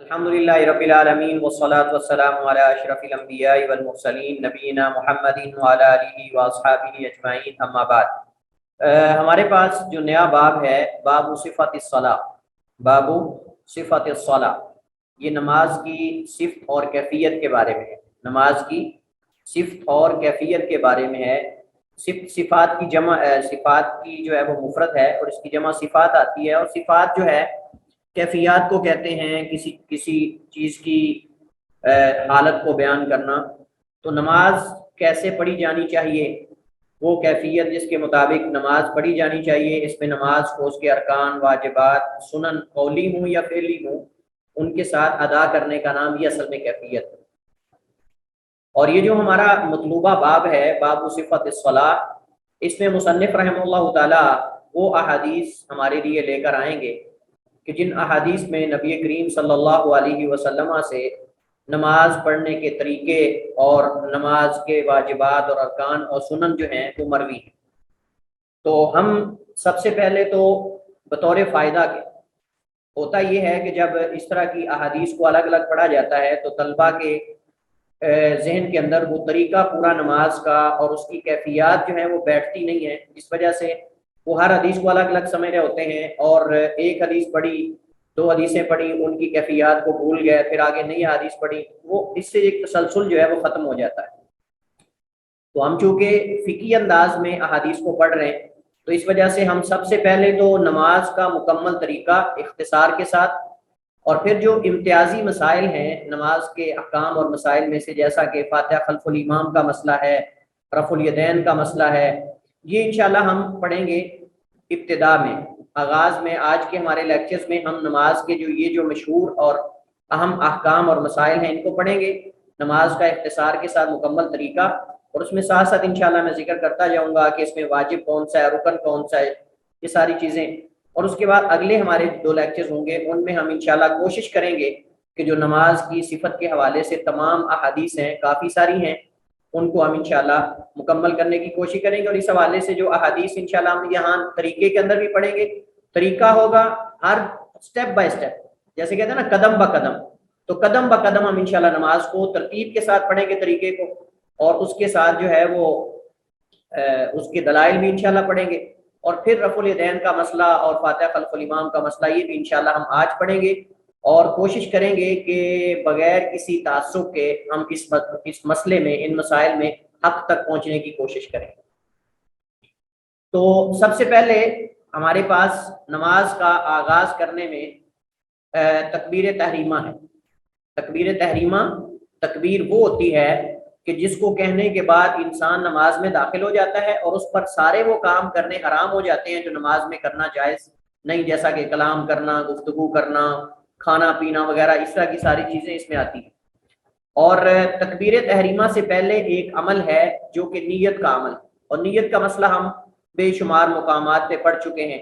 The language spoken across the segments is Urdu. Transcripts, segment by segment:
الحمدللہ رب العالمین والصلاة والسلام علی اشرف الانبیاء والمرسلین نبینا محمد وعلی آلہ واصحابہ اجمعین اما بعد۔ ہمارے پاس جو نیا باب ہے، باب صفت الصلاۃ، باب صفت الصلاۃ، یہ نماز کی صفت اور کیفیت کے بارے میں ہے۔ نماز کی صفت اور کیفیت کے بارے میں ہے۔ صفات کی جمع، صفات کی جو ہے وہ مفرد ہے اور اس کی جمع صفات آتی ہے، اور صفات جو ہے کیفیات کو کہتے ہیں، کسی چیز کی حالت کو بیان کرنا۔ تو نماز کیسے پڑھی جانی چاہیے، وہ کیفیت جس کے مطابق نماز پڑھی جانی چاہیے، اس میں نماز کو اس کے ارکان، واجبات، سنن قولی ہوں یا فعلی ہوں، ان کے ساتھ ادا کرنے کا نام یہ اصل میں کیفیت ہے۔ اور یہ جو ہمارا مطلوبہ باب ہے، باب صفت الصلاۃ، اس میں مصنف رحمہ اللہ تعالی وہ احادیث ہمارے لیے لے کر آئیں گے کہ جن احادیث میں نبی کریم صلی اللہ علیہ وسلم سے نماز پڑھنے کے طریقے اور نماز کے واجبات اور ارکان اور سنن جو ہیں وہ مروی ہیں۔ تو ہم سب سے پہلے تو بطور فائدہ کے ہوتا یہ ہے کہ جب اس طرح کی احادیث کو الگ الگ پڑھا جاتا ہے تو طلبہ کے ذہن کے اندر وہ طریقہ پورا نماز کا اور اس کی کیفیات جو ہیں وہ بیٹھتی نہیں ہے، جس وجہ سے وہ ہر حدیث کو الگ الگ سمجھ رہے ہوتے ہیں، اور ایک حدیث پڑھی، دو حدیثیں پڑھی، ان کی کیفیات کو بھول گئے، پھر آگے نئی حدیث پڑھی، وہ اس سے ایک تسلسل جو ہے وہ ختم ہو جاتا ہے۔ تو ہم چونکہ فقہی انداز میں احادیث کو پڑھ رہے ہیں، تو اس وجہ سے ہم سب سے پہلے تو نماز کا مکمل طریقہ اختصار کے ساتھ، اور پھر جو امتیازی مسائل ہیں نماز کے احکام اور مسائل میں سے، جیسا کہ فاتحہ خلف الامام کا مسئلہ ہے، رفع الیدین کا مسئلہ ہے، یہ انشاءاللہ ہم پڑھیں گے ابتدا میں، آغاز میں۔ آج کے ہمارے لیکچرز میں ہم نماز کے جو مشہور اور اہم احکام اور مسائل ہیں ان کو پڑھیں گے، نماز کا اختصار کے ساتھ مکمل طریقہ، اور اس میں ساتھ ساتھ انشاءاللہ میں ذکر کرتا جاؤں گا کہ اس میں واجب کون سا ہے، رکن کون سا ہے، یہ ساری چیزیں۔ اور اس کے بعد اگلے ہمارے 2 لیکچرز ہوں گے، ان میں ہم انشاءاللہ کوشش کریں گے کہ جو نماز کی صفت کے حوالے سے تمام احادیث ہیں، کافی ساری ہیں، ان کو ہم انشاءاللہ مکمل کرنے کی کوشش کریں گے۔ اور اس حوالے سے جو احادیث انشاءاللہ ہم یہاں طریقے کے اندر بھی پڑھیں گے، طریقہ ہوگا ہر سٹیپ بائی سٹیپ، جیسے کہتے ہیں نا قدم با قدم، تو قدم با قدم ہم انشاءاللہ نماز کو ترتیب کے ساتھ پڑھیں گے، طریقے کو، اور اس کے ساتھ جو ہے وہ اس کے دلائل بھی انشاءاللہ پڑھیں گے۔ اور پھر رفع الیدین کا مسئلہ اور فاتحہ خلف الامام کا مسئلہ، یہ بھی انشاءاللہ ہم آج پڑھیں گے، اور کوشش کریں گے کہ بغیر کسی تعصب کے ہم اس مسئلے میں، ان مسائل میں حق تک پہنچنے کی کوشش کریں۔ تو سب سے پہلے ہمارے پاس نماز کا آغاز کرنے میں تکبیر تحریمہ ہے۔ تکبیر تحریمہ تکبیر وہ ہوتی ہے کہ جس کو کہنے کے بعد انسان نماز میں داخل ہو جاتا ہے، اور اس پر سارے وہ کام کرنے حرام ہو جاتے ہیں جو نماز میں کرنا جائز نہیں، جیسا کہ کلام کرنا، گفتگو کرنا، کھانا پینا وغیرہ، اس طرح کی ساری چیزیں اس میں آتی ہیں۔ اور تکبیر تحریمہ سے پہلے ایک عمل ہے جو کہ نیت کا عمل، اور نیت کا مسئلہ ہم بے شمار مقامات پہ پڑھ چکے ہیں،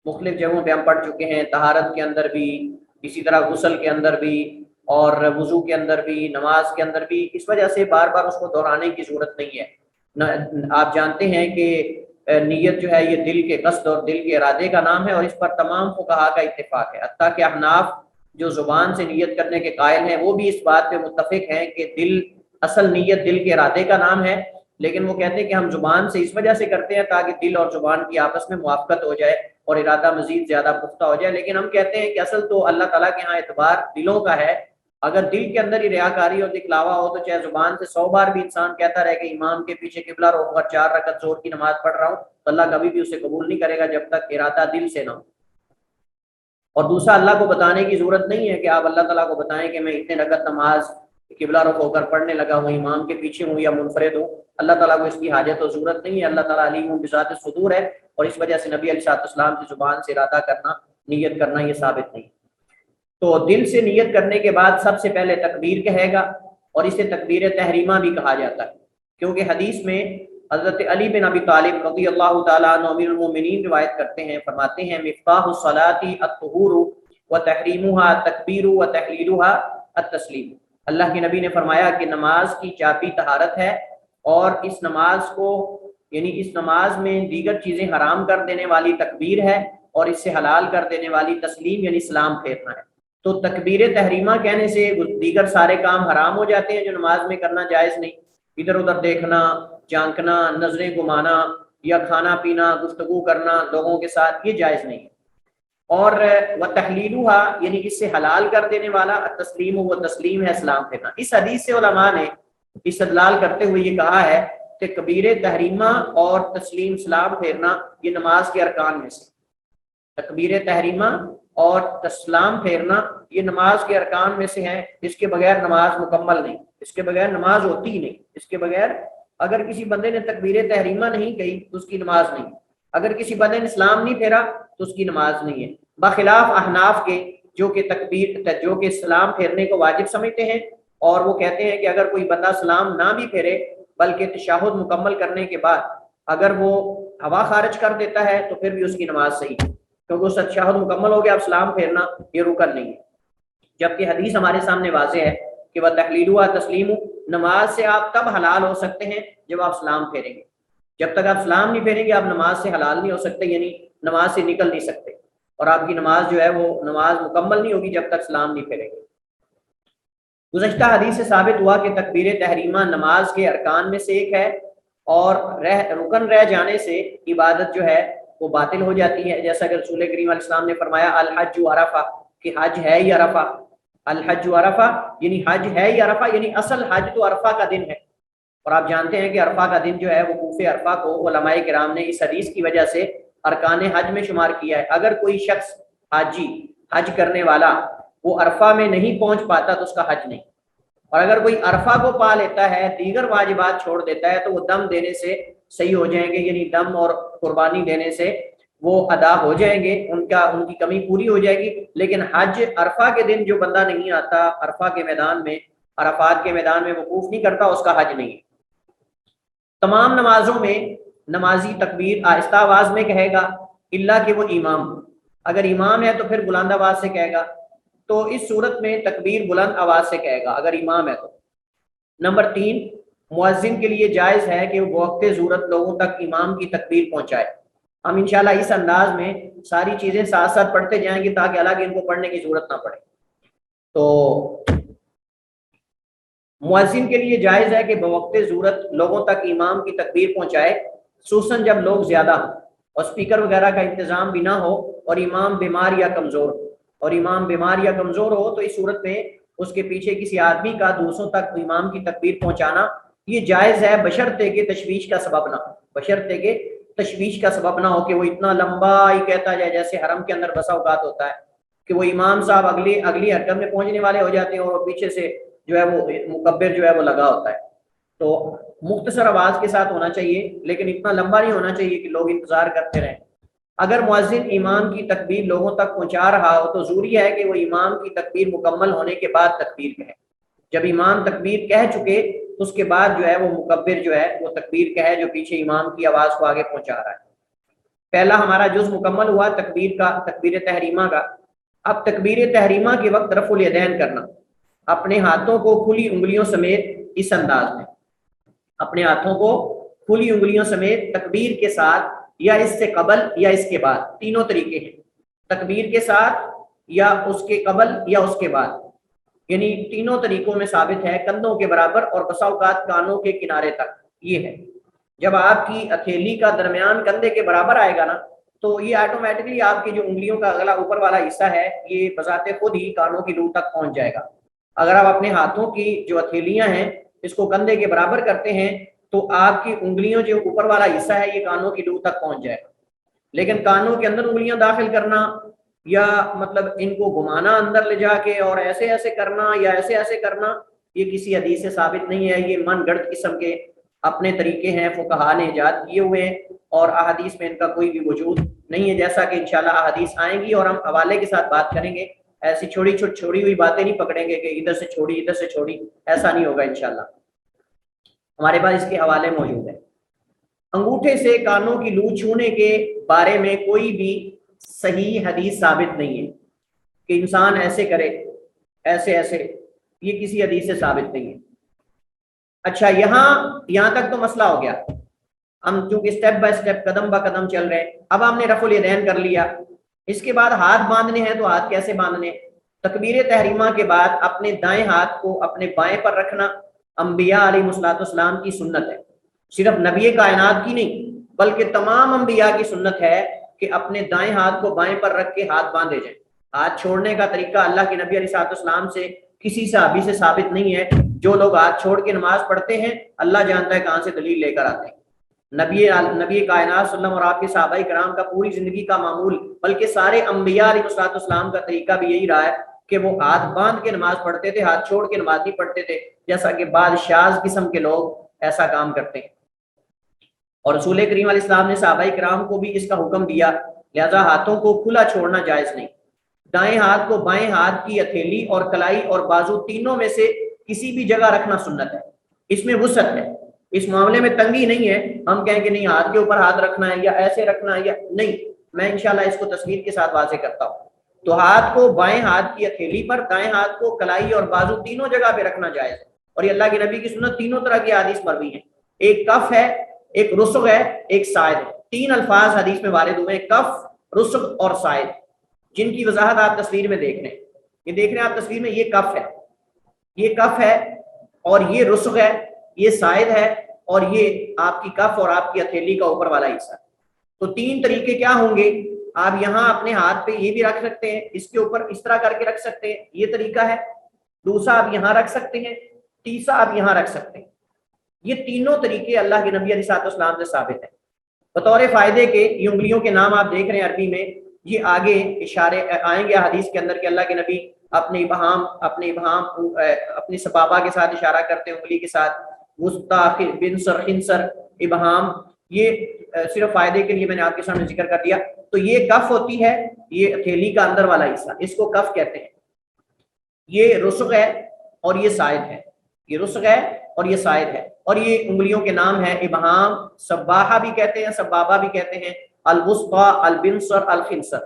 مختلف جگہوں پہ ہم پڑھ چکے ہیں، طہارت کے اندر بھی، اسی طرح غسل کے اندر بھی، اور وضو کے اندر بھی، نماز کے اندر بھی، اس وجہ سے بار بار اس کو دہرانے کی ضرورت نہیں ہے۔ آپ جانتے ہیں کہ نیت جو ہے یہ دل کے قصد اور دل کے ارادے کا نام ہے، اور اس پر تمام فقہاء کا اتفاق ہے، حتیٰ کہ احناف جو زبان سے نیت کرنے کے قائل ہیں وہ بھی اس بات پہ متفق ہیں کہ اصل نیت دل کے ارادے کا نام ہے، لیکن وہ کہتے ہیں کہ ہم زبان سے اس وجہ سے کرتے ہیں تاکہ دل اور زبان کی آپس میں موافقت ہو جائے اور ارادہ مزید زیادہ پختہ ہو جائے، لیکن ہم کہتے ہیں کہ اصل تو اللہ تعالیٰ کے ہاں اعتبار دلوں کا ہے۔ اگر دل کے اندر ہی ریاکاری اور دکھلاوا ہو تو چاہے زبان سے 100 بار بھی انسان کہتا رہے کہ امام کے پیچھے قبلہ رخ کر 4 رکعت ظہر کی نماز پڑھ رہا ہوں، تو اللہ کبھی بھی اسے قبول نہیں کرے گا جب تک ارادہ دل سے نہ ہو۔ اور دوسرا، اللہ کو بتانے کی ضرورت نہیں ہے کہ آپ اللہ تعالیٰ کو بتائیں کہ میں اتنے رکعت نماز قبلہ رخ ہو کر پڑھنے لگا ہوں، امام کے پیچھے ہوں یا منفرد ہوں، اللہ تعالیٰ کو اس کی حاجت و ضرورت نہیں ہے۔ اللہ تعالیٰ علیم بذات الصدور ہے، اور اس وجہ سے نبی علیہ الصلوۃ والسلام کی زبان سے ارادہ کرنا، نیت کرنا یہ ثابت نہیں۔ تو دل سے نیت کرنے کے بعد سب سے پہلے تکبیر کہے گا، اور اسے تکبیر تحریمہ بھی کہا جاتا ہے، کیونکہ حدیث میں حضرت علی بن ابی طالب رضی اللہ تعالیٰ عنہ امیر المومنین روایت کرتے ہیں، فرماتے ہیں مفتاح الصلاۃ الطہور وتحریمها التکبیر وتحلیلها التسلیم۔ اللہ کے نبی نے فرمایا کہ نماز کی چابی طہارت ہے، اور اس نماز کو، یعنی اس نماز میں دیگر چیزیں حرام کر دینے والی تکبیر ہے، اور اس سے حلال کر دینے والی تسلیم یعنی سلام پھیرنا ہے۔ تو تکبیر تحریمہ کہنے سے دیگر سارے کام حرام ہو جاتے ہیں جو نماز میں کرنا جائز نہیں، ادھر ادھر دیکھنا، جھانکنا، نظریں گھمانا یا کھانا پینا، گفتگو کرنا لوگوں کے ساتھ، یہ جائز نہیں ہے۔ اور وتحلیلها یعنی اس سے حلال کر دینے والا، التسلیم وہ تسلیم ہے سلام پھیرنا۔ اس حدیث سے علماء نے استدلال کرتے ہوئے یہ کہا ہے کہ تکبیر تحریمہ اور تسلیم سلام پھیرنا یہ نماز کے ارکان میں سے، تکبیر تحریمہ اور سلام پھیرنا یہ نماز کے ارکان میں سے ہیں، اس کے بغیر نماز مکمل نہیں، اس کے بغیر نماز ہوتی ہی نہیں، اس کے بغیر اگر کسی بندے نے تکبیر تحریمہ نہیں کہی تو اس کی نماز نہیں، اگر کسی بندے نے اسلام نہیں پھیرا تو اس کی نماز نہیں ہے، بخلاف احناف کے جو کہ سلام پھیرنے کو واجب سمجھتے ہیں، اور وہ کہتے ہیں کہ اگر کوئی بندہ سلام نہ بھی پھیرے بلکہ تشہد مکمل کرنے کے بعد اگر وہ ہوا خارج کر دیتا ہے تو پھر بھی اس کی نماز صحیح ہے، کیونکہ اس کا تشہد مکمل ہو گیا، اب سلام پھیرنا یہ رکن نہیں ہے۔ جبکہ حدیث ہمارے سامنے واضح ہے کہ وہ تحلیلُ تسلیم، نماز سے آپ تب حلال ہو سکتے ہیں جب آپ سلام پھیریں گے، جب تک آپ سلام نہیں پھیریں گے آپ نماز سے حلال نہیں ہو سکتے، یعنی نماز سے نکل نہیں سکتے، اور آپ کی نماز جو ہے وہ نماز مکمل نہیں ہوگی جب تک سلام نہیں پھیریں گے۔ گزشتہ حدیث سے ثابت ہوا کہ تکبیر تحریمہ نماز کے ارکان میں سے ایک ہے، اور رکن رہ جانے سے عبادت جو ہے وہ باطل ہو جاتی ہے، جیسا کہ رسول کریم علیہ السلام نے فرمایا الحج عرفہ، کہ حج ہے ہی عرفہ، الحج عرفہ یعنی حج ہے ہی عرفہ، یعنی اصل حج تو عرفہ کا دن ہے، اور آپ جانتے ہیں کہ عرفہ کا دن جو ہے وقوف عرفہ کو علماء کرام نے اس حدیث کی وجہ سے ارکان حج میں شمار کیا ہے۔ اگر کوئی شخص حاجی حج کرنے والا وہ عرفہ میں نہیں پہنچ پاتا تو اس کا حج نہیں، اور اگر کوئی عرفہ کو پا لیتا ہے دیگر واجبات چھوڑ دیتا ہے تو وہ دم دینے سے صحیح ہو جائیں گے، یعنی دم اور قربانی دینے سے وہ ادا ہو جائیں گے، ان کی کمی پوری ہو جائے گی۔ لیکن حج عرفہ کے دن جو بندہ نہیں آتا عرفہ کے میدان میں، عرفات کے میدان میں وقوف نہیں کرتا، اس کا حج نہیں ہے۔ تمام نمازوں میں نمازی تکبیر آہستہ آواز میں کہے گا الا کہ وہ امام، اگر امام ہے تو پھر بلند آواز سے کہے گا، تو اس صورت میں تکبیر بلند آواز سے کہے گا اگر امام ہے تو۔ نمبر 3، مؤذن کے لیے جائز ہے کہ وہ بوقت ضرورت لوگوں تک امام کی تکبیر پہنچائے۔ ہم انشاءاللہ اس انداز میں ساری چیزیں ساتھ ساتھ پڑھتے جائیں گے تاکہ الگ ان کو پڑھنے کی ضرورت نہ پڑے۔ تو مؤذن کے لیے جائز ہے کہ بوقت ضرورت لوگوں تک امام کی تکبیر پہنچائے، خصوصاً جب لوگ زیادہ ہوں اور اسپیکر وغیرہ کا انتظام بھی نہ ہو اور امام بیمار یا کمزور ہو، تو اس صورت میں اس کے پیچھے کسی آدمی کا دوسروں تک امام کی تکبیر پہنچانا یہ جائز ہے، بشرطے کہ تشویش کا سبب نہ ہو کہ وہ اتنا لمبا ہی کہتا جائے، جیسے حرم کے اندر بسا اوقات ہوتا ہے کہ وہ امام صاحب اگلی حرکت میں پہنچنے والے ہو جاتے ہیں اور پیچھے سے جو ہے وہ مکبر جو ہے وہ لگا ہوتا ہے۔ تو مختصر آواز کے ساتھ ہونا چاہیے، لیکن اتنا لمبا نہیں ہونا چاہیے کہ لوگ انتظار کرتے رہیں۔ اگر مؤذن امام کی تکبیر لوگوں تک پہنچا رہا ہو تو ضروری ہے کہ وہ امام کی تکبیر مکمل ہونے کے بعد تکبیر کہے۔ جب امام تکبیر کہہ چکے تو اس کے بعد جو ہے وہ مکبر جو ہے وہ تکبیر کہے جو پیچھے امام کی آواز کو آگے پہنچا رہا ہے۔ پہلا ہمارا جز مکمل ہوا تکبیر تحریمہ کا۔ اب تکبیر تحریمہ کے وقت رفع الیدین کرنا، اپنے ہاتھوں کو کھلی انگلیوں سمیت اس انداز میں، اپنے ہاتھوں کو کھلی انگلیوں سمیت تکبیر کے ساتھ یا اس سے قبل یا اس کے بعد، تینوں طریقے ہیں، تکبیر کے ساتھ یا اس کے قبل یا اس کے بعد، یعنی تینوں طریقوں میں ثابت ہے، کندھوں کے برابر اور بسا اوقات کانوں کے کنارے تک۔ یہ ہے جب آپ کی ہتھیلی کا درمیان کندھے کے برابر آئے گا نا تو یہ آٹومیٹکلی آپ کی جو انگلیوں کا اگلا اوپر والا حصہ ہے یہ بذات خود ہی کانوں کی روح تک پہنچ جائے گا۔ اگر آپ اپنے ہاتھوں کی جو ہتھیلیاں ہیں اس کو کندھے کے برابر کرتے ہیں تو آپ کی انگلیوں جو اوپر والا حصہ ہے یہ کانوں کی روح تک پہنچ جائے گا، لیکن کانوں کے اندر انگلیاں داخل کرنا یا مطلب ان کو گھمانا اندر لے جا کے اور ایسے کرنا یا ایسے کرنا یہ کسی حدیث سے ثابت نہیں ہے، یہ من گڑت قسم کے اپنے طریقے ہیں، فقہا نے ایجاد کیے ہوئے ہیں اور احادیث میں ان کا کوئی بھی وجود نہیں ہے، جیسا کہ انشاءاللہ احادیث آئیں گی اور ہم حوالے کے ساتھ بات کریں گے۔ ایسی چھوڑی ہوئی باتیں نہیں پکڑیں گے کہ ادھر سے چھوڑی، ایسا نہیں ہوگا انشاءاللہ، ہمارے پاس اس کے حوالے موجود ہیں۔ انگوٹھے سے کانوں کی لو چھونے کے بارے میں کوئی بھی صحیح حدیث ثابت نہیں ہے کہ انسان ایسے کرے ایسے، یہ کسی حدیث سے ثابت نہیں ہے۔ اچھا، یہاں تک تو مسئلہ ہو گیا، ہم چونکہ اسٹیپ بائی اسٹیپ قدم با قدم چل رہے ہیں۔ اب ہم نے رفع الیدین کر لیا، اس کے بعد ہاتھ باندھنے ہیں تو ہاتھ کیسے باندھنے، تکبیر تحریمہ کے بعد اپنے دائیں ہاتھ کو اپنے بائیں پر رکھنا انبیاء علیہ السلام کی سنت ہے، صرف نبی کائنات کی نہیں بلکہ تمام انبیاء کی سنت ہے کہ اپنے دائیں ہاتھ کو بائیں پر رکھ کے ہاتھ باندھے جائیں۔ ہاتھ چھوڑنے کا طریقہ اللہ کے نبی علیہ السلام سے کسی صحابی سے ثابت نہیں ہے۔ جو لوگ ہاتھ چھوڑ کے نماز پڑھتے ہیں اللہ جانتا ہے کہاں سے دلیل لے کر آتے ہیں۔ نبی کائنات صلی اللہ علیہ وسلم اور آپ کے صحابہ کرام کا پوری زندگی کا معمول بلکہ سارے انبیاء علیہ السلام کا طریقہ بھی یہی رہا ہے کہ وہ ہاتھ باندھ کے نماز پڑھتے تھے، ہاتھ چھوڑ کے نماز نہیں پڑھتے تھے، جیسا کہ بعض شاذ قسم کے لوگ ایسا کام کرتے ہیں۔ اور رسول کریم علیہ السلام نے صحابہ کرام کو بھی اس کا حکم دیا، لہذا ہاتھوں کو کھلا چھوڑنا جائز نہیں۔ دائیں ہاتھ کو بائیں ہاتھ کی ہتھیلی اور کلائی اور بازو تینوں میں سے کسی بھی جگہ رکھنا سنت ہے۔ اس میں وسعت ہے، اس معاملے میں تنگی نہیں ہے۔ ہم کہیں کہ نہیں ہاتھ کے اوپر ہاتھ رکھنا ہے یا ایسے رکھنا ہے یا نہیں، میں انشاءاللہ اس کو تصویر کے ساتھ واضح کرتا ہوں۔ تو ہاتھ کو بائیں ہاتھ کی ہتھیلی پر، دائیں ہاتھ کو کلائی اور بازو تینوں جگہ پہ رکھنا جائز ہے، اور یہ اللہ کے نبی کی سنت تینوں طرح کی حدیث مروی ہیں۔ ایک کف ہے، ایک رسغ ہے، ایک سائد ہے۔ تین الفاظ حدیث میں وارد ہوئے ہیں، کف، رسغ اور سائد، جن کی وضاحت آپ تصویر میں دیکھ رہے ہیں۔ یہ دیکھ رہے ہیں آپ تصویر میں، یہ کف ہے، یہ کف ہے، اور یہ رسغ ہے، یہ سائد ہے، اور یہ آپ کی کف اور آپ کی ہتھیلی کا اوپر والا حصہ۔ تو تین طریقے کیا ہوں گے؟ آپ یہاں اپنے ہاتھ پہ یہ بھی رکھ سکتے ہیں، اس کے اوپر اس طرح کر کے رکھ سکتے ہیں، یہ طریقہ ہے۔ دوسرا آپ یہاں رکھ سکتے ہیں، تیسرا آپ یہاں رکھ سکتے ہیں۔ یہ تینوں طریقے اللہ کے نبی علیہ السلام سے ثابت ہیں۔ بطور فائدے کے یہ انگلیوں کے نام آپ دیکھ رہے ہیں عربی میں، یہ آگے اشارے آئیں گے حدیث کے اندر کہ اللہ کے نبی اپنے ابہام اپنی سبابہ کے ساتھ اشارہ کرتے ہیں، انگلی کے ساتھ، وسطی، بنصر، خنصر، ابہام۔ یہ صرف فائدے کے لیے میں نے آپ کے سامنے ذکر کر دیا۔ تو یہ کف ہوتی ہے، یہ ہتھیلی کا اندر والا حصہ، اس کو کف کہتے ہیں۔ یہ رسغ ہے اور یہ سائد ہے، یہ رسغ ہے اور یہ سائد ہے، اور یہ انگلیوں کے نام ہیں ابہام، سباحہ بھی کہتے ہیں، سبابہ بھی کہتے ہیں، الوسطی، البنصر، الخنصر،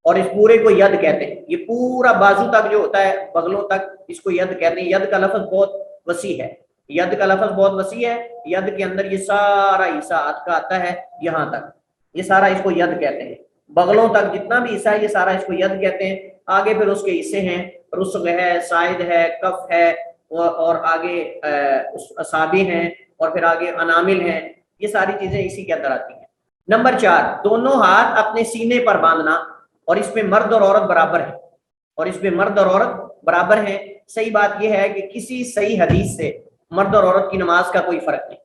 اور اس پورے کو ید کہتے ہیں۔ یہ پورا بازو تک جو ہوتا ہے، بغلوں تک، اس کو ید کہتے ہیں۔ ید کا لفظ بہت وسیع ہے، ید کا لفظ بہت وسیع ہے۔ ید کے اندر یہ سارا حصہ ہاتھ کا آتا ہے یہاں تک، یہ سارا اس کو ید کہتے ہیں۔ بغلوں تک جتنا بھی حصہ ہے یہ سارا اس کو ید کہتے ہیں۔ آگے پھر اس کے حصے ہیں، رسغ ہے، سائد ہے، کف ہے، اور آگے اصابع ہیں، اور پھر آگے انامل ہیں۔ یہ ساری چیزیں اسی کے اندر آتی ہیں۔ نمبر 4، دونوں ہاتھ اپنے سینے پر باندھنا، اور اس میں مرد اور عورت برابر ہیں، اور اس میں مرد اور عورت برابر ہیں۔ صحیح بات یہ ہے کہ کسی صحیح حدیث سے مرد اور عورت کی نماز کا کوئی فرق نہیں،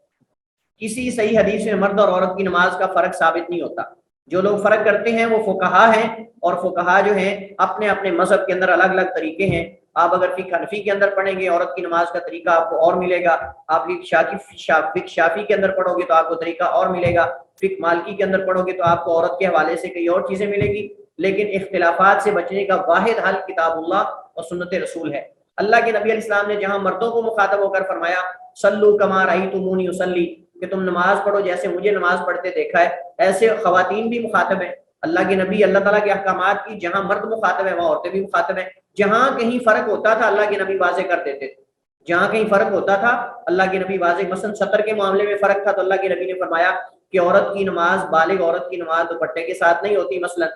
کسی صحیح حدیث میں مرد اور عورت کی نماز کا فرق ثابت نہیں ہوتا۔ جو لوگ فرق کرتے ہیں وہ فقہا ہیں، اور فقہا جو ہیں اپنے اپنے مذہب کے اندر الگ الگ طریقے ہیں۔ آپ اگر فقہ حنفی کے اندر پڑھیں گے عورت کی نماز کا طریقہ آپ کو اور ملے گا، آپ فقہ شافعی کے اندر پڑھو گے تو آپ کو طریقہ اور ملے گا، فقہ مالکی کے اندر پڑھو گے تو آپ کو عورت کے حوالے سے کئی اور چیزیں ملے گی۔ لیکن اختلافات سے بچنے کا واحد حل کتاب اللہ اور سنت رسول ہے۔ اللہ کے نبی علیہ السلام نے جہاں مردوں کو مخاطب ہو کر فرمایا صلو کما رأیتمونی اصلی، کہ تم نماز پڑھو جیسے مجھے نماز پڑھتے دیکھا ہے، ایسے خواتین بھی مخاطب ہیں۔ اللہ کے نبی اللہ تعالیٰ کے احکامات کی جہاں مرد مخاطب ہے وہاں عورتیں بھی مخاطب ہیں۔ جہاں کہیں فرق ہوتا تھا اللہ کے نبی واضح کر دیتے تھے، جہاں کہیں فرق ہوتا تھا اللہ کے نبی واضح، مثلا سطر کے معاملے میں فرق تھا تو اللہ کے نبی نے فرمایا کہ عورت کی نماز، بالغ عورت کی نماز دوپٹے کے ساتھ نہیں ہوتی مثلا۔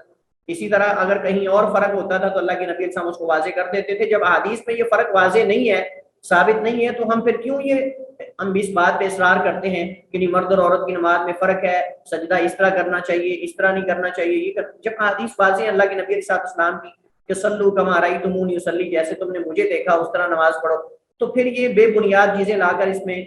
اسی طرح اگر کہیں اور فرق ہوتا تھا تو اللہ کے نبی صلی اللہ علیہ وسلم اس کو واضح کر دیتے تھے۔ جب حدیث میں یہ فرق واضح نہیں ہے، ثابت نہیں ہے، تو ہم پھر کیوں ہم اس بات پہ اصرار کرتے ہیں کہ مرد اور عورت کی نماز میں فرق ہے، سجدہ اس طرح کرنا چاہیے، اس طرح نہیں کرنا چاہیے، یہ جب حدیث واضح ہے اللہ کے نبی علیہ السلام کی کہ صلو کما رأیتمونی اصلی، جیسے تم نے مجھے دیکھا اس طرح نماز پڑھو، تو پھر یہ بے بنیاد چیزیں لا کر اس میں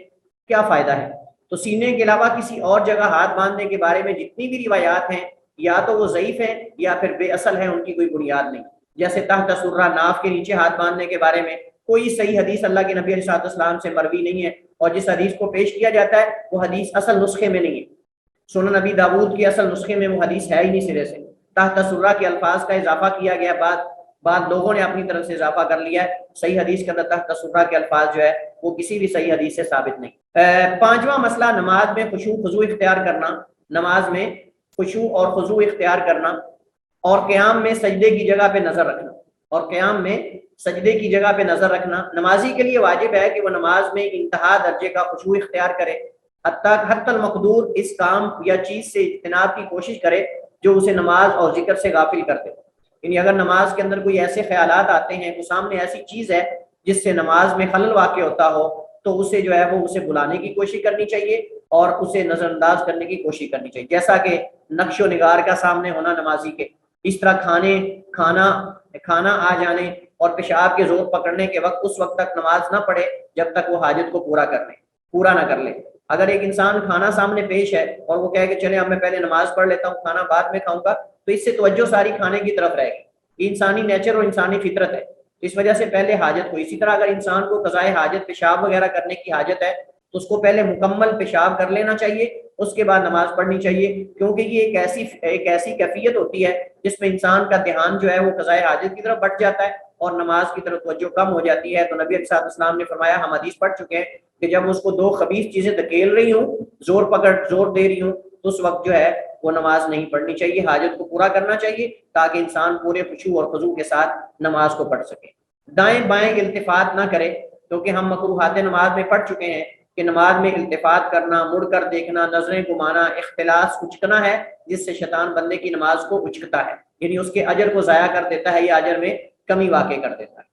کیا فائدہ ہے؟ تو سینے کے علاوہ کسی اور جگہ ہاتھ باندھنے کے بارے میں جتنی بھی روایات ہیں یا تو وہ ضعیف ہیں یا پھر بے اصل ہیں، ان کی کوئی بنیاد نہیں۔ جیسے تحت سرہ، ناف کے نیچے ہاتھ باندھنے کے بارے میں کوئی صحیح حدیث اللہ کے نبی علیہ السلام سے مروی نہیں ہے، اور جس حدیث کو پیش کیا جاتا ہے وہ حدیث اصل نسخے میں نہیں ہے۔ سنن نبی داؤد کے اصل نسخے میں وہ حدیث ہے ہی نہیں سرے سے۔ تحت سرہ کے الفاظ کا اضافہ کیا گیا، بعد لوگوں نے اپنی طرف سے اضافہ کر لیا ہے۔ صحیح حدیث کے اندر تحت سرہ کے الفاظ جو ہے وہ کسی بھی صحیح حدیث سے ثابت نہیں۔ پانچواں مسئلہ، نماز میں خشوع خضوع اختیار کرنا، نماز میں خشوع اور خضوع اختیار کرنا، اور قیام میں سجدے کی جگہ پہ نظر رکھنا، اور قیام میں سجدے کی جگہ پہ نظر رکھنا۔ نمازی کے لیے واجب ہے کہ وہ نماز میں انتہا درجے کا خشوع اختیار کرے، حتی المقدور اس کام یا چیز سے اجتناب کی کوشش کرے جو اسے نماز اور ذکر سے غافل کر دے۔ یعنی اگر نماز کے اندر کوئی ایسے خیالات آتے ہیں، کوئی سامنے ایسی چیز ہے جس سے نماز میں خلل واقع ہوتا ہو، تو اسے جو ہے وہ اسے بلانے کی کوشش کرنی چاہیے اور اسے نظر انداز کرنے کی کوشش کرنی چاہیے، جیسا کہ نقش و نگار کا سامنے ہونا نمازی کے، اس طرح کھانا آ جانے اور پیشاب کے زور پکڑنے کے وقت اس وقت تک نماز نہ پڑھے جب تک وہ حاجت کو پورا نہ کر لے۔ اگر ایک انسان کھانا سامنے پیش ہے اور وہ کہے کہ چلے اب میں پہلے نماز پڑھ لیتا ہوں، کھانا بعد میں کھاؤں گا، تو اس سے توجہ ساری کھانے کی طرف رہے گی۔ یہ انسانی نیچر اور انسانی فطرت ہے، اس وجہ سے پہلے حاجت کو۔ اسی طرح اگر انسان کو قضائے حاجت پیشاب وغیرہ کرنے کی حاجت ہے تو اس کو پہلے مکمل پیشاب کر لینا چاہیے، اس کے بعد نماز پڑھنی چاہیے، کیونکہ یہ ایک ایسی کیفیت ہوتی ہے جس میں انسان کا دھیان جو ہے وہ قضائے حاجت کی طرف بٹ جاتا ہے اور نماز کی طرف توجہ کم ہو جاتی ہے۔ تو نبی علیہ الصلوۃ والسلام نے فرمایا، ہم حدیث پڑھ چکے ہیں کہ جب اس کو دو خبیث چیزیں دھکیل رہی ہوں، زور دے رہی ہوں، تو اس وقت جو ہے وہ نماز نہیں پڑھنی چاہیے، حاجت کو پورا کرنا چاہیے تاکہ انسان پورے خشوع اور خضوع کے ساتھ نماز کو پڑھ سکے۔ دائیں بائیں التفات نہ کرے، کیونکہ ہم مکروہات نماز میں پڑھ چکے ہیں کہ نماز میں التفات کرنا، مڑ کر دیکھنا، نظریں گھمانا، اختلاس، اچکنا ہے جس سے شیطان بندے کی نماز کو اچکتا ہے، یعنی اس کے اجر کو ضائع کر دیتا ہے یا اجر میں کمی واقع کر دیتا ہے۔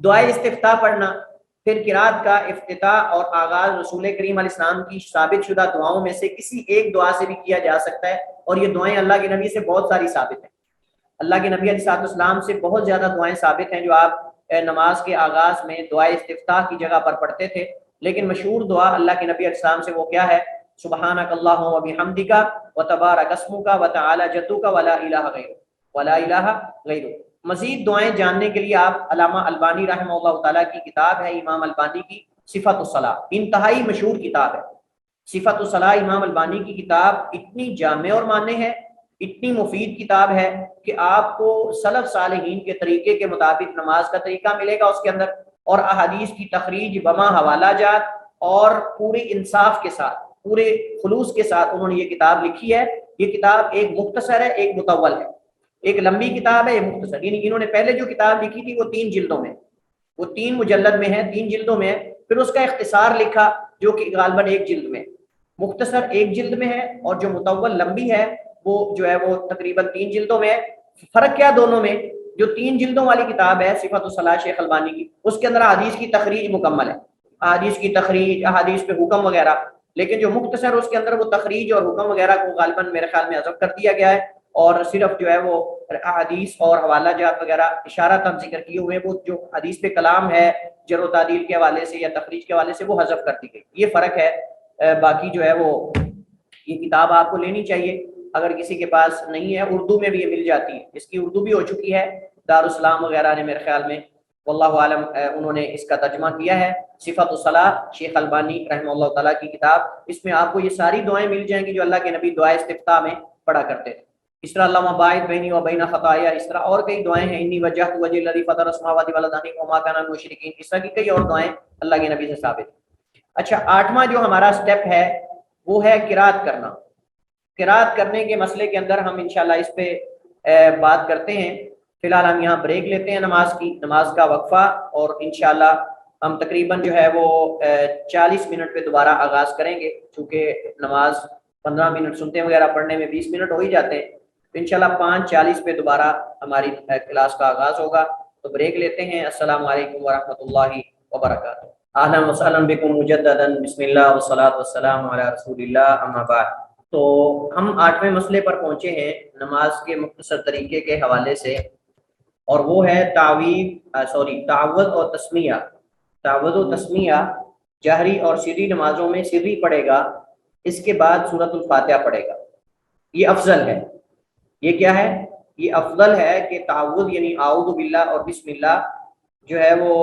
دعائے استفتاح پڑھنا، پھر قرات کا افتتاح اور آغاز رسول کریم علیہ السلام کی ثابت شدہ دعاؤں میں سے کسی ایک دعا سے بھی کیا جا سکتا ہے، اور یہ دعائیں اللہ کے نبی سے بہت ساری ثابت ہیں۔ اللہ کے نبی علیہ السلام سے بہت زیادہ دعائیں ثابت ہیں جو آپ نماز کے آغاز میں دعائے استفتاح کی جگہ پر پڑھتے تھے، لیکن مشہور دعا اللہ کے نبی علیہ السلام سے وہ کیا ہے؟ سبحانک اللہم و بحمدک و تبارک اسمک و تعالی جدک ولا الہ غیرک۔ مزید دعائیں جاننے کے لیے آپ علامہ البانی رحمہ اللہ تعالیٰ کی کتاب ہے، امام البانی کی صفت الصلاۃ، انتہائی مشہور کتاب ہے صفت الصلاۃ۔ امام البانی کی کتاب اتنی جامع اور معنی ہے، اتنی مفید کتاب ہے کہ آپ کو سلف صالحین کے طریقے کے مطابق نماز کا طریقہ ملے گا اس کے اندر، اور احادیث کی تخریج بما حوالہ جات اور پورے انصاف کے ساتھ، پورے خلوص کے ساتھ انہوں نے یہ کتاب لکھی ہے۔ یہ کتاب ایک مختصر ہے، ایک مطول ہے، ایک لمبی کتاب ہے، ایک مختصر، یعنی انہوں نے پہلے جو کتاب لکھی تھی وہ 3 جلدوں میں، وہ 3 مجلد میں ہے، 3 جلدوں میں ہے، پھر اس کا اختصار لکھا جو کہ غالباً 1 جلد میں، مختصر 1 جلد میں ہے، اور جو مطول لمبی ہے وہ جو ہے وہ تقریباً 3 جلدوں میں ہے۔ فرق کیا دونوں میں؟ جو 3 جلدوں والی کتاب ہے صفت الصلاۃ شیخ البانی کی، اس کے اندر احادیث کی تخریج مکمل ہے، احادیث کی تخریج، احادیث پہ حکم وغیرہ، لیکن جو مختصر اس کے اندر وہ تخریج اور حکم وغیرہ کو غالباً میرے خیال میں حذف کر دیا گیا ہے، اور صرف جو ہے وہ احادیث اور حوالہ جات وغیرہ اشارہ تک ذکر کیے ہوئے، وہ جو حدیث پہ کلام ہے جر و تعدیل کے حوالے سے یا تخریج کے حوالے سے وہ حذف کر دی گئی، یہ فرق ہے۔ باقی جو ہے وہ یہ کتاب آپ کو لینی چاہیے، اگر کسی کے پاس نہیں ہے اردو میں بھی یہ مل جاتی ہے، اس کی اردو بھی ہو چکی ہے، دارالاسلام وغیرہ نے میرے خیال میں، واللہ عالم، انہوں نے اس کا ترجمہ کیا ہے، صفت الصلاۃ شیخ البانی رحمہ اللہ تعالیٰ کی کتاب۔ اس میں آپ کو یہ ساری دعائیں مل جائیں گی جو اللہ کے نبی دعائے استفتاح میں پڑھا کرتے تھے۔ اس طرح اللہم باعث بینی و بین خطایا، اس طرح اور کئی دعائیں ہیں، انی وجہت وجہ الذی فطر السماوات والارض وما کان من المشرکین، اس طرح کی کئی اور دعائیں اللہ کے نبی سے ثابت ہیں۔ اچھا، 8واں جو ہمارا سٹیپ ہے وہ ہے قرات کرنا۔ قرات کرنے کے مسئلے کے اندر ہم انشاءاللہ اس پہ بات کرتے ہیں۔ فی الحال ہم یہاں بریک لیتے ہیں نماز کا وقفہ، اور انشاءاللہ ہم تقریباً جو ہے وہ 40 منٹ پہ دوبارہ آغاز کریں گے، چونکہ نماز 15 منٹ سنتے وغیرہ پڑھنے میں 20 منٹ ہو ہی جاتے ہیں، تو انشاءاللہ 5:40 پہ دوبارہ ہماری کلاس کا آغاز ہوگا۔ تو بریک لیتے ہیں۔ السلام علیکم ورحمۃ اللہ وبرکاتہ۔ اہلا وسہلا بکم مجددا، بسم اللہ والصلاۃ والسلام علی رسول اللہ، اما بعد۔ تو ہم 8ویں مسئلے پر پہنچے ہیں نماز کے مختصر طریقے کے حوالے سے، اور وہ ہے تعوذ اور تسمیہ۔ تعوذ و تسمیہ جہری اور سری نمازوں میں سری پڑھے گا، اس کے بعد سورۃ الفاتحہ پڑھے گا، یہ افضل ہے۔ یہ کیا ہے؟ یہ افضل ہے کہ تعوذ یعنی اعوذ باللہ اور بسم اللہ جو ہے وہ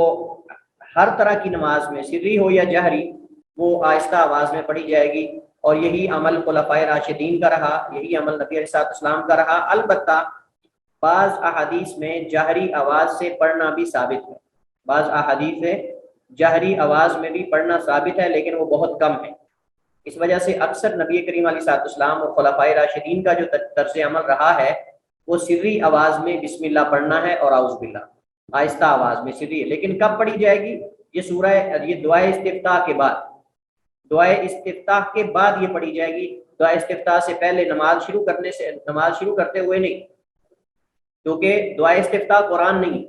ہر طرح کی نماز میں، سری ہو یا جہری، وہ آہستہ آواز میں پڑھی جائے گی، اور یہی عمل خلفائے راشدین کا رہا، یہی عمل نبی علیہ السلام کا رہا۔ البتہ بعض احادیث میں جہری آواز سے پڑھنا بھی ثابت ہے، بعض احادیث میں جہری آواز میں بھی پڑھنا ثابت ہے، لیکن وہ بہت کم ہے۔ اس وجہ سے اکثر نبی کریم علیہ السلام اور خلفائے راشدین کا جو طرز عمل رہا ہے وہ سری آواز میں بسم اللہ پڑھنا ہے اور اعوذ باللہ آہستہ آواز میں سری ہے۔ لیکن کب پڑھی جائے گی؟ یہ دعائے استفتاح کے بعد، دعائے استفتاح کے بعد یہ پڑھی جائے گی، دعائے استفتاح سے پہلے نماز شروع کرتے ہوئے نہیں۔ کیونکہ دعا استفتاح قرآن نہیں،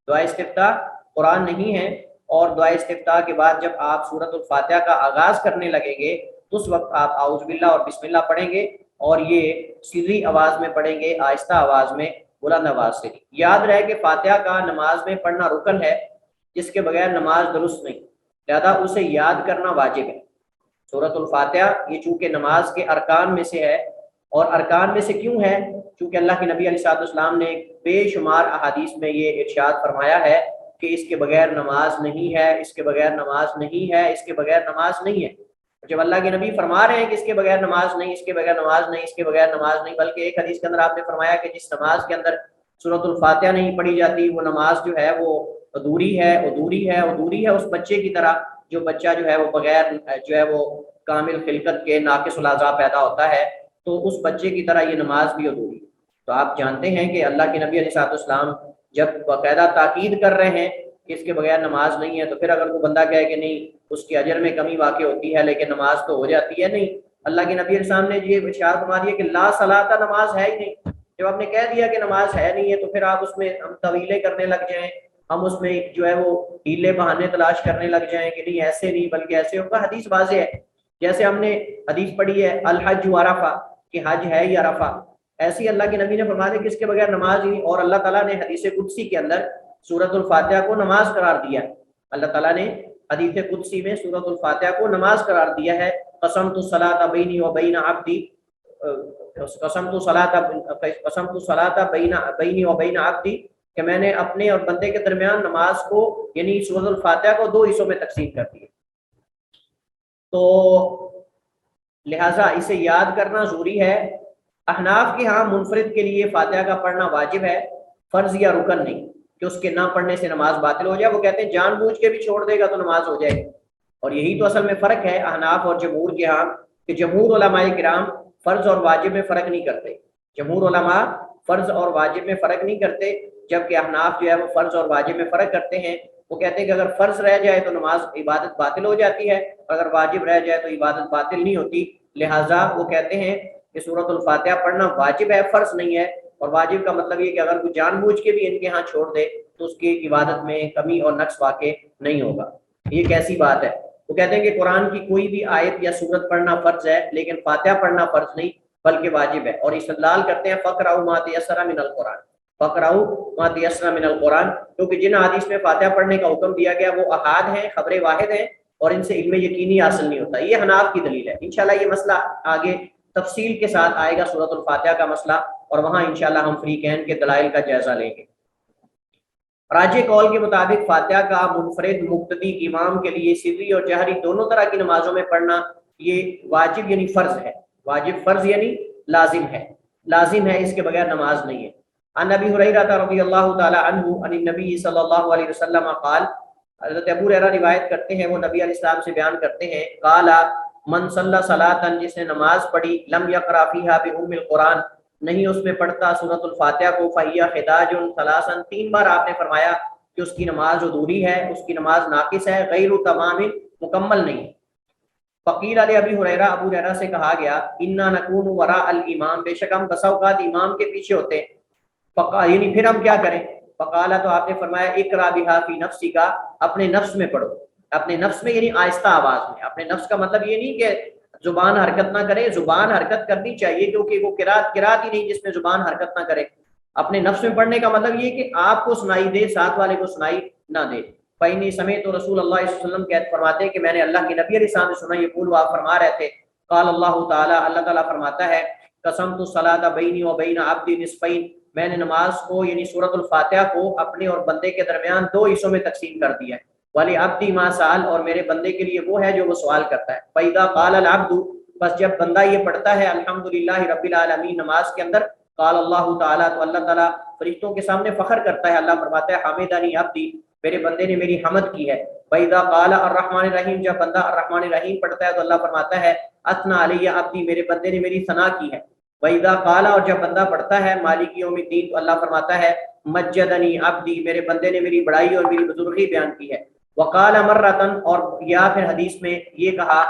دعا استفتاح قرآن نہیں ہے، اور دعا استفتاح کے بعد جب آپ سورۃ الفاتحہ کا آغاز کرنے لگیں گے تو اس وقت آپ اعوذ باللہ اور بسم اللہ پڑھیں گے، اور یہ سری آواز میں پڑھیں گے، آہستہ آواز میں، بلند آواز سے۔ یاد رہے کہ فاتحہ کا نماز میں پڑھنا رکن ہے، جس کے بغیر نماز درست نہیں، لہذا اسے یاد کرنا واجب ہے۔ سورۃ الفاتحہ یہ چونکہ نماز کے ارکان میں سے ہے، اور ارکان میں سے کیوں ہے؟ چونکہ اللہ کے نبی علیہ الصلوۃ والسلام نے بے شمار احادیث میں یہ ارشاد فرمایا ہے کہ اس کے بغیر نماز نہیں ہے، اس کے بغیر نماز نہیں ہے، اس کے بغیر نماز نہیں ہے۔ جب اللہ کے نبی فرما رہے ہیں کہ اس کے بغیر نماز نہیں، اس کے بغیر نماز نہیں، اس کے بغیر نماز نہیں، بلکہ ایک حدیث کے اندر آپ نے فرمایا کہ جس نماز کے اندر سورۃ الفاتحہ نہیں پڑھی جاتی وہ نماز جو ہے وہ ادھوری ہے، ادھوری ہے، ادھوری ہے، اس بچے کی طرح جو بچہ جو ہے وہ بغیر جو ہے وہ کامل خلقت کے ناقص الاعضاء پیدا ہوتا ہے، تو اس بچے کی طرح یہ نماز بھی ادھوری ہے۔ تو آپ جانتے ہیں کہ اللہ کے نبی علیہ الصلوۃ والسلام جب باقاعدہ تاکید کر رہے ہیں کہ اس کے بغیر نماز نہیں ہے، تو پھر اگر کوئی بندہ کہے کہ نہیں اس کے اجر میں کمی واقع ہوتی ہے لیکن نماز تو ہو جاتی ہے، نہیں، اللہ کے نبی علیہ السلام نے یہ ارشاد فرما دیا کہ لا صلاۃ، نماز ہے ہی نہیں۔ جب آپ نے کہہ دیا کہ نماز ہے نہیں ہے تو پھر آپ اس میں ہم طویلیں کرنے لگ جائیں، ہم اس میں جو ہے وہ ہیلے بہانے تلاش کرنے لگ جائیں کہ نہیں ایسے نہیں بلکہ ایسے ہوگا۔ حدیث واضح ہے، جیسے ہم نے حدیث پڑھی ہے الحج عرفہ، کہ حج ہے ہی عرفہ، ایسے ہی اللہ کے نبی نے فرما دیا کہ اس کے بغیر نماز ہی نہیں، اور اللہ تعالیٰ نے حدیث قدسی کے اندر سورۃ الفاتحہ کو نماز قرار دیا ہے۔ اللہ تعالیٰ نے حدیث قدسی میں سورۃ الفاتحہ کو نماز قرار دیا ہے۔ قسمت الصلاۃ بینی و بین عبدی، قسمت الصلاۃ بینی و بین عبدی، کہ میں نے اپنے اور بندے کے درمیان نماز کو یعنی سورۃ الفاتحہ کو دو حصوں میں تقسیم کر دیا۔ تو لہٰذا اسے یاد کرنا ضروری ہے۔ احناف کے ہاں منفرد کے لیے فاتحہ کا پڑھنا واجب ہے، فرض یا رکن نہیں کہ اس کے نہ پڑھنے سے نماز باطل ہو جائے۔ وہ کہتے ہیں جان بوجھ کے بھی چھوڑ دے گا تو نماز ہو جائے گی، اور یہی تو اصل میں فرق ہے احناف اور جمہور کے ہاں، کہ جمہور علماء کرام فرض اور واجب میں فرق نہیں کرتے، جمہور علماء فرض اور واجب میں فرق نہیں کرتے، جبکہ احناف جو ہے وہ فرض اور واجب میں فرق کرتے ہیں۔ وہ کہتے ہیں کہ اگر فرض رہ جائے تو نماز عبادت باطل ہو جاتی ہے، اور اگر واجب رہ جائے تو عبادت باطل نہیں ہوتی۔ لہٰذا وہ کہتے ہیں کہ سورۃ الفاتحہ پڑھنا واجب ہے، فرض نہیں ہے، اور واجب کا مطلب یہ کہ اگر کوئی جان بوجھ کے بھی ان کے ہاں چھوڑ دے تو اس کی عبادت میں کمی اور نقص واقع نہیں ہوگا۔ یہ کیسی بات ہے؟ وہ کہتے ہیں کہ قرآن کی کوئی بھی آیت یا سورت پڑھنا فرض ہے لیکن فاتحہ پڑھنا فرض نہیں بلکہ واجب ہے، اور استدلال کرتے ہیں فقرؤ ما تیسر من القرآن، فقرؤ ما تیسر من القرآن، کیونکہ جن حدیث میں فاتحہ پڑھنے کا حکم دیا گیا وہ احاد ہیں، خبر واحد ہیں، اور ان سے علم یقینی حاصل نہیں ہوتا۔ یہ حناف کی دلیل ہے۔ انشاءاللہ یہ مسئلہ آگے تفصیل کے ساتھ آئے گا سورۃ الفاتحہ کا مسئلہ، اور وہاں انشاءاللہ ہم فریقین کے دلائل کا جائزہ لیں گے۔ راجح قول کے مطابق فاتحہ کا منفرد مقتدی امام کے لیے سری اور جہری دونوں طرح کی نمازوں میں پڑھنا یہ واجب یعنی فرض ہے، واجب فرض یعنی لازم ہے، لازم ہے، اس کے بغیر نماز نہیں ہے۔ عن ابی ہریرہ رضی اللہ تعالی عنہ عن النبی صلی اللہ علیہ وسلم قال، حضرت ابو ہریرہ روایت کرتے ہیں، وہ نبی علیہ السلام سے بیان کرتے ہیں، قال من صلی صلاۃ، جس نے نماز پڑھی، لم یقرأ فیہا بأم القرآن، نہیں اس میں پڑھتا سورۃ الفاتحہ کو، فہی خداج ثلاثا، تین بار آپ نے فرمایا کہ اس کی نماز ادھوری ہے، اس کی نماز ناقص ہے، غیر تمام، مکمل نہیں۔ فقیل علی ابی ہریرہ، ابو ہریرہ سے کہا گیا، انا نکون وراء الامام، بے شک ہم بسا اوقات امام کے پیچھے ہوتے ہیں، یعنی پھر ہم کیا کریں؟ فقالا، تو آپ نے فرمایا، اقرا بہا فی نفسک، اپنے نفس میں پڑھو، اپنے نفس میں یعنی آہستہ آواز میں۔ اپنے نفس کا مطلب یہ نہیں کہ زبان حرکت نہ کرے، زبان حرکت کرنی چاہیے کیونکہ وہ قرات ہی نہیں جس میں زبان حرکت نہ کرے۔ اپنے نفس میں پڑھنے کا مطلب یہ کہ آپ کو سنائی دے، ساتھ والے کو سنائی نہ دے۔ فإني سمعت رسول اللہ صلی اللہ علیہ وسلم، کہتے فرماتے ہیں کہ میں نے اللہ کے نبی علیہ السلام سے سنا، یقول، وہ فرما رہے تھے، قال اللہ تعالیٰ، اللہ تعالیٰ فرماتا ہے، قسمت الصلاۃ بینی و بین عبدی نصفین، میں نے نماز کو یعنی سورۃ الفاتحہ کو اپنے اور بندے کے درمیان دو حصوں میں تقسیم کر دیا ہے، ولی عبدی ما سأل، اور میرے بندے کے لیے وہ ہے جو وہ سوال کرتا ہے۔ فإذا قال العبد، بس جب بندہ یہ پڑھتا ہے الحمدللہ رب العالمین نماز کے اندر، قال اللہ تعالیٰ، تو اللہ تعالیٰ فرشتوں کے سامنے فخر کرتا ہے، اللہ فرماتا ہے، حمدنی عبدی، میرے بندے نے میری حمد کی ہے۔ فإذا قال الرحمن الرحیم، جب بندہ الرحمن الرحیم پڑھتا ہے تو اللہ فرماتا ہے، اثنى علی عبدی، میرے بندے نے میری ثنا کی ہے۔ وإذا قال، اور جب بندہ پڑھتا ہے مالک یوم الدین، تو اللہ فرماتا ہے، مجدنی عبدی، میرے بندے نے میری بڑائی اور میری بزرگی بیان کی ہے۔ وقال مرۃ، اور یا پھر حدیث میں یہ کہا،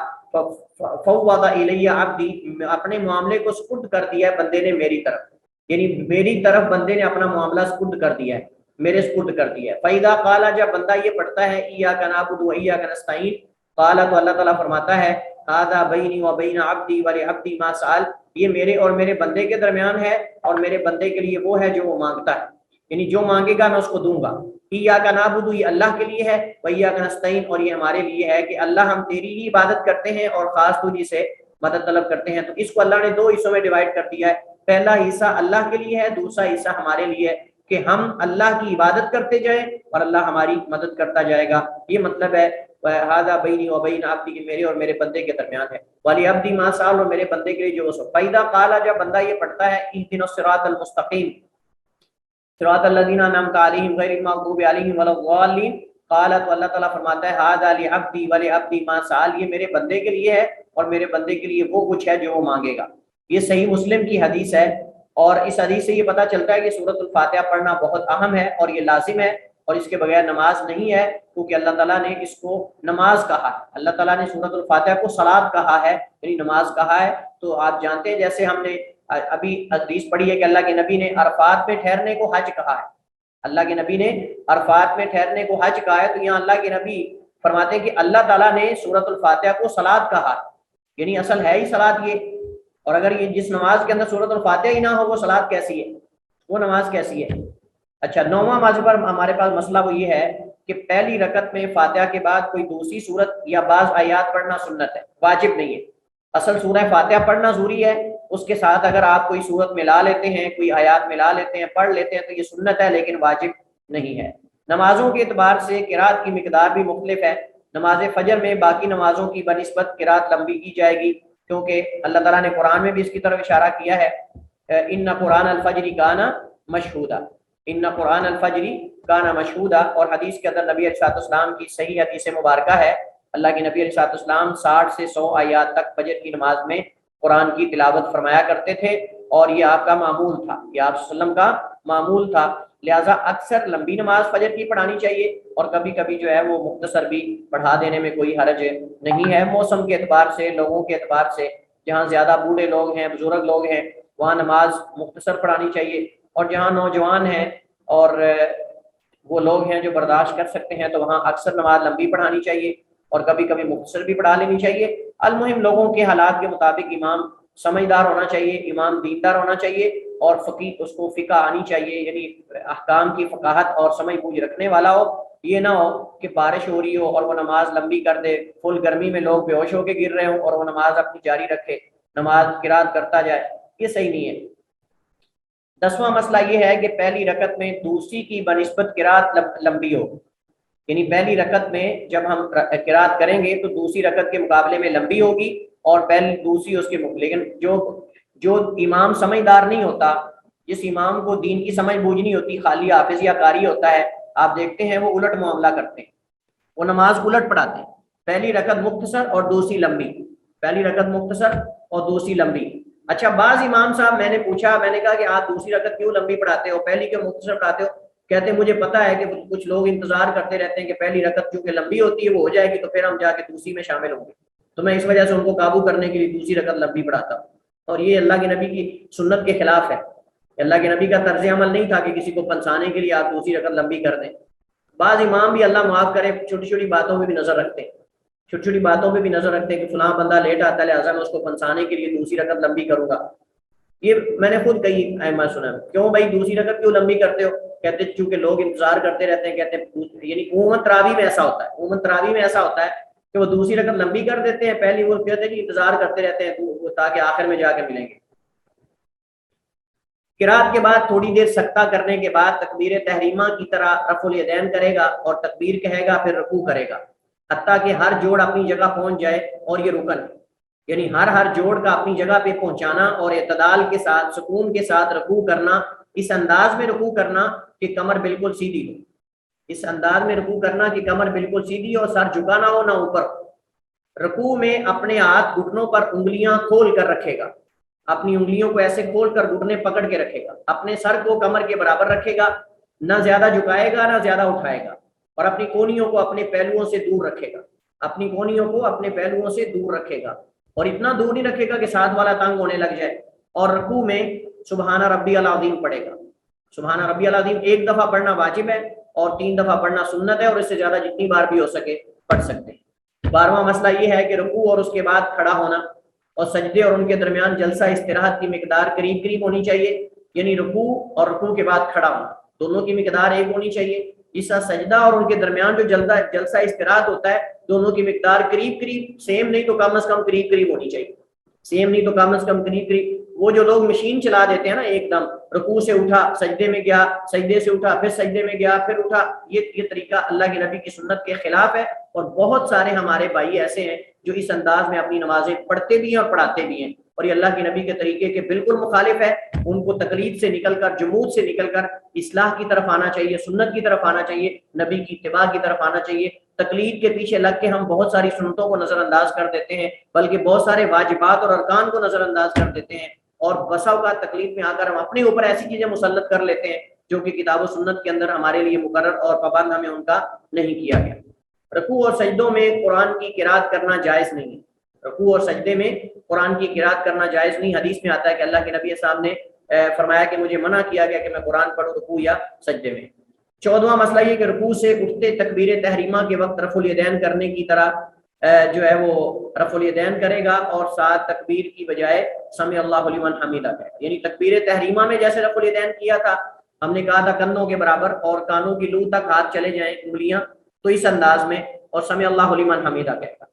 فوض الی عبدی، اپنے معاملے کو سپرد کر دیا ہے بندے نے میری طرف۔ یعنی میری طرف بندے نے اپنا معاملہ سپرد کر دیا ہے، میرے سپرد کر دیا ہے۔ فَإِذَا قَالَ جب بندہ یہ پڑھتا ہے إِيَّاكَ نَعْبُدُ وَإِيَّاكَ نَسْتَعِينُ، قَالَ تو اللہ تعالیٰ فرماتا ہے هَذَا بَيْنِي وَبَيْنَ عَبْدِي وَلِعَبْدِي مَا سَأَلَ، یہ میرے اور میرے بندے کے درمیان ہے، اور میرے بندے کے لیے وہ ہے جو وہ مانگتا ہے، یعنی جو مانگے گا میں اس کو دوں گا۔ إِيَّاكَ نَعْبُدُ یہ اللہ کے لیے ہے، وَإِيَّاكَ نَسْتَعِينُ اور یہ ہمارے لیے ہے کہ اللہ ہم تیری ہی عبادت کرتے ہیں اور خاص تجھی سے مدد طلب کرتے ہیں۔ تو اس کو اللہ نے دو حصوں میں ڈیوائڈ کر دیا ہے، پہلا حصہ اللہ کے لیے ہے، دوسرا حصہ ہمارے لیے ہے کہ ہم اللہ کی عبادت کرتے جائیں اور اللہ ہماری مدد کرتا جائے گا۔ یہ مطلب ہے هذا بینی و بین عبدی کہ میرے اور میرے بندے کے درمیان ہے، ولی عبدی ما سال اور میرے بندے کے لیے جو سو۔ فَإِذَا قَالَ جب بندہ یہ پڑھتا ہے اهدنا الصراط المستقیم صراط الذین انعمت علیہم غیر المغضوب علیہم ولا الضالین، قال تو اللہ تعالیٰ فرماتا ہے هذا لعبدی ولعبدی ما سال، یہ میرے بندے کے لیے ہے اور میرے بندے کے لیے وہ کچھ ہے جو وہ مانگے گا۔ یہ صحیح مسلم کی حدیث ہے، اور اس حدیث سے یہ پتہ چلتا ہے کہ سورۃ الفاتحہ پڑھنا بہت اہم ہے اور یہ لازم ہے، اور اس کے بغیر نماز نہیں ہے، کیونکہ اللہ تعالیٰ نے اس کو نماز کہا ہے، اللہ تعالیٰ نے سورۃ الفاتحہ کو صلاۃ کہا ہے، یعنی نماز کہا ہے۔ تو آپ جانتے ہیں جیسے ہم نے ابھی حدیث پڑھی ہے کہ اللہ کے نبی نے عرفات میں ٹھہرنے کو حج کہا ہے، اللہ کے نبی نے عرفات میں ٹھہرنے کو حج کہا ہے، تو یہاں اللہ کے نبی فرماتے ہیں کہ اللہ تعالیٰ نے سورۃ الفاتحہ کو صلاۃ کہا ہے، یعنی اصل ہے ہی صلاۃ یہ، اور اگر یہ جس نماز کے اندر سورۃ الفاتحہ ہی نہ ہو وہ صلاۃ کیسی ہے، وہ نماز کیسی ہے؟ اچھا، نوواں مذہب پر ہمارے پاس مسئلہ وہ یہ ہے کہ پہلی رکعت میں فاتحہ کے بعد کوئی دوسری سورت یا بعض آیات پڑھنا سنت ہے، واجب نہیں ہے۔ اصل سورہ فاتحہ پڑھنا ضروری ہے، اس کے ساتھ اگر آپ کوئی سورت ملا لیتے ہیں، کوئی آیات ملا لیتے ہیں، پڑھ لیتے ہیں تو یہ سنت ہے، لیکن واجب نہیں ہے۔ نمازوں کے اعتبار سے قرات کی مقدار بھی مختلف ہے۔ نماز فجر میں باقی نمازوں کی بنسبت قرات لمبی کی جائے گی، کیونکہ اللہ تعالیٰ نے قرآن میں بھی اس کی طرف اشارہ کیا ہے، ان قرآن الفجر کان مشہودا، ان قرآن الفجر کان مشہودا، اور حدیث کے اندر نبی علیہ الصلوۃ والسلام کی صحیح حدیث مبارکہ ہے، اللہ کے نبی علیہ الصلوۃ والسلام 60 سے 100 آیات تک فجر کی نماز میں قرآن کی تلاوت فرمایا کرتے تھے، اور یہ آپ کا معمول تھا، یہ آپ صلی اللہ علیہ وسلم کا معمول تھا۔ لہٰذا اکثر لمبی نماز فجر کی پڑھانی چاہیے، اور کبھی کبھی جو ہے وہ مختصر بھی پڑھا دینے میں کوئی حرج نہیں ہے۔ موسم کے اعتبار سے، لوگوں کے اعتبار سے، جہاں زیادہ بوڑھے لوگ ہیں، بزرگ لوگ ہیں، وہاں نماز مختصر پڑھانی چاہیے، اور جہاں نوجوان ہیں اور وہ لوگ ہیں جو برداشت کر سکتے ہیں تو وہاں اکثر نماز لمبی پڑھانی چاہیے اور کبھی کبھی مختصر بھی پڑھا لینی چاہیے۔ المہم لوگوں کے حالات کے مطابق امام سمجھدار ہونا چاہیے، امام دیندار ہونا چاہیے، اور فقیہ اس کو فقہ آنی چاہیے، یعنی احکام کی فقاہت اور سمجھ بوجھ رکھنے والا ہو۔ یہ نہ ہو کہ بارش ہو رہی ہو اور وہ نماز لمبی کر دے، فل گرمی میں لوگ بے ہوش ہو کے گر رہے ہوں اور وہ نماز اپنی جاری رکھے، نماز قرات کرتا جائے، یہ صحیح نہیں ہے۔ 10واں مسئلہ یہ ہے کہ پہلی رکعت میں دوسری کی بنسبت قرات لمبی ہو، یعنی پہلی رکعت میں جب ہم قرات کریں گے تو دوسری رکعت کے مقابلے میں لمبی ہوگی، اور پہلی دوسری اس کے، لیکن جو امام سمجھدار نہیں ہوتا، جس امام کو دین کی سمجھ بوجھ نہیں ہوتی، خالی حافظ یا قاری ہوتا ہے، آپ دیکھتے ہیں وہ الٹ معاملہ کرتے ہیں، وہ نماز الٹ پڑھاتے ہیں، پہلی رکعت مختصر اور دوسری لمبی، پہلی رکعت مختصر اور دوسری لمبی۔ اچھا، بعض امام صاحب، میں نے پوچھا، میں نے کہا کہ آپ دوسری رکعت کیوں لمبی پڑھاتے ہو، پہلی کیوں مختصر پڑھاتے ہو؟ کہتے ہیں مجھے پتا ہے کہ کچھ لوگ انتظار کرتے رہتے ہیں کہ پہلی رکعت چونکہ لمبی ہوتی ہے وہ ہو جائے گی تو پھر ہم جا کے دوسری میں شامل ہوں گے، تو میں اس وجہ سے ان کو قابو کرنے کے لیے دوسری رکعت لمبی پڑھاتا ہوں، اور یہ اللہ کے نبی کی سنت کے خلاف ہے۔ اللہ کے نبی کا طرز عمل نہیں تھا کہ کسی کو پھنسانے کے لیے آپ دوسری رکعت لمبی کر دیں۔ بعض امام بھی اللہ معاف کرے چھوٹی چھوٹی باتوں میں بھی نظر رکھتے ہیں، چھوٹی چھوٹی باتوں میں بھی نظر رکھتے ہیں کہ فلاں بندہ لیٹ آتا ہے لہٰذا میں اس کو پھنسانے کے لیے دوسری رکعت لمبی کروں گا۔ یہ میں نے خود کئی ائمہ سنا، کیوں بھائی دوسری رکعت کیوں لمبی کرتے ہو؟ کہتے چونکہ لوگ انتظار کرتے رہتے ہیں، کہتے ہیں یعنی عموماً تراویح میں ایسا ہوتا ہے، عموماً تراویح میں ایسا ہوتا ہے کہ وہ دوسری رکعت لمبی کر دیتے ہیں، پہلی وہ کہتے ہیں کہ انتظار کرتے رہتے ہیں تاکہ آخر میں جا کے ملیں گے۔ قرات کے بعد تھوڑی دیر سکتہ کرنے کے بعد تکبیر تحریمہ کی طرح رفع الیدین کرے گا اور تکبیر کہے گا، پھر رکوع کرے گا، حتیٰ کہ ہر جوڑ اپنی جگہ پہنچ جائے، اور یہ رکن یعنی ہر جوڑ کا اپنی جگہ پہ پہنچانا اور اعتدال کے ساتھ سکون کے ساتھ رکوع کرنا، اس انداز میں رکوع کرنا کہ کمر بالکل سیدھی ہو، اس انداز میں رکوع کرنا کہ کمر بالکل سیدھی ہو، سر جھکا نہ ہو نہ اوپر۔ رکوع میں اپنے ہاتھ گھٹنوں پر انگلیاں کھول کر رکھے گا، اپنی انگلیوں کو ایسے کھول کر گھٹنے پکڑ کے رکھے گا، اپنے سر کو کمر کے برابر رکھے گا، نہ زیادہ جھکائے گا نہ زیادہ اٹھائے گا، اور اپنی کونیوں کو اپنے پہلوؤں سے دور رکھے گا، اپنی کونیوں کو اپنے پہلوؤں سے دور رکھے گا، اور اتنا دور نہیں رکھے گا کہ ساتھ والا تنگ ہونے لگ جائے، اور رکوع میں سبحان ربی العظیم پڑھے گا. سبحان ربی العظیم ایک دفعہ پڑھنا واجب ہے اور 3 دفعہ پڑھنا سنت ہے، اور اس سے زیادہ جتنی بار بھی ہو سکے پڑھ سکتے ہیں. 12واں مسئلہ یہ ہے کہ رکوع اور اس کے بعد کھڑا ہونا اور سجدے اور ان کے درمیان جلسہ استراحت کی مقدار قریب قریب ہونی چاہیے. یعنی رکوع اور رکوع کے بعد کھڑا ہونا دونوں کی مقدار ایک ہونی چاہیے. اس طرح سجدہ اور ان کے درمیان جو جلسہ استراحت ہوتا ہے دونوں کی مقدار قریب قریب، سیم نہیں تو کم از کم قریب قریب ہونی چاہیے. سیم نہیں تو کم از کم قریب قریب. وہ جو لوگ مشین چلا دیتے ہیں نا، ایک دم رکوع سے اٹھا سجدے میں گیا، سجدے سے اٹھا پھر سجدے میں گیا پھر اٹھا، یہ طریقہ اللہ کے نبی کی سنت کے خلاف ہے. اور بہت سارے ہمارے بھائی ایسے ہیں جو اس انداز میں اپنی نمازیں پڑھتے بھی ہیں اور پڑھاتے بھی ہیں، اور یہ اللہ کے نبی کے طریقے کے بالکل مخالف ہے. ان کو تقلید سے نکل کر، جمود سے نکل کر اصلاح کی طرف آنا چاہیے، سنت کی طرف آنا چاہیے، نبی کی اتباع کی طرف آنا چاہیے. تقلید کے پیچھے لگ کے ہم بہت ساری سنتوں کو نظر انداز کر دیتے ہیں، بلکہ بہت سارے واجبات اور ارکان کو نظر انداز کر دیتے ہیں، اور بسا اوقات تقلید میں آ کر ہم اپنے اوپر ایسی چیزیں مسلط کر لیتے ہیں جو کہ کتاب و سنت کے اندر ہمارے لیے مقرر اور پابند ہمیں ان کا نہیں کیا گیا. رکوع اور سجدوں میں قرآن کی قرات کرنا جائز نہیں ہے. رکوع اور سجدے میں قرآن کی قرات کرنا جائز نہیں. حدیث میں آتا ہے کہ اللہ کے نبی صاحب نے فرمایا کہ مجھے منع کیا گیا کہ میں قرآن پڑھوں رکوع یا سجدے میں. 14واں مسئلہ یہ کہ رکوع سے اٹھتے تکبیر تحریمہ کے وقت رفع الیدین کرنے کی طرح جو ہے وہ رفع الیدین کرے گا، اور ساتھ تکبیر کی بجائے سمع اللہ لمن حمیدہ کہے گا. یعنی تکبیر تحریمہ میں جیسے رفع الیدین کیا تھا، ہم نے کہا تھا کندھوں کے برابر اور کانوں کی لو تک ہاتھ چلے جائیں انگلیاں، تو اس انداز میں اور سمع اللہ لمن حمیدہ کہے گا.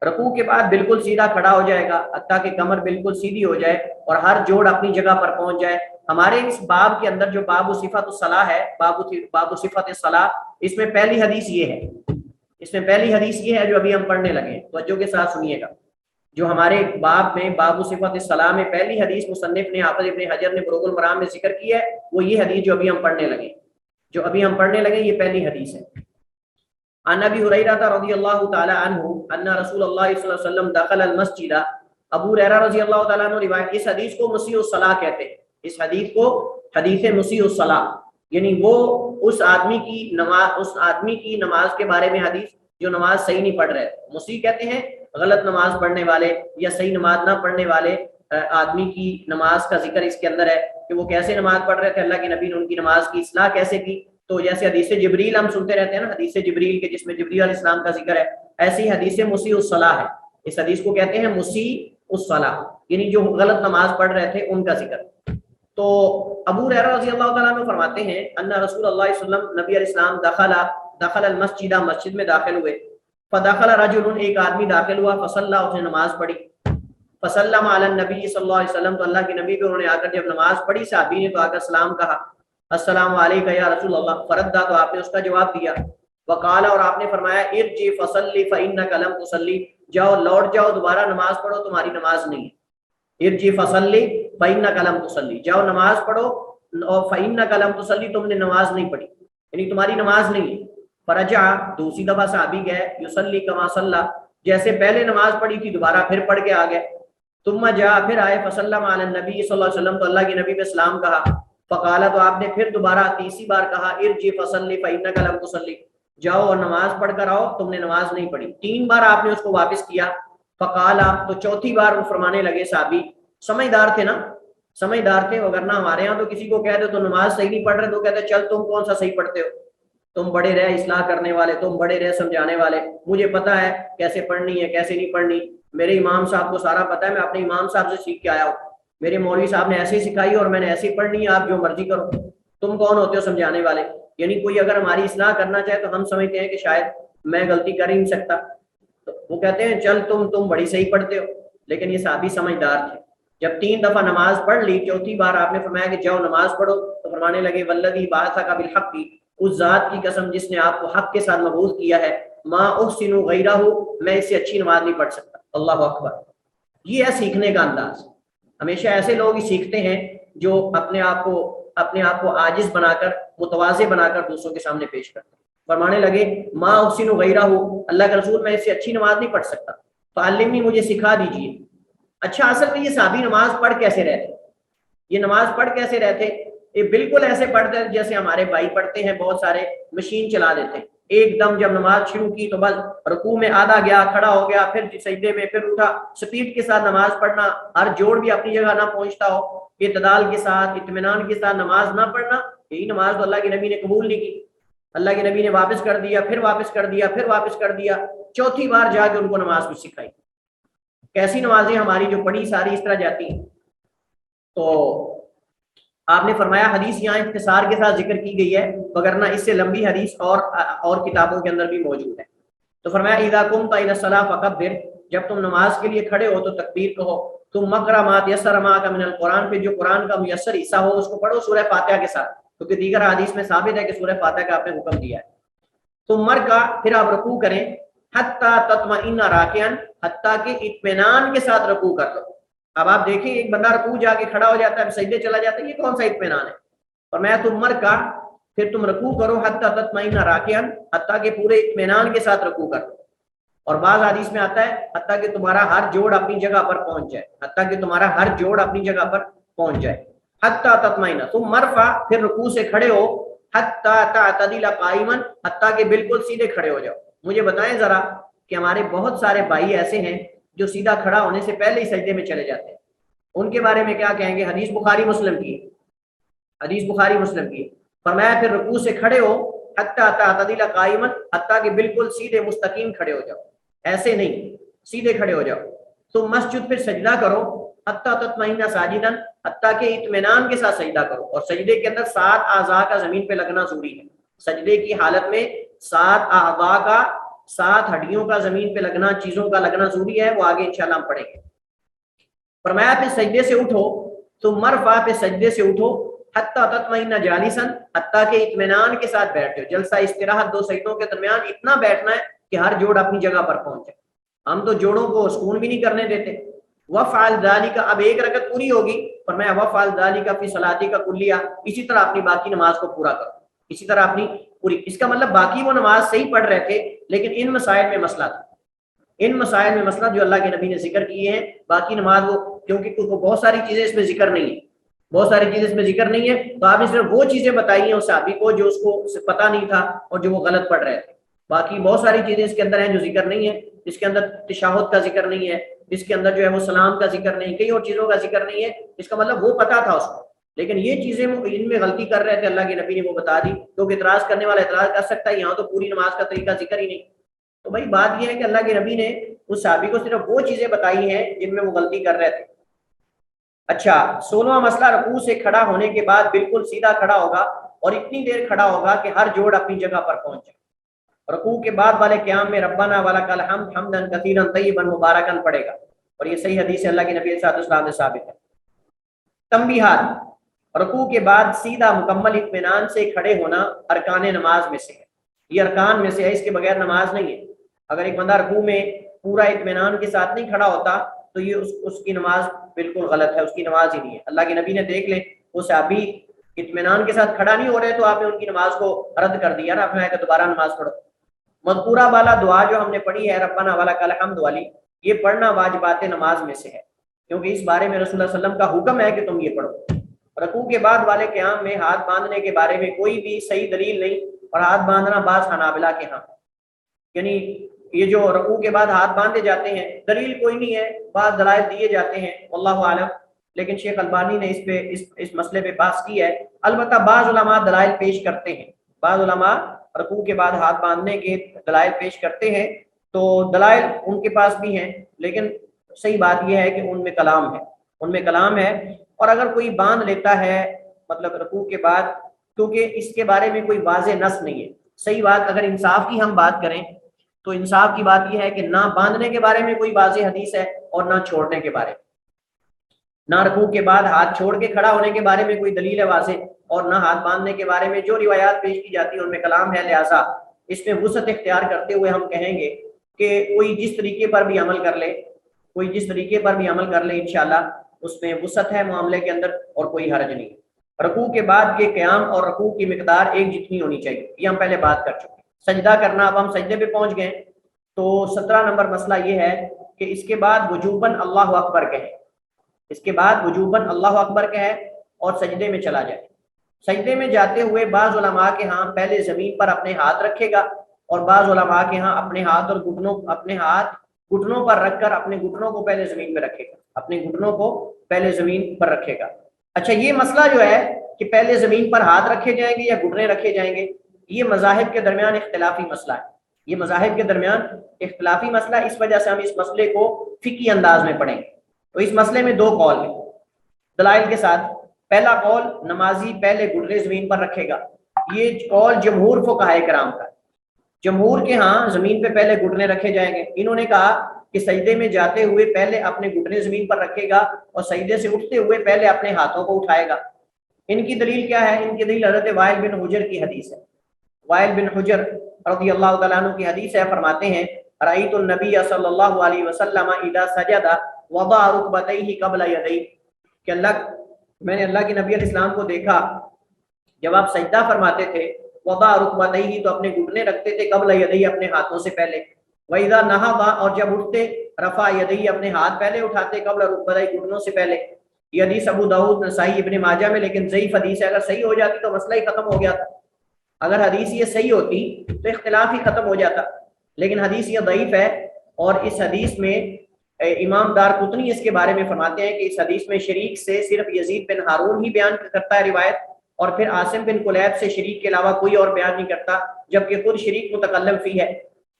رکوع کے بعد بالکل سیدھا کھڑا ہو جائے گا حتیٰ کہ کمر بالکل سیدھی ہو جائے اور ہر جوڑ اپنی جگہ پر پہنچ جائے. ہمارے اس باب کے اندر جو باب صفت الصلاح ہے، باب صفت الصلاح، اس میں پہلی حدیث یہ ہے، اس میں پہلی حدیث یہ ہے جو ابھی ہم پڑھنے لگے. توجہ کے ساتھ سنیے گا. جو ہمارے باب میں باب صفت الصلاح میں پہلی حدیث مصنف نے حافظ ابن حجر نے بلوغ المرام میں ذکر کی ہے، وہ یہ حدیث جو ابھی ہم پڑھنے لگے، یہ پہلی حدیث ہے. عن ابی ہریرہ رضی اللہ تعالی عنہ ان رسول اللہ صلی اللہ علیہ وسلم دخل المسجد. ابو ہریرہ رضی اللہ تعالی عنہ روایت. اس حدیث کو مسیء الصلاح کہتے ہیں. اس حدیث کو حدیث مسیء الصلاح، یعنی وہ اس آدمی کی نماز کے بارے میں حدیث جو نماز صحیح نہیں پڑھ رہے. مسیء کہتے ہیں غلط نماز پڑھنے والے یا صحیح نماز نہ پڑھنے والے آدمی کی نماز کا ذکر اس کے اندر ہے کہ وہ کیسے نماز پڑھ رہے تھے، اللہ کے نبی نے ان کی نماز کی اصلاح کیسے کی. تو جیسے حدیث جبریل ہم سنتے رہتے ہیں نا، حدیث جبریل کے جس میں جبریل علیہ السلام کا ذکر ہے، ایسی حدیث مسیء الصلاح ہے. اس حدیث کو کہتے ہیں مسیء الصلاح، یعنی جو غلط نماز پڑھ رہے تھے ان کا ذکر. تو ابو ہریرہ رضی اللہ تعالیٰ عنہ فرماتے ہیں ان رسول اللہ صلی اللہ علیہ وسلم، نبی علیہ السلام دخل المسجد، مسجد میں داخل ہوئے. فدخل رجل، ایک آدمی داخل ہوا، فصلی، اس نے نماز پڑھی. فسلم علی النبی صلی اللہ علیہ وسلم، تو اللہ کے نبی پہ انہوں نے آ کر جب نماز پڑھی، صحابی نے تو آ کر سلام کہا، السلام علیکم یا رسول اللہ. فردا، تو آپ نے اس کا جواب دیا. وقال، اور آپ نے فرمایا، ارجع فصلی فانک لم تصلی، جاؤ لوٹ جاؤ دوبارہ نماز پڑھو، تمہاری نماز نہیں ہے. ارجع فصلی فانک لم تصلی، جاؤ نماز پڑھو، اور فانک لم تصلی، تم نے نماز نہیں پڑھی، یعنی تمہاری نماز نہیں ہے. فرجع، دوسری دفعہ صحابی گئے، یصلی کما صلی، جیسے پہلے نماز پڑھی تھی دوبارہ پھر پڑھ کے آ گئے. ثم جاء، پھر آئے، فسلم علی النبی صلی اللہ علیہ وسلم، تو اللہ کے نبی پہ سلام کہا. فقال، تو آپ نے پھر دوبارہ تیسری بار کہا، ارجع فصلی فانک لم تصلی، جاؤ اور نماز پڑھ کر آؤ، تم نے نماز نہیں پڑھی. 3 بار آپ نے اس کو واپس کیا. فقال، تو چوتھی بار وہ فرمانے لگے، صحابی سمجھدار تھے نا، سمجھدار تھے، وگرنہ ہمارے ہاں تو کسی کو کہہ دو تو نماز صحیح نہیں پڑھ رہے تو کہتے چل تم کون سا صحیح پڑھتے ہو، تم بڑے رہے اصلاح کرنے والے، تم بڑے رہے سمجھانے والے، مجھے پتا ہے کیسے پڑھنی ہے کیسے نہیں پڑھنی، میرے امام صاحب کو سارا پتا ہے، میں اپنے امام صاحب سے سیکھ کے آیا ہوں، میرے مولوی صاحب نے ایسے ہی سکھائی اور میں نے ایسے ہی پڑھنی ہے، آپ جو مرضی کرو. تم کون ہوتے ہو سمجھانے والے؟ یعنی کوئی اگر ہماری اصلاح کرنا چاہے تو ہم سمجھتے ہیں کہ شاید میں غلطی کر ہی نہیں سکتا، تو وہ کہتے ہیں چل تم بڑی صحیح پڑھتے ہو. لیکن یہ صحابی سمجھدار تھے. جب 3 دفعہ نماز پڑھ لی، چوتھی بار آپ نے فرمایا کہ جاؤ نماز پڑھو، تو فرمانے لگے والذی بعثک بالحق، اس ذات کی قسم جس نے آپ کو حق کے ساتھ مبعوث کیا ہے، ما احسن غیرہ، میں اس سے اچھی نماز نہیں پڑھ سکتا. اللہ اکبر. یہ ہے سیکھنے کا انداز. ہمیشہ ایسے لوگ ہی سیکھتے ہیں جو اپنے آپ کو عاجز بنا کر، متواضع بنا کر دوسروں کے سامنے پیش کرتے ہیں. فرمانے لگے ما احسن غیرہ، اللہ کے رسول میں اس سے اچھی نماز نہیں پڑھ سکتا، فعلمنی، مجھے سکھا دیجیے. اچھا، اصل میں یہ صحابی نماز پڑھ کیسے رہتے؟ یہ نماز پڑھ کیسے رہتے؟ یہ بالکل ایسے پڑھتے جیسے ہمارے بھائی پڑھتے ہیں، بہت سارے مشین چلا دیتے ہیں. ایک دم جب نماز شروع کی تو بس رکوع میں آدھا گیا، کھڑا ہو گیا، پھر سجدے میں، پھر اٹھا، سپیڈ کے ساتھ نماز پڑھنا، ہر جوڑ بھی اپنی جگہ نہ پہنچتا ہو، اعتدال کے ساتھ اطمینان کے ساتھ نماز نہ پڑھنا، یہی نماز تو اللہ کے نبی نے قبول نہیں کی۔ اللہ کے نبی نے واپس کر دیا، پھر واپس کر دیا، پھر واپس کر دیا، چوتھی بار جا کے ان کو نماز کچھ سکھائی۔ کیسی نمازیں ہماری جو پڑھی ساری اس طرح جاتی ہیں۔ تو آپ نے فرمایا حدیث یہاں اختصار کے ساتھ ذکر کی گئی ہے، وگرنہ اس سے لمبی حدیث اور کتابوں کے اندر بھی موجود ہے۔ تو فرمایا اذا قمت الى الصلاۃ فکبر، جب تم نماز کے لیے کھڑے ہو تو تکبیر کہو، تم مقرأ ما تیسر معک من القرآن، پہ جو قرآن کا میسر حصہ ہو اس کو پڑھو سورہ فاتحہ کے ساتھ، کیونکہ دیگر حدیث میں ثابت ہے کہ سورہ فاتحہ کا آپ نے حکم دیا ہے۔ تم مرکع، پھر آپ رکوع کریں، حتی تطمئن راکعا، حتیٰ کہ اطمینان کے ساتھ رکوع کر لو۔ اب آپ دیکھیں ایک بندہ رکوع جا کے کھڑا ہو جاتا ہے، سجدے چلا جاتا ہے، یہ کون سا اطمینان ہے؟ اور میں تم مرکع، پھر تم رکوع کرو، حتی تطمئن راکعا، حتیٰ کہ پورے اطمینان کے ساتھ رکوع کر لو۔ اور بعض حدیث میں آتا ہے حتیٰ کہ تمہارا ہر جوڑ اپنی جگہ پر پہنچ جائے، حتیٰ کہ تمہارا ہر جوڑ اپنی جگہ پر پہنچ جائے۔ حتی تطمئن، تم مرفع، پھر رکوع سے کھڑے ہو، حتی تعتدل قائما، حتیٰ کہ بالکل سیدھے کھڑے ہو جاؤ۔ مجھے بتائیں ذرا کہ ہمارے بہت سارے بھائی ایسے ہیں جو سیدھا کھڑا ہونے سے پہلے ہی سجدے میں چلے جاتے ہیں، ان کے بارے میں کیا کہیں گے؟ حدیث بخاری مسلم کی، حدیث بخاری مسلم کی۔ فرمایا پھر رکوع سے کھڑے ہو، حتی تعتدل قائما، حتیٰ کہ بالکل سیدھے مستقیم کھڑے ہو جاؤ، ایسے نہیں، سیدھے کھڑے ہو جاؤ۔ تم مسجد، پھر سجدہ کرو، حتی تطمئن ساجدا، حتیٰ کہ اطمینان کے ساتھ سجدہ کرو۔ اور سجدے کے اندر 7 اعضاء کا زمین پہ لگنا ضروری ہے۔ سجدے کی حالت میں 7 اعضاء کا، 7 ہڈیوں کا زمین پہ لگنا، چیزوں کا لگنا ضروری ہے، وہ آگے انشاءاللہ ہم پڑھیں گے۔ فرمایا پھر سجدے سے اٹھو، تم مرفع، پہ سجدے سے اٹھو، حتی تطمئن جالسا، حتیٰ کہ اطمینان کے ساتھ بیٹھے ہو۔ جلسہ استراحت 2 سجدوں کے درمیان اتنا بیٹھنا ہے کہ ہر جوڑ اپنی جگہ پر پہنچے۔ ہم تو جوڑوں کو سکون بھی نہیں کرنے دیتے۔ وفعل ذلک، اب ایک رکعت پوری ہوگی، فرمایا وفعل ذلک فی صلاتک کلیہ، اسی طرح اپنی باقی نماز کو پورا کرو، اسی طرح اپنی پوری۔ اس کا مطلب باقی وہ نماز صحیح پڑھ رہے تھے، لیکن ان مسائل میں مسئلہ تھا، ان مسائل میں مسئلہ جو اللہ کے نبی نے ذکر کیے ہیں، باقی نماز وہ، کیونکہ بہت ساری چیزیں اس میں ذکر نہیں ہے، بہت ساری چیزیں اس میں ذکر نہیں ہے، تو آپ نے صرف وہ چیزیں بتائی ہیں اس صحابی کو جو اس کو پتہ نہیں تھا اور جو وہ غلط پڑھ رہے تھے۔ باقی بہت ساری چیزیں اس کے اندر ہیں جو ذکر نہیں ہے، اس کے اندر تشہد کا ذکر نہیں ہے، اس کے اندر جو ہے وہ سلام کا ذکر نہیں، کئی اور چیزوں کا ذکر نہیں ہے۔ اس کا مطلب وہ پتہ تھا اس کو، لیکن یہ چیزیں وہ ان میں غلطی کر رہے تھے، اللہ کے نبی نے وہ بتا دی، کیونکہ اعتراض کرنے والا اعتراض کر سکتا ہے، یہاں تو پوری نماز کا طریقہ ذکر ہی نہیں۔ تو بھائی بات یہ ہے کہ اللہ کے نبی نے اس صحابی کو صرف وہ چیزیں بتائی ہیں جن میں وہ غلطی کر رہے تھے۔ اچھا، 16واں مسئلہ، رکوع سے کھڑا ہونے کے بعد بالکل سیدھا کھڑا ہوگا اور اتنی دیر کھڑا ہوگا کہ ہر جوڑ اپنی جگہ پر پہنچ جائے۔ رکوع کے بعد والے قیام میں ربنا ولک الحمد حمدا کثیرا طیبا مبارکا پڑھے گا، اور یہ صحیح حدیث ہے، اللہ کے نبی صلی اللہ علیہ وسلم نے ثابت ہے۔ تنبیہات، رکوع کے بعد سیدھا مکمل اطمینان سے کھڑے ہونا ارکان نماز میں سے ہے، یہ ارکان میں سے ہے، اس کے بغیر نماز نہیں ہے۔ اگر ایک بندہ رکوع میں پورا اطمینان کے ساتھ نہیں کھڑا ہوتا تو یہ اس کی نماز بالکل غلط ہے، اس کی نماز ہی نہیں ہے۔ اللہ کے نبی نے دیکھ لیں، وہ صحابی اطمینان کے ساتھ کھڑا نہیں ہو رہے تو آپ نے ان کی نماز کو رد کر دیا نا، آپ نے کہا دوبارہ نماز پڑھو۔ مذکورہ والا دعا جو ہم نے پڑھی ہے ربنا ولک الحمد والی، یہ پڑھنا واجبات نماز میں سے ہے، کیونکہ اس بارے میں رسول اللہ صلی اللہ علیہ وسلم کا حکم ہے کہ تم یہ پڑھو۔ رکوع کے بعد والے قیام میں ہاتھ باندھنے کے بارے میں کوئی بھی صحیح دلیل نہیں، اور ہاتھ باندھنا بعض حنابلہ کے ہاں، یعنی یہ جو رکوع کے بعد ہاتھ باندھے جاتے ہیں دلیل کوئی نہیں ہے، بعض دلائل دیے جاتے ہیں واللہ عالم، لیکن شیخ البانی نے اس مسئلے پہ بحث کی ہے۔ البتہ بعض علماء دلائل پیش کرتے ہیں، بعض علماء رکوع کے بعد ہاتھ باندھنے کے دلائل پیش کرتے ہیں، تو دلائل ان کے پاس بھی ہیں، لیکن صحیح بات یہ ہے کہ ان میں کلام ہے، ان میں کلام ہے۔ اور اگر کوئی باندھ لیتا ہے مطلب رکوع کے بعد، کیونکہ اس کے بارے میں کوئی واضح نص نہیں ہے، صحیح بات اگر انصاف کی ہم بات کریں تو انصاف کی بات یہ ہے کہ نہ باندھنے کے بارے میں کوئی واضح حدیث ہے اور نہ چھوڑنے کے بارے میں، نہ رکوع کے بعد ہاتھ چھوڑ کے کھڑا ہونے کے بارے میں کوئی دلیل ہے واضح، اور نہ ہاتھ باندھنے کے بارے میں جو روایات پیش کی جاتی ہیں ان میں کلام ہے۔ لہٰذا اس میں وسعت اختیار کرتے ہوئے ہم کہیں گے کہ کوئی جس طریقے پر بھی عمل کر لے، کوئی جس طریقے پر بھی عمل کر لے، انشاءاللہ اس میں وسعت ہے معاملے کے اندر اور کوئی حرج نہیں۔ رکوع کے بعد کے قیام اور رکوع کی مقدار ایک جتنی ہونی چاہیے، یہ ہم پہلے بات کر چکے۔ سجدہ کرنا، اب ہم سجدے پہ پہنچ گئے، تو 17 نمبر مسئلہ یہ ہے کہ اس کے بعد وجوباً اللہ اکبر کہیں، اس کے بعد وجوباً اللہ اکبر کہیں اور سجدے میں چلا جائے۔ سجدے میں جاتے ہوئے بعض علماء کے ہاں پہلے زمین پر اپنے ہاتھ رکھے گا، اور بعض علماء کے ہاں اپنے ہاتھ گھٹنوں پر رکھ کر اپنے گھٹنوں کو پہلے زمین پہ رکھے گا، اپنے گھٹنوں کو پہلے زمین پر رکھے گا۔ اچھا، یہ مسئلہ جو ہے کہ پہلے زمین پر ہاتھ رکھے جائیں گے یا گھٹنے رکھے جائیں گے، یہ مذاہب کے درمیان اختلافی مسئلہ ہے، یہ مذاہب کے درمیان اختلافی مسئلہ، اس وجہ سے ہم اس مسئلے کو فقہی انداز میں پڑھیں گے۔ تو اس مسئلے میں دو قول ہیں دلائل کے ساتھ۔ پہلا قول، نمازی پہلے گھٹنے زمین پر رکھے گا، یہ قول جمہور فقہائے کرام کا ہے۔ جمہور کے ہاں زمین پہ پہلے گھٹنے رکھے جائیں گے۔ انہوں نے کہا کہ سجدے میں جاتے ہوئے پہلے اپنے گھٹنے زمین پر رکھے گا اور سجدے سے اٹھتے ہوئے پہلے اپنے ہاتھوں کو اٹھائے گا۔ ان کی دلیل کیا ہے؟ ان کی دلیل حضرت وائل بن حجر کی حدیث ہے۔ وائل بن حجر رضی اللہ تعالیٰ عنہ کی حدیث ہے، فرماتے ہیں رأیت النبی صلی اللہ علیہ وسلم اذا سجد وضع رکبتیہ قبل یدیہ، کہ میں نے اللہ کے نبی علیہ السلام کو دیکھا جب آپ سجدہ فرماتے تھے، وضع رکبتیہ تو اپنے گھٹنے رکھتے تھے، قبل یدیہ اپنے ہاتھوں سے پہلے، وَإِذَا نَهَضَ اور جب اٹھتے، رفع یدیہ اپنے ہاتھ پہلے اٹھاتے، قبل رکبتیہ گھٹنوں سے پہلے۔ یہ حدیث ابو داؤد، نسائی، ابن ماجہ میں، لیکن ضعیف حدیث ہے۔ اگر صحیح ہو جاتی تو مسئلہ ہی ختم ہو گیا تھا، اگر حدیث یہ صحیح ہوتی تو اختلاف ہی ختم ہو جاتا، لیکن حدیث یہ ضعیف ہے۔ اور اس حدیث میں امام دارقطنی اس کے بارے میں فرماتے ہیں کہ اس حدیث میں شریک سے صرف یزید بن ہارون ہی بیان کرتا ہے روایت، اور پھر عاصم بن کلیب سے شریک کے علاوہ کوئی اور بیان نہیں کرتا، جبکہ خود شریک متکلم فی ہے۔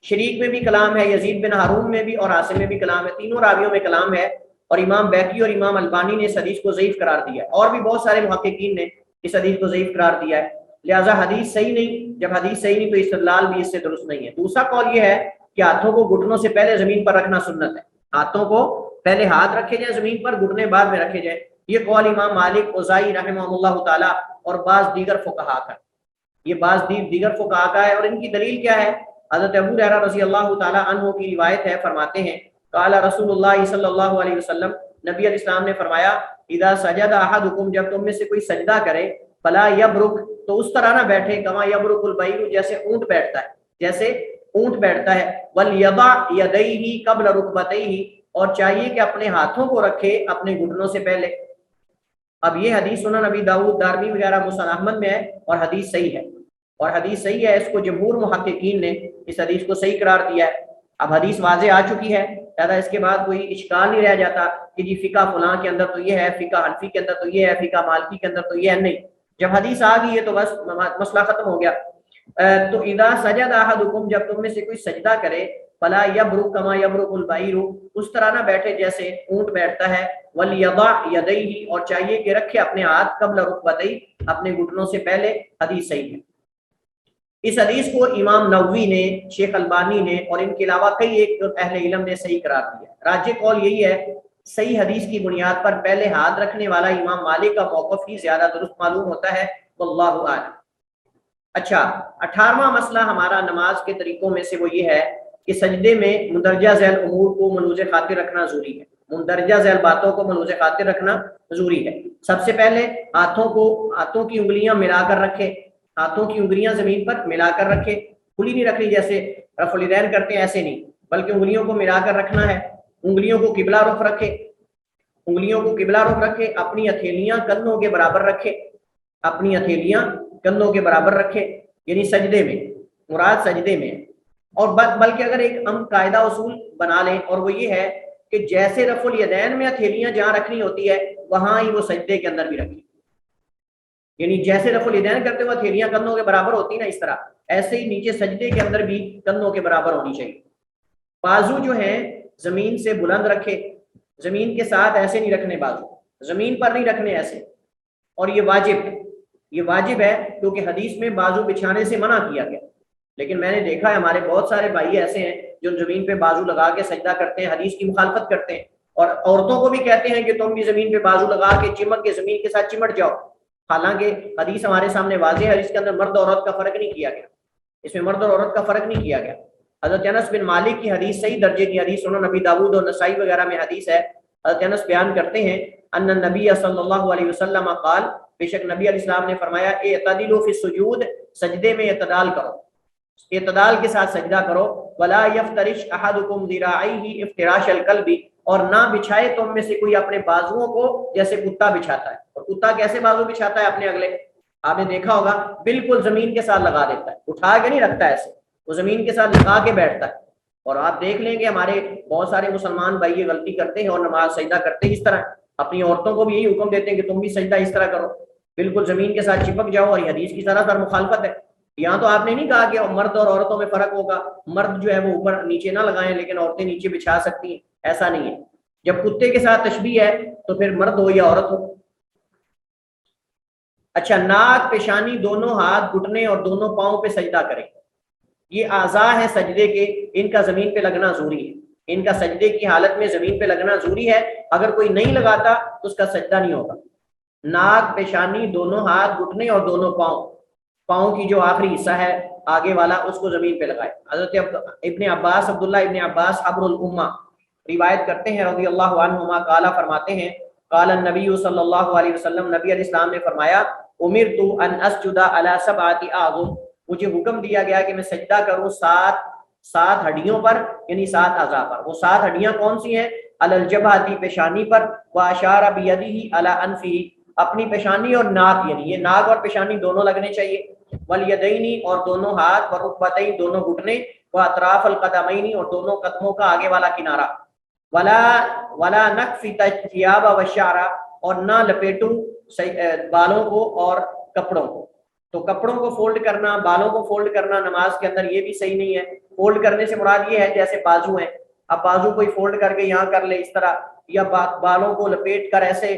شریک میں بھی کلام ہے، یزید بن ہارون میں بھی اور عاصم میں بھی کلام ہے، تینوں راویوں میں کلام ہے، اور امام بیہقی اور امام البانی نے اس حدیث کو ضعیف قرار دیا ہے، اور بھی بہت سارے محققین نے اس حدیث کو ضعیف قرار دیا ہے۔ لہٰذا حدیث صحیح نہیں، جب حدیث صحیح نہیں تو استدلال بھی اس سے درست نہیں ہے۔ دوسرا قول یہ ہے کہ ہاتھوں کو گھٹنوں سے پہلے زمین پر رکھنا سنت ہے، ہاتھوں کو پہلے ہاتھ رکھے جائیں زمین پر، گھٹنے بعد میں رکھے جائیں۔ یہ قول امام مالک، اوزاعی رحمہ اللہ تعالیٰ اور بعض دیگر فقہا کا، یہ بعض دیگر فقہا کا ہے۔ اور ان کی دلیل کیا ہے؟ حضرت ابو ہریرہ رضی اللہ تعالیٰ عنہ کی روایت ہے، فرماتے ہیں قال رسول اللہ صلی اللہ علیہ وسلم، نبی علیہ السلام نے فرمایا اذا سجد احدکم، جب تم میں سے کوئی سجدہ کرے، فلا یبرک، تو اس طرح نہ بیٹھے، کما یبرک البعیر، جیسے اونٹ بیٹھتا ہے، جیسے اونٹ بیٹھتا ہے، ولیضع یدیہ قبل رکبتیہ، اور چاہیے کہ اپنے ہاتھوں کو رکھے اپنے گھٹنوں سے پہلے۔ اب یہ حدیث سنن نبی داؤد، دارمی وغیرہ، مسند احمد میں ہے، اور حدیث صحیح ہے، اور حدیث صحیح ہے، اس کو جمہور محققین نے اس حدیث کو صحیح قرار دیا ہے۔ اب حدیث واضح آ چکی ہے، لہذا اس کے بعد کوئی اشکال نہیں رہ جاتا کہ جی فقہ فلاں کے اندر تو یہ ہے، فقہ حنفی کے اندر تو یہ ہے، فقہ مالکی کے اندر تو یہ ہے، نہیں۔ جب حدیث آ گئی ہے تو بس مسئلہ ختم ہو گیا۔ تو اذا سجد احدکم، جب تم میں سے کوئی سجدہ کرے، فلا یبرک کما یبرک البعیر، اس طرح نہ بیٹھے جیسے اونٹ بیٹھتا ہے، ولیضع یدیہ، اور چاہیے کہ رکھے اپنے ہاتھ قبل رکبتیہ، اپنے گھٹنوں سے پہلے۔ حدیث صحیح ہے۔ اس حدیث کو امام نووی نے، شیخ البانی نے، اور ان کے علاوہ کئی ایک اہل علم نے صحیح قرار دیا۔ راجح قول یہی ہے، صحیح حدیث کی بنیاد پر پہلے ہاتھ رکھنے والا امام مالک کا موقف ہی زیادہ درست معلوم ہوتا ہے، واللہ اعلم۔ اچھا، 18واں مسئلہ ہمارا نماز کے طریقوں میں سے وہ یہ ہے کہ سجدے میں مندرجہ ذیل امور کو ملوز خاطر رکھنا ضروری ہے، مندرجہ ذیل باتوں کو ملوز خاطر رکھنا ضروری ہے۔ سب سے پہلے ہاتھوں کی انگلیاں ملا کر رکھے، ہاتھوں کی انگلیاں زمین پر ملا کر رکھے، کھلی نہیں رکھنی جیسے رفع الیدین کرتے ہیں ایسے نہیں، بلکہ انگلیوں کو ملا کر رکھنا ہے۔ انگلیوں کو قبلہ رخ رکھے، انگلیوں کو قبلہ رخ رکھے، اپنی ہتھیلیاں کندھوں کے برابر رکھے، اپنی ہتھیلیاں کندھوں کے برابر رکھے، یعنی سجدے میں، مراد سجدے میں۔ اور بلکہ اگر ایک ہم قاعدہ اصول بنا لیں، اور وہ یہ ہے کہ جیسے رفع الیدین میں ہتھیلیاں جہاں رکھنی ہوتی ہے وہاں ہی وہ سجدے کے اندر بھی رکھیں، یعنی جیسے رفع الیدین کرتے ہوئے ہتھیلیاں کندھوں کے برابر ہوتی ہیں نا، اس طرح ایسے ہی نیچے سجدے کے اندر بھی کندھوں کے برابر ہونی چاہیے۔ بازو جو ہیں زمین سے بلند رکھے، زمین کے ساتھ ایسے نہیں رکھنے، بازو زمین پر نہیں رکھنے ایسے، اور یہ واجب ہے، یہ واجب ہے کیونکہ حدیث میں بازو بچھانے سے منع کیا گیا۔ لیکن میں نے دیکھا ہے ہمارے بہت سارے بھائی ایسے ہیں جو زمین پہ بازو لگا کے سجدہ کرتے ہیں، حدیث کی مخالفت کرتے ہیں، اور عورتوں کو بھی کہتے ہیں کہ تم بھی زمین پہ بازو لگا کے چمٹ کے زمین کے ساتھ چمٹ جاؤ، حالانکہ حدیث ہمارے سامنے واضح ہے، حدیث کے اندر مرد اور عورت کا فرق نہیں کیا گیا، اس میں مرد اور عورت کا فرق نہیں کیا گیا۔ حضرت انس بن مالک کی حدیث صحیح درجے کی حدیث، سنن نبی داؤد اور نسائی وغیرہ میں حدیث ہے، حضرت انس بیان کرتے ہیں ان النبی صلی اللہ علیہ وسلم قال، بے شک نبی علیہ السلام نے فرمایا اعتدلوا فی السجود، سجدے میں اعتدال کرو، اعتدال کے ساتھ سجدہ کرو، ولا یفترش احدکم ذراعیہ افتراش الکلب، اور نہ بچھائے تم میں سے کوئی اپنے بازوؤں کو جیسے کتا بچھاتا ہے۔ اور کتا کیسے بازو بچھاتا ہے اپنے اگلے؟ آپ نے دیکھا ہوگا بالکل زمین کے ساتھ لگا دیتا ہے، اٹھا کے نہیں رکھتا ایسے، وہ زمین کے ساتھ لگا کے بیٹھتا ہے. اور آپ دیکھ لیں گے ہمارے بہت سارے مسلمان بھائی یہ غلطی کرتے ہیں اور نماز سجدہ کرتے اس طرح. اپنی عورتوں کو بھی یہی حکم دیتے ہیں کہ تم بھی سجدہ اس طرح کرو, بالکل زمین کے ساتھ چپک جاؤ, اور یہ حدیث کی طرح در مخالفت ہے. یہاں تو آپ نے نہیں کہا کہ مرد اور عورتوں میں فرق ہوگا, مرد جو ہے وہ اوپر نیچے نہ لگائیں لیکن عورتیں نیچے بچھا سکتی ہیں, ایسا نہیں ہے. جب کتے کے ساتھ تشبیہ ہے تو پھر مرد ہو یا عورت ہو. اچھا, ناک, پیشانی, دونوں ہاتھ, گھٹنے اور دونوں پاؤں پہ سجدہ کریں. یہ اعضاء ہیں سجدے کے, ان کا زمین پہ لگنا ضروری ہے. ان کا سجدے کی حالت میں زمین پہ لگنا ضروری ہے. اگر کوئی نہیں لگاتا تو اس کا سجدہ نہیں ہوگا. ناک, پیشانی, دونوں ہاتھ, گھٹنے اور دونوں پاؤں, پاؤں کی جو آخری حصہ ہے آگے والا اس کو زمین پہ لگائے. حضرت ابن عباس, عبداللہ ابن عباس حبر الامہ روایت کرتے ہیں رضی اللہ عنہما, قالا فرماتے ہیں, قال النبی صلی اللہ علیہ وسلم, نبی علیہ السلام نے فرمایا, امرت ان اسجد علی سبعۃ اعظم, مجھے حکم دیا گیا کہ میں سجدہ کروں سات ہڈیوں پر, یعنی 7 اعضاء پر. وہ 7 ہڈیاں کون سی ہیں؟ علی الجبہۃ, پیشانی پر, واشار بیدہ علی انفہ, اپنی پیشانی اور ناک, یعنی یہ ناک اور پیشانی دونوں لگنے چاہیے, والیدین, اور دونوں ہاتھ, والرکبتین, دونوں گھٹنے, واطراف القدمین, اور دونوں قدموں کا آگے والا کنارہ, ولا نکفت الثیاب والشعر, اور نہ لپیٹوں بالوں کو اور کپڑوں کو. تو کپڑوں کو فولڈ کرنا, بالوں کو فولڈ کرنا نماز کے اندر یہ بھی صحیح نہیں ہے. فولڈ کرنے سے مراد یہ ہے جیسے بازو ہیں, اب بازو کوئی فولڈ کر کے یہاں کر لے اس طرح, یا بالوں کو لپیٹ کر ایسے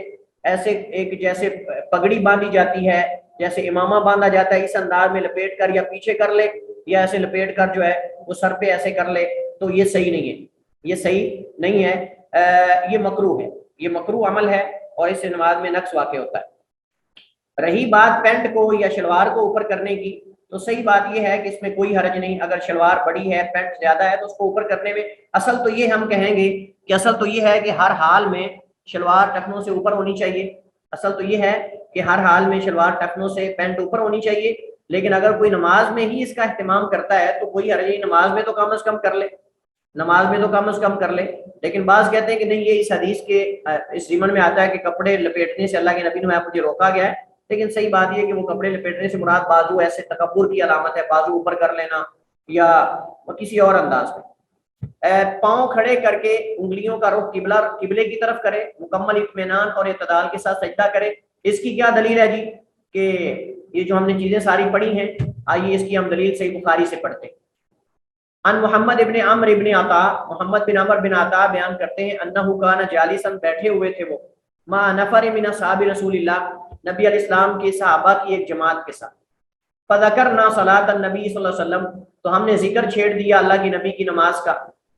ایک جیسے پگڑی باندھی جاتی ہے, جیسے امامہ باندھا جاتا ہے, اس انداز میں لپیٹ کر یا پیچھے کر لے, یا ایسے لپیٹ کر جو ہے وہ سر پہ ایسے کر لے, تو یہ صحیح نہیں ہے, یہ صحیح نہیں ہے, یہ مکروہ ہے, یہ مکروہ عمل ہے, اور اس سے نماز میں نقص واقع ہوتا ہے. رہی بات پینٹ کو یا شلوار کو اوپر کرنے کی, تو صحیح بات یہ ہے کہ اس میں کوئی حرج نہیں. اگر شلوار بڑی ہے, پینٹ زیادہ ہے, تو اس کو اوپر کرنے میں اصل تو یہ ہم کہیں گے کہ اصل تو یہ ہے کہ ہر حال میں شلوار ٹخنوں سے اوپر ہونی چاہیے. اصل تو یہ ہے کہ ہر حال میں شلوار ٹخنوں سے پینٹ اوپر ہونی چاہیے. لیکن اگر کوئی نماز میں ہی اس کا اہتمام کرتا ہے تو کوئی حرج نہیں, نماز میں تو کم از کم کر لے, نماز میں تو کم از کم کر لے. لیکن بعض کہتے ہیں کہ نہیں, یہ اس حدیث کے اس ضمن میں آتا ہے کہ کپڑے لپیٹنے سے اللہ کے نبی نے مجھے روکا گیا ہے. لیکن صحیح بات یہ ہے کہ وہ کپڑے لپیٹنے سے مراد بازو ایسے تکبر کی علامت ہے, بازو اوپر کر لینا یا کسی اور انداز میں. پاؤں کھڑے کر کے انگلیوں کا رخ قبلے کی طرف کرے, مکمل اطمینان اور اعتدال کے ساتھ سجدہ کرے. اس کی کیا دلیل ہے جی؟ کہ یہ جو ہم نے چیزیں ساری پڑھی ہیں, آئیے اس کی ہم دلیل صحیح بخاری سے پڑھتے ہیں. ان محمد ابن عمرو ابن عطا, محمد بن عمر بن عطا بیان کرتے ہیں, انہ کان جالسا, بیٹھے ہوئے تھے وہ, مع نفر من اصحاب رسول اللہ, نبی علیہ السلام کے صحابہ کی ایک جماعت کے ساتھ. فذکرنا صلاۃ النبی صلی اللہ علیہ وسلم, تو ہم نے ذکر چھیڑ دیا اللہ کی نبی کی نماز کا.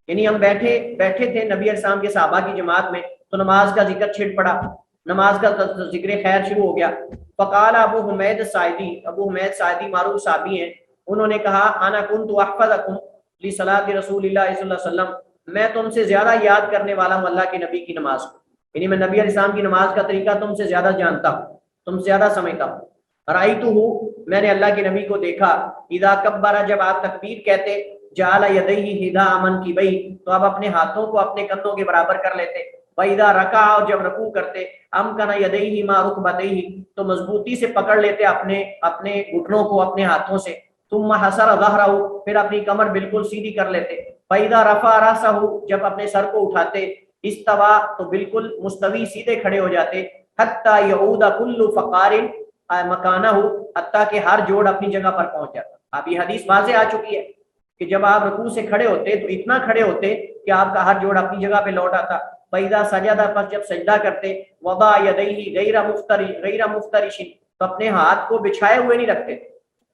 یعنی ہم بیٹھے تھے نبی علیہ السلام کے صحابہ کی جماعت میں, تو نماز کا ذکر چھڑ پڑا, نماز کا ذکر خیر شروع ہو گیا. فقال ابو حمید ساعدی, ابو حمید ساعدی معروف صحابی ہیں, انہوں نے کہا, انا کنت احفظکم لصلاۃ رسول اللہ صلی اللہ علیہ وسلم, میں تم سے زیادہ یاد کرنے والا ہوں اللہ کے نبی کی نماز کو. یعنی میں نبی علیہ السلام کی نماز کا طریقہ تم سے زیادہ جانتا ہوں, تم سے زیادہ سمجھتا ہوں. رأیتہ, میں نے اللہ کے نبی کو دیکھا, اذا کبر, جب آپ تکبیر کہتے, جعل یدیہ حذاء منکبیہ, تو آپ اپنے ہاتھوں کو اپنے کندھوں کے برابر کر لیتے. وَإِذَا رَكَعَ, اور جب رکوع کرتے, أَمْكَنَ يَدَيْهِ مَا رُكْبَتَيْهِ, تو مضبوطی سے پکڑ لیتے اپنے گھٹنوں کو اپنے ہاتھوں سے. ثُمَّ حَسَرَ ظَهْرَهُ, پھر اپنی کمر بالکل سیدھی کر لیتے. فَإِذَا رَفَعَ رَأْسَهُ, جب اپنے سر کو اٹھاتے, استوا, تو بالکل مستوی سیدھے کھڑے ہو جاتے. حَتَّى يَعُودَ كُلُّ فَقَارٍ مَكَانَهُ, حتیٰ کہ ہر جوڑ اپنی جگہ پر پہنچ جاتا. اب یہ حدیث واضح آ چکی ہے کہ جب آپ رکوع سے کھڑے ہوتے تو اتنا کھڑے ہوتے کہ آپ کا ہر جوڑ اپنی جگہ پہ لوٹ آتا. فَإِذَا سَجَدَ, پس جب سجدہ کرتے, وَضَعَ يَدَيْهِ غَيْرَ مُفْتَرِشٍ, تو اپنے ہاتھ کو بچھائے ہوئے نہیں رکھتے,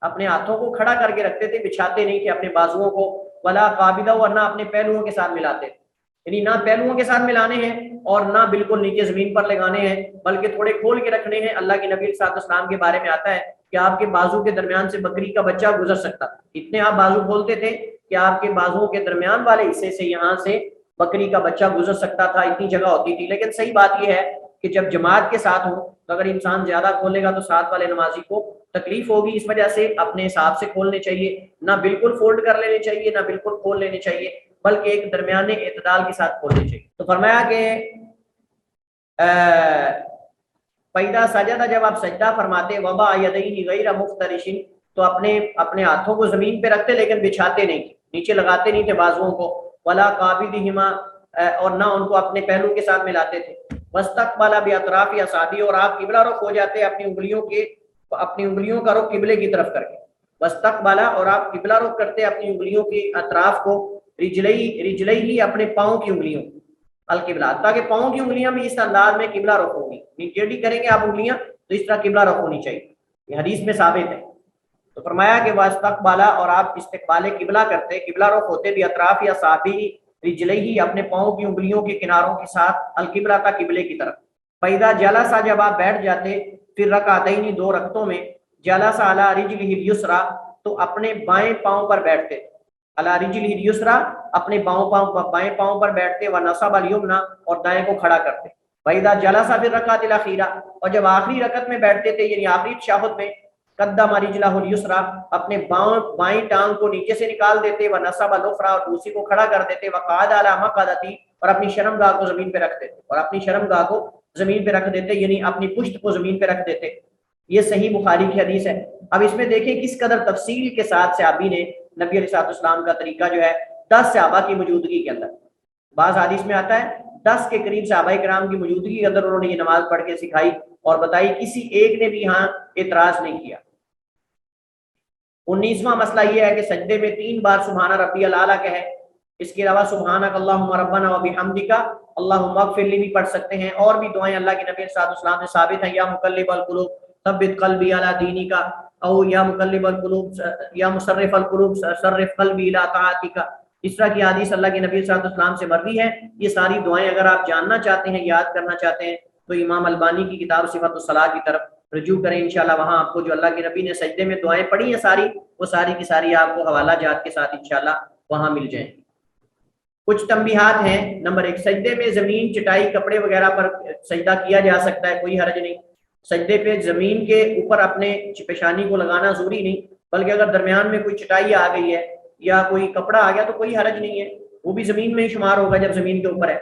اپنے ہاتھوں کو کھڑا کر کے رکھتے تھے, بچھاتے نہیں تھے اپنے بازوؤں کو. وَلَا قَابِضَهُ, اور نہ اپنے پہلوؤں کے ساتھ ملاتے, یعنی نہ پہلوؤں کے ساتھ ملانے ہیں اور نہ بالکل نیچے زمین پر لگانے ہیں, بلکہ تھوڑے کھول کے رکھنے ہیں. اللہ کے نبی صلی اللہ علیہ وسلم کے بارے میں آتا ہے کہ آپ کے بازو کے درمیان سے بکری کا بچہ گزر سکتا, اتنے آپ بازو کھولتے تھے کہ آپ کے بازوؤں کے درمیان والے حصے سے یہاں سے بکری کا بچہ گزر سکتا تھا, اتنی جگہ ہوتی تھی. لیکن صحیح بات یہ ہے کہ جب جماعت کے ساتھ ہو تو اگر انسان زیادہ کھولے گا تو ساتھ والے نمازی کو تکلیف ہوگی, اس وجہ سے اپنے حساب سے کھولنے چاہیے, نہ بالکل فولڈ کر لینے چاہیے نہ بالکل کھول لینے چاہیے, بلکہ ایک درمیانے اعتدال کے ساتھ کھولنے چاہیے. تو فرمایا کہ فَإِذَا سَجَدَ, جب آپ سجدہ فرماتے, وَضَعَ يَدَيْهِ غَيْرَ مُفْتَرِشٍ, تو اپنے ہاتھوں کو زمین پہ رکھتے لیکن بچھاتے نہیں تھے، نیچے لگاتے نہیں تھے بازوؤں کو، ولا قابضہما اور نہ ان کو اپنے پہلو کے ساتھ ملاتے تھے، واستقبل باطراف اصابع اور آپ قبلہ رخ ہو جاتے اپنی انگلیوں کا رخ قبلے کی طرف کر کے، واستقبل اور آپ قبلہ رخ کرتے اپنی انگلیوں کی اطراف کو، رجلئی اپنے پاؤں کی انگلیوں القبلہ، تاکہ پاؤں کی انگلیاں بھی اس انداز میں قبلہ رخ ہوں گی، ٹیڑھی کریں گے آپ انگلیاں تو اس طرح قبلہ رخ ہونی چاہیے، یہ حدیث میں ثابت ہے۔ تو فرمایا کہ واستقبل اور آپ استقبال قبلہ کرتے، قبلہ رخ ہوتے بھی اطراف یا اصابع رجلئی اپنے پاؤں کی انگلیوں کے کناروں کے ساتھ القبلہ تا قبلے کی طرف، فاذا جلس جب آپ بیٹھ جاتے پھر رکعتین دو رکعتوں میں، جلس علی رجلہ الیسری تو اپنے بائیں پاؤں پر بیٹھتے، علی رجلہ الیسری اپنے بائیں پاؤں پر بیٹھتے، ونصب الیمنی اور دائیں کو کھڑا کرتے، فاذا جلس فی الرکعۃ الاخیرہ اور جب آخری رکعت میں بیٹھتے تھے یعنی آخری تشہد میں، قدم رجلہ الیسری اپنے بائیں ٹانگ کو نیچے سے نکال دیتے، ونصب الاخری اور دوسری کو کھڑا کر دیتے، وقعد علی مقعدتی اور اپنی شرمگاہ کو زمین پہ رکھ دیتے، اور اپنی شرمگاہ کو زمین پہ رکھ دیتے یعنی اپنی پشت کو زمین پہ رکھ دیتے۔ یہ صحیح بخاری کی حدیث ہے۔ اب اس میں دیکھیں کس قدر تفصیل کے ساتھ صحابی نے نبی علیہ السلام کا طریقہ جو ہے 10 صحابہ کی موجودگی کے اندر، بعض حدیث میں آتا ہے 10 کے قریب صحابہ کرام کی موجودگی کے اندر انہوں نے یہ نماز پڑھ کے سکھائی اور بتائی، کسی ایک نے بھی یہاں اعتراض نہیں کیا۔ 19واں مسئلہ یہ ہے کہ سجدے میں 3 بار سبحان ربی الاعلیٰ کہے، اس کے علاوہ سبحانک اللہم ربنا وبحمدک اللہم اغفر لی بھی پڑھ سکتے ہیں، اور بھی دعائیں اللہ کے نبی صلی اللہ علیہ وسلم سے ثابت ہیں، یا مقلب القلوب ثبت قلبی علی دینک، او یا مقلب القلوب یا مصرف القلوب صرف قلبی الی طاعتک، اس طرح کی حدیث اللہ کے نبی صلی اللہ علیہ وسلم سے مروی ہے۔ یہ ساری دعائیں اگر آپ جاننا چاہتے ہیں، یاد کرنا چاہتے ہیں تو امام البانی کی کتاب صفت الصلاۃ کی طرف رجوع کریں، انشاءاللہ وہاں آپ کو جو اللہ کے نبی نے سجدے میں دعائیں پڑھی ہیں ساری، وہ ساری کی ساری آپ کو حوالہ جات کے ساتھ انشاءاللہ وہاں مل جائیں۔ کچھ تنبیہات ہیں۔ نمبر 1، سجدے میں زمین، چٹائی، کپڑے وغیرہ پر سجدہ کیا جا سکتا ہے، کوئی حرج نہیں۔ سجدے پہ زمین کے اوپر اپنے پیشانی کو لگانا ضروری نہیں، بلکہ اگر درمیان میں کوئی چٹائی آ گئی ہے یا کوئی کپڑا آ گیا تو کوئی حرج نہیں ہے، وہ بھی زمین میں ہی شمار ہوگا جب زمین کے اوپر ہے۔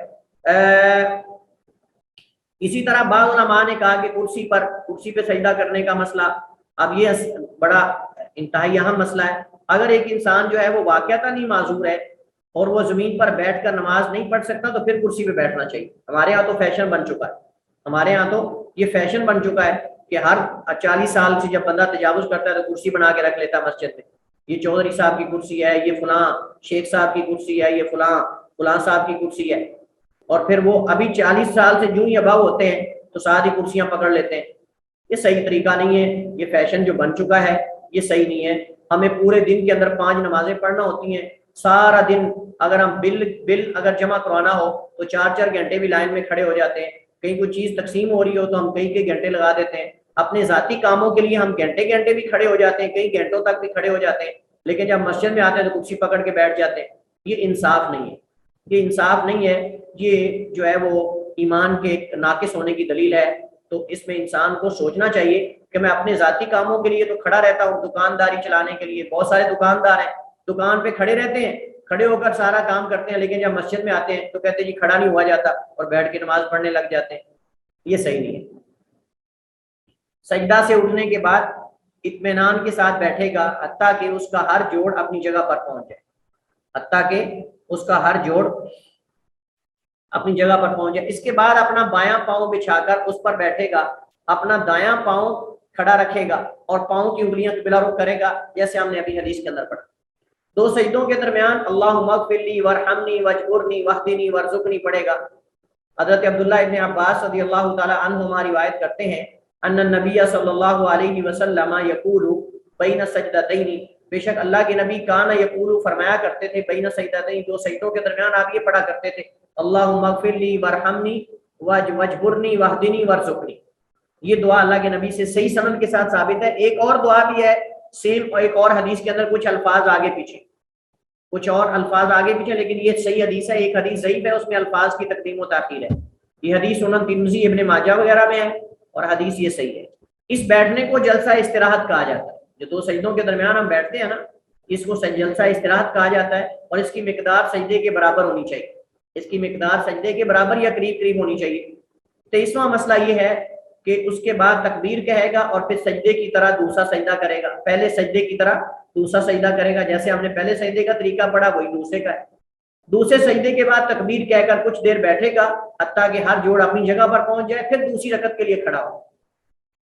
اسی طرح بعض علماء نے کہا کہ کرسی پہ سجدہ کرنے کا مسئلہ، اب یہ بڑا انتہائی اہم مسئلہ ہے۔ اگر ایک انسان جو ہے وہ واقعتاً ہی معذور ہے اور وہ زمین پر بیٹھ کر نماز نہیں پڑھ سکتا تو پھر کرسی پہ بیٹھنا چاہیے۔ ہمارے ہاں تو فیشن بن چکا ہے، ہمارے ہاں تو یہ فیشن بن چکا ہے کہ ہر 40 سال سے جب بندہ تجاوز کرتا ہے تو کرسی بنا کے رکھ لیتا ہے مسجد میں، یہ چودھری صاحب کی کرسی ہے، یہ فلاں شیخ صاحب کی کرسی ہے، یہ فلاں صاحب کی کرسی ہے، اور پھر وہ ابھی 40 سال سے جو ہی اباؤ ہوتے ہیں تو ساری کرسیاں پکڑ لیتے ہیں۔ یہ صحیح طریقہ نہیں ہے، یہ فیشن جو بن چکا ہے یہ صحیح نہیں ہے۔ ہمیں پورے دن کے اندر 5 نمازیں پڑھنا ہوتی ہیں، سارا دن اگر ہم بل اگر جمع کروانا ہو تو 4 گھنٹے بھی لائن میں کھڑے ہو جاتے ہیں، کہیں کوئی چیز تقسیم ہو رہی ہو تو ہم کئی گھنٹے لگا دیتے ہیں، اپنے ذاتی کاموں کے لیے ہم گھنٹے بھی کھڑے ہو جاتے ہیں، کئی گھنٹوں تک بھی کھڑے ہو جاتے ہیں، لیکن جب مسجد میں آتے ہیں تو کرسی پکڑ کے بیٹھ جاتے ہیں۔ یہ انصاف نہیں ہے، یہ انصاف نہیں ہے، یہ جو ہے وہ ایمان کے ناقص ہونے کی دلیل ہے۔ تو اس میں انسان کو سوچنا چاہیے کہ میں اپنے ذاتی کاموں کے لیے تو کھڑا رہتا ہوں، دکانداری چلانے کے لیے بہت سارے دکاندار ہیں، دکان پہ کھڑے رہتے ہیں، کھڑے ہو کر سارا کام کرتے ہیں، لیکن جب مسجد میں آتے ہیں تو کہتے ہیں جی کھڑا نہیں ہوا جاتا اور بیٹھ کے نماز پڑھنے لگ جاتے ہیں۔ یہ صحیح نہیں ہے۔ سجدہ سے اٹھنے کے بعد اطمینان کے ساتھ بیٹھے گا حتیٰ کہ اس کا ہر جوڑ اپنی جگہ پر پہنچ جائے، حتیٰ کہ اس کا ہر جوڑ اپنی جگہ پر پہنچ جائے۔ اس کے بعد اپنا بایاں پاؤں بچھا کر اس پر بیٹھے گا، اپنا دایاں پاؤں کھڑا رکھے گا اور پاؤں کی انگلیاں قبلہ رخ کرے گا، جیسے ہم نے ابھی حدیث کے اندر پڑھا۔ 2 سجدوں کے درمیان اللہم اغفر لی وارحمنی واجبرنی واہدنی وارزقنی پڑھے گا۔ حضرت عبداللہ ابن عباس رضی اللہ تعالی عنہما روایت کرتے ہیں ان النبی صلی اللہ علیہ وسلم یقول بین سجدتین، بے شک اللہ کے نبی کان یقول فرمایا کرتے تھے بین سجدتین، 2 سجدوں کے درمیان آپ یہ پڑھا کرتے تھے اللہم اغفر لی وارحمنی واجبرنی واہدنی وارزقنی۔ یہ دعا اللہ کے نبی سے صحیح سند کے ساتھ ثابت ہے۔ ایک اور دعا بھی ہے سیم، اور ایک اور حدیث کے اندر کچھ الفاظ آگے پیچھے، لیکن یہ صحیح حدیث ہے۔ ایک حدیث ضعیف ہے، اس میں الفاظ کی تقدیم و تاخیر ہے۔ یہ حدیث سنن ترمذی ابن ماجہ وغیرہ میں ہے اور حدیث یہ صحیح ہے۔ اس بیٹھنے کو جلسہ استراحت کہا جاتا ہے، جو 2 سجدوں کے درمیان ہم بیٹھتے ہیں نا، اس کو جلسہ استراحت کہا جاتا ہے، اور اس کی مقدار سجدے کے برابر ہونی چاہیے، اس کی مقدار سجدے کے برابر یا قریب ہونی چاہیے۔ 23واں مسئلہ یہ ہے کہ اس کے بعد تکبیر کہے گا اور پھر سجدے کی طرح دوسرا سجدہ کرے گا، پہلے سجدے کی طرح دوسرا سجدہ کرے گا، جیسے ہم نے پہلے سجدے کا طریقہ پڑھا وہی دوسرے کا ہے۔ دوسرے سجدے کے بعد تکبیر کہہ کر کچھ دیر بیٹھے گا حتیٰ کہ ہر جوڑ اپنی جگہ پر پہنچ جائے، پھر دوسری رکعت کے لیے کھڑا ہو۔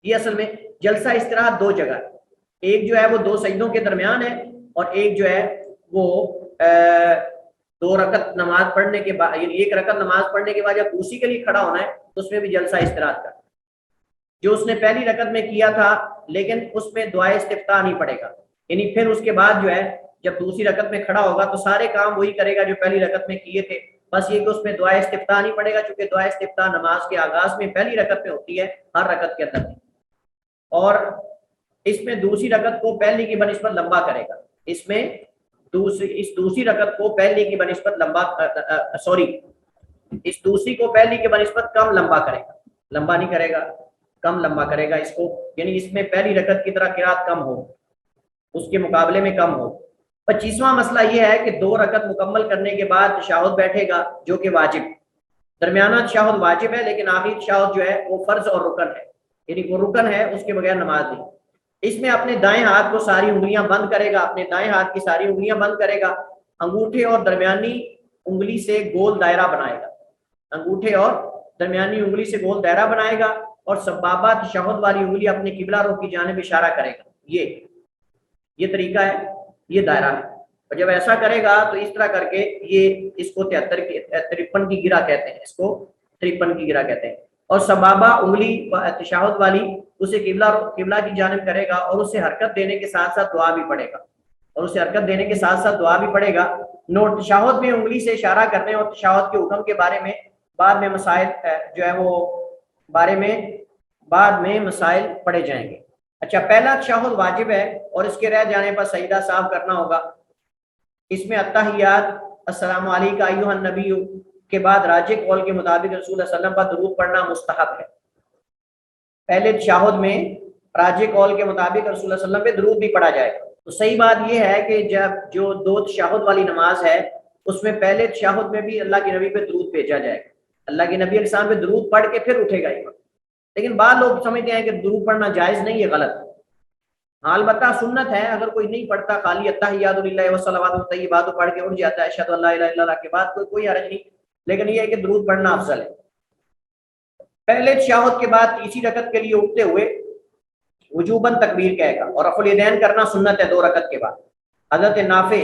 یہ اصل میں جلسہ استراحت دو جگہ ہے، ایک جو ہے وہ دو سجدوں کے درمیان ہے، اور ایک جو ہے وہ دو رکعت نماز پڑھنے کے بعد، یعنی ایک رکعت نماز پڑھنے کے بعد جب دوسری کے لیے کھڑا ہونا ہے تو اس میں بھی جلسہ استراحت کا، جو اس نے پہلی رکعت میں کیا تھا لیکن اس میں دعائے استفتاح نہیں پڑے گا، یعنی پھر اس کے بعد جو ہے جب دوسری رکعت میں کھڑا ہوگا تو سارے کام وہی کرے گا جو پہلی رکعت میں کیے تھے، بس یہ کہ اس میں دعائے استفتاح نہیں پڑے گا، چونکہ دعائے استفتاح نماز کے آغاز میں پہلی رکعت میں ہوتی ہے، ہر رکعت کے اندر، اور اس میں دوسری رکعت کو پہلی کی بنسبت لمبا کرے گا، اس میں دوسری رکعت کو پہلی کی بنسبت اس دوسری کو پہلی کی بنسبت کم لمبا کرے گا، لمبا نہیں کرے گا، کم لمبا کرے گا اس کو، یعنی اس میں پہلی رکعت کی طرح قرات کم ہو، اس کے مقابلے میں کم ہو۔ 25واں مسئلہ یہ ہے کہ دو رکعت مکمل کرنے کے بعد تشہد بیٹھے گا جو کہ واجب، درمیانہ تشہد واجب ہے لیکن آخری تشہد جو ہے وہ فرض اور رکن ہے، یعنی وہ رکن ہے، اس کے بغیر نماز نہیں۔ اس میں اپنے دائیں ہاتھ کو ساری انگلیاں بند کرے گا، اپنے دائیں ہاتھ کی ساری انگلیاں بند کرے گا، انگوٹھے اور درمیانی انگلی سے گول دائرہ بنائے گا، انگوٹھے اور درمیانی انگلی سے گول دائرہ بنائے گا، اور سبابہ تشہد والی انگلی اپنے قبلہ رخ کی جانب اشارہ کرے گا، یہ طریقہ ہے، یہ دائرہ ہے، اور جب ایسا کرے گا تو اس طرح کر کے یہ اس کو 53 کی گرہ کہتے ہیں، اس کو 53 کی گرہ کہتے ہیں، اور سبابہ انگلی تشہد والی اسے قبلہ کی جانب کرے گا، اور اسے حرکت دینے کے ساتھ ساتھ دعا بھی پڑھے گا، نوٹ تشہد میں انگلی سے اشارہ کرنے اور تشہد کے حکم کے بارے میں بعد میں مسائل جو ہے وہ بعد میں مسائل پڑھے جائیں گے۔ اچھا، پہلا تشہد واجب ہے اور اس کے رہ جانے پر سجدہ صاف کرنا ہوگا، اس میں التحیات السلام علیک ایھا النبی کے بعد راجح قول کے مطابق رسول اللہ صلی اللہ علیہ وسلم پر درود پڑھنا مستحب ہے۔ پہلے تشہد میں راجح قول کے مطابق رسول اللہ صلی اللہ علیہ وسلم پہ درود بھی پڑھا جائے گا۔ تو صحیح بات یہ ہے کہ جب جو دو تشہد والی نماز ہے اس میں پہلے تشہد میں بھی اللہ کے نبی پہ درود بھیجا جائے گا، اللہ کے نبی علیہ السلام پہ درود پڑھ کے پھر اٹھے گا امام، لیکن بعض لوگ سمجھتے ہیں کہ درود پڑھنا جائز نہیں، یہ غلط ہے، ہاں البتہ سنت ہے، اگر کوئی نہیں پڑھتا خالی التحیات للہ والصلوات والطیبات پڑھ کے اٹھ جاتا ہے اشہد ان لا الہ الا اللہ کے بعد کوئی حرج نہیں، لیکن یہ ہے کہ درود پڑھنا افضل ہے۔ پہلے تشہد کے بعد تیسری رکعت کے لیے اٹھتے ہوئے وجوباً تکبیر کہے گا، اور رفع الیدین کرنا سنت ہے 2 رکعت کے بعد۔ حضرت نافع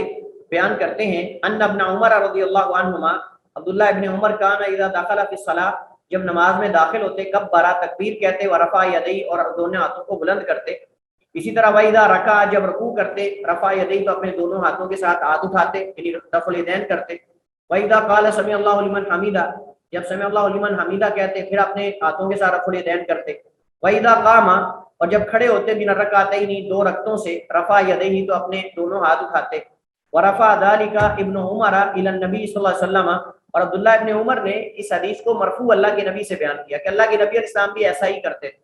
بیان کرتے ہیں ان ابن عمر رضی اللہ عنہما، عبداللہ ابن عمر کان اذا دخل فی الصلاۃ، جب نماز میں داخل ہوتے کبرا تکبیر کہتے، ورفع یدیہ اور دونوں ہاتھوں کو بلند کرتے، اسی طرح وَإِذَا رَكَعَ جب رکوع کرتے رفع یدیہ تو اپنے دونوں ہاتھوں کے ساتھ ہاتھ اٹھاتے یعنی رفع الیدین کرتے، وَإِذَا قَالَ سَمِعَ اللَّهُ لِمَنْ حَمِدَهُ جب سمع اللہ لمن حمیدہ کہتے پھر اپنے ہاتھوں کے ساتھ رفع الیدین کرتے، وَإِذَا قَامَ اور جب کھڑے ہوتے من الرکعتین 2 رکعتوں سے رفع یدیہ تو اپنے دونوں ہاتھ اٹھاتے، ورفع ذلك ابن عمر الى النبی صلی اللہ علیہ وسلم اور عبداللہ ابن عمر نے اس حدیث کو مرفوع اللہ کے نبی سے بیان کیا کہ اللہ کے نبی علیہ السلام بھی ایسا ہی کرتے تھے،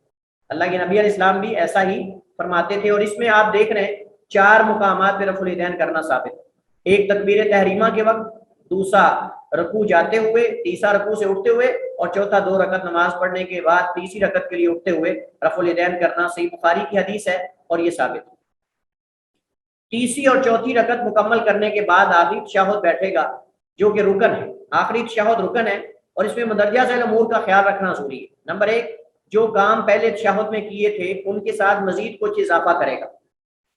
اللہ کے نبی علیہ السلام بھی ایسا ہی فرماتے تھے، اور اس میں آپ دیکھ رہے ہیں 4 مقامات پہ رفع الیدین کرنا ثابت، ایک تکبیر تحریمہ کے وقت، دوسرا رکوع جاتے ہوئے، تیسرا رکوع سے اٹھتے ہوئے، اور چوتھا 2 رکعت نماز پڑھنے کے بعد تیسری رکعت کے لیے اٹھتے ہوئے رفع الیدین کرنا صحیح بخاری کی حدیث ہے اور یہ ثابت ہے۔ تیسری اور چوتھی رکعت مکمل کرنے کے بعد آخری تشہد بیٹھے گا جو کہ رکن ہے، آخری تشہد رکن ہے، اور اس میں مندرجہ ذیل امور کا خیال رکھنا ضروری ہے۔ نمبر 1، جو کام پہلے تشہد میں کیے تھے ان کے ساتھ مزید کچھ اضافہ کرے گا،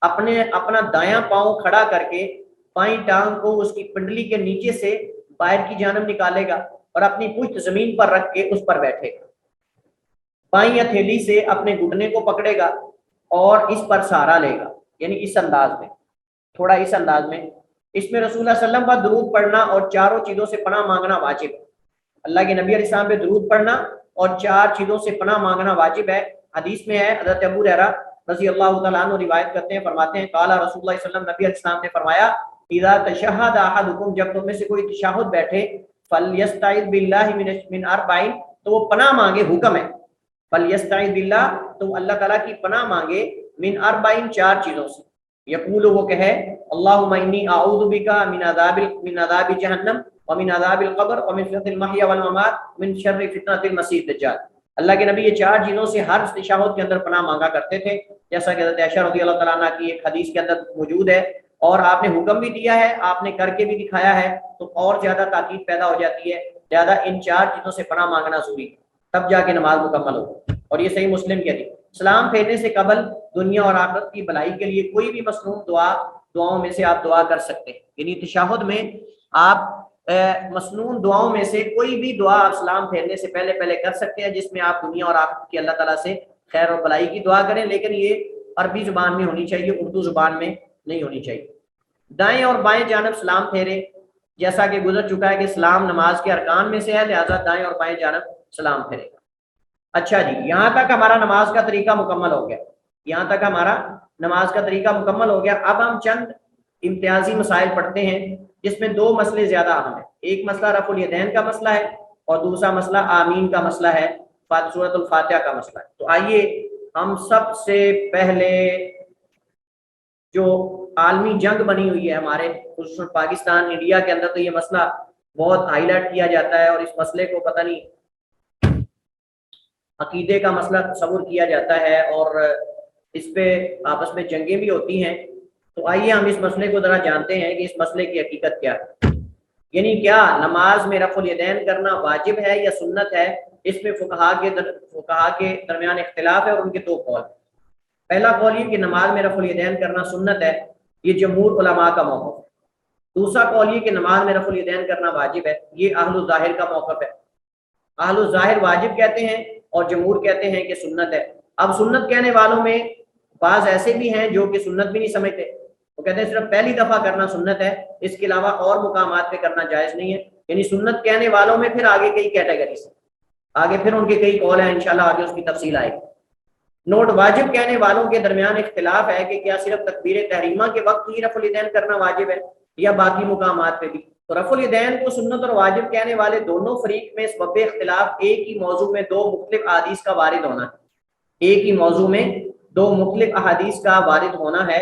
اپنا دایاں پاؤں کھڑا کر کے بائیں ٹانگ کو اس کی پنڈلی کے نیچے سے باہر کی جانب نکالے گا اور اپنی پشت زمین پر رکھ کے اس پر بیٹھے گا، بائیں ہتھیلی سے اپنے گھٹنے کو پکڑے گا اور اس پر سہارا لے گا، یعنی اس انداز میں، تھوڑا اس انداز میں۔ اس میں رسول اللہ صلی اللہ علیہ وسلم پر درود پڑھنا اور 4 چیزوں سے پناہ مانگنا واجب ہے، اللہ کے نبی علیہ السلام پہ درود پڑھنا اور 4 چیزوں سے پناہ مانگنا واجب ہے۔ حدیث میں ہے، حضرت ابو ہریرہ رضی اللہ تعالیٰ عنہ روایت کرتے ہیں، فرماتے ہیں قال رسول اللہ صلی اللہ علیہ وسلم، نبی علیہ السلام نے فرمایا اذا تشہد احدکم جب تم میں سے کوئی تشہد بیٹھے فلیستعذ باللہ من 4 تو وہ پناہ مانگے، حکم ہے فلیستعذ باللہ تو اللہ تعالیٰ کی پناہ مانگے من 4 چیزوں سے، یقول وہ کہے اللہم انی اعوذ بک من عذاب جہنم ومن عذاب القبر ومن فتنة المحیا والممات ومن شر فتنة المسیح الدجال، اللہ کے نبی یہ 4 چیزوں سے ہر تشہد کے اندر پناہ مانگا کرتے تھے، جیسا کہ حضرت عائشہ رضی اللہ تعالیٰ عنہ کی ایک حدیث کے اندر موجود ہے، اور آپ نے حکم بھی دیا ہے، آپ نے کر کے بھی دکھایا ہے، تو اور زیادہ تاکید پیدا ہو جاتی ہے، زیادہ ان 4 چیزوں سے پناہ مانگنا ضروری ہے، تب جا کے نماز مکمل ہو۔ اور یہ صحیح مسلم کی حدیث۔ سلام پھیرنے سے قبل دنیا اور آخرت کی بھلائی کے لیے کوئی بھی مصنون دعاؤں میں سے آپ دعا کر سکتے ہیں، یعنی تشہد میں آپ مصنون دعاؤں میں سے کوئی بھی دعا آپ سلام پھیرنے سے پہلے کر سکتے ہیں، جس میں آپ دنیا اور آخرت کی اللہ تعالیٰ سے خیر اور بھلائی کی دعا کریں، لیکن یہ عربی زبان میں ہونی چاہیے، اردو زبان میں نہیں ہونی چاہیے۔ دائیں اور بائیں جانب سلام پھیرے، جیسا کہ گزر چکا ہے کہ سلام نماز کے ارکان میں سے ہے، لہذا دائیں اور بائیں جانب سلام پھیرے گا۔ اچھا جی، یہاں تک ہمارا نماز کا طریقہ مکمل ہو گیا، یہاں تک ہمارا نماز کا طریقہ مکمل ہو گیا۔ اب ہم چند امتیازی مسائل پڑھتے ہیں، جس میں 2 مسئلے زیادہ اہم ہیں۔ ایک مسئلہ رفع الیدین کا مسئلہ ہے، اور دوسرا مسئلہ آمین کا مسئلہ ہے، سورۃ الفاتحہ کا مسئلہ ہے۔ تو آئیے ہم سب سے پہلے جو عالمی جنگ بنی ہوئی ہے ہمارے خصوصاً پاکستان انڈیا کے اندر، تو یہ مسئلہ بہت ہائی لائٹ کیا جاتا ہے، اور اس مسئلے کو پتہ نہیں عقیدے کا مسئلہ تصور کیا جاتا ہے، اور اس پہ آپس میں جنگیں بھی ہوتی ہیں۔ تو آئیے ہم اس مسئلے کو ذرا جانتے ہیں کہ اس مسئلے کی حقیقت کیا ہے، یعنی کیا نماز میں رفع الیدین کرنا واجب ہے یا سنت ہے؟ اس میں فقہا کے درمیان اختلاف ہے، اور ان کے 2 قول۔ پہلا قول یہ کہ نماز میں رفع الیدین کرنا سنت ہے، یہ جمہور علماء کا موقف ہے۔ دوسرا قول یہ کہ نماز میں رفع الیدین کرنا واجب ہے، یہ اہل الظاہر کا موقف ہے۔ اہل الظاہر واجب کہتے ہیں اور جمہور کہتے ہیں کہ سنت ہے۔ اب سنت کہنے والوں میں بعض ایسے بھی ہیں جو کہ سنت بھی نہیں سمجھتے، وہ کہتے ہیں صرف پہلی دفعہ کرنا سنت ہے، اس کے علاوہ اور مقامات پہ کرنا جائز نہیں ہے۔ یعنی سنت کہنے والوں میں پھر آگے کئی کیٹیگریز ہیں، آگے پھر ان کے کئی قول ہیں، انشاءاللہ آگے اس کی تفصیل آئے گی۔ نوٹ، واجب کہنے والوں کے درمیان اختلاف ہے کہ کیا صرف تکبیر تحریمہ کے وقت ہی رفع الیدین کرنا واجب ہے یا باقی مقامات پہ بھی۔ تو رفع الیدین کو سنت اور واجب کہنے والے دونوں فریق میں سبب اختلاف ایک ہی موضوع میں 2 مختلف احادیث کا وارد ہونا ہے، ایک ہی موضوع میں 2 مختلف احادیث کا وارد ہونا ہے۔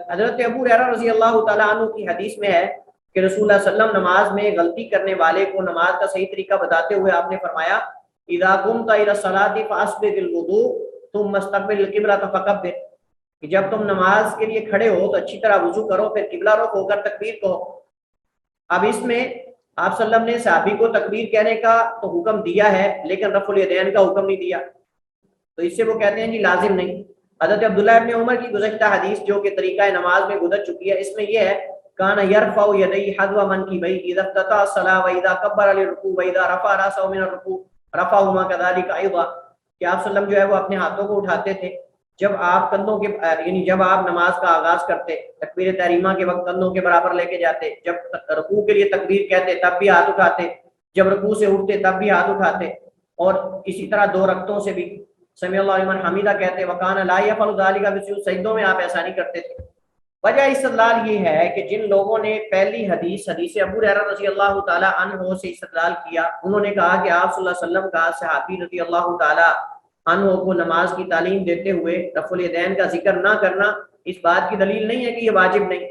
حضرت ابو ہریرہ رضی اللہ تعالیٰ عنہ کی حدیث میں ہے کہ رسول اللہ صلی اللہ علیہ وسلم نماز میں غلطی کرنے والے کو نماز کا صحیح طریقہ بتاتے ہوئے آپ نے فرمایا، اذا قمت الى الصلاۃ فاسبغ الوضوء ثم استقبل القبلۃ فکبر، کہ جب تم نماز کے لیے کھڑے ہو تو اچھی طرح وضو کرو، پھر قبلہ رخ ہو کر تکبیر کہو۔ اب اس میں آپ صلی اللہ علیہ وسلم نے صحابی کو تکبیر کہنے کا تو حکم دیا ہے، لیکن رفع الیدین کا حکم نہیں دیا، تو اس سے وہ کہتے ہیں جی لازم نہیں۔ حضرت عبداللہ ابن عمر کی گزشتہ حدیث جو کہ طریقہ نماز میں گزر چکی ہے، اس میں یہ ہے کان یرفع یدیہ حذو منکبیہ اذا افتتح الصلاۃ واذا کبر للرکوع واذا رفع راسہ من الرکوع رفعہما کذلک ایضا، کہ آپ صلی اللہ علیہ وسلم جو ہے وہ اپنے ہاتھوں کو اٹھاتے تھے جب آپ کندھوں کے یعنی جب آپ نماز کا آغاز کرتے، تکبیر تحریمہ کے وقت کندھوں کے برابر لے کے جاتے، جب رکوع کے لیے تکبیر کہتے تب بھی ہاتھ اٹھاتے، جب رکوع سے اٹھتے تب بھی ہاتھ اٹھاتے، اور اسی طرح 2 رکعتوں سے بھی سمیع اللہ لمن حمیدہ کہتے، وکان لا یفعل ذلک فی السجود، سجدوں میں آپ ایسا نہیں کرتے تھے۔ وجہ استدلال یہ ہے کہ جن لوگوں نے پہلی حدیث ابو ہریرہ رضی اللہ تعالی عنہ سے استدلال کیا، انہوں نے کہا کہ آپ صلی اللہ علیہ وسلم کا صحابی رضی اللہ تعالی عنہ کو نماز کی تعلیم دیتے ہوئے رفع الیدین کا ذکر نہ کرنا اس بات کی دلیل نہیں ہے کہ یہ واجب نہیں،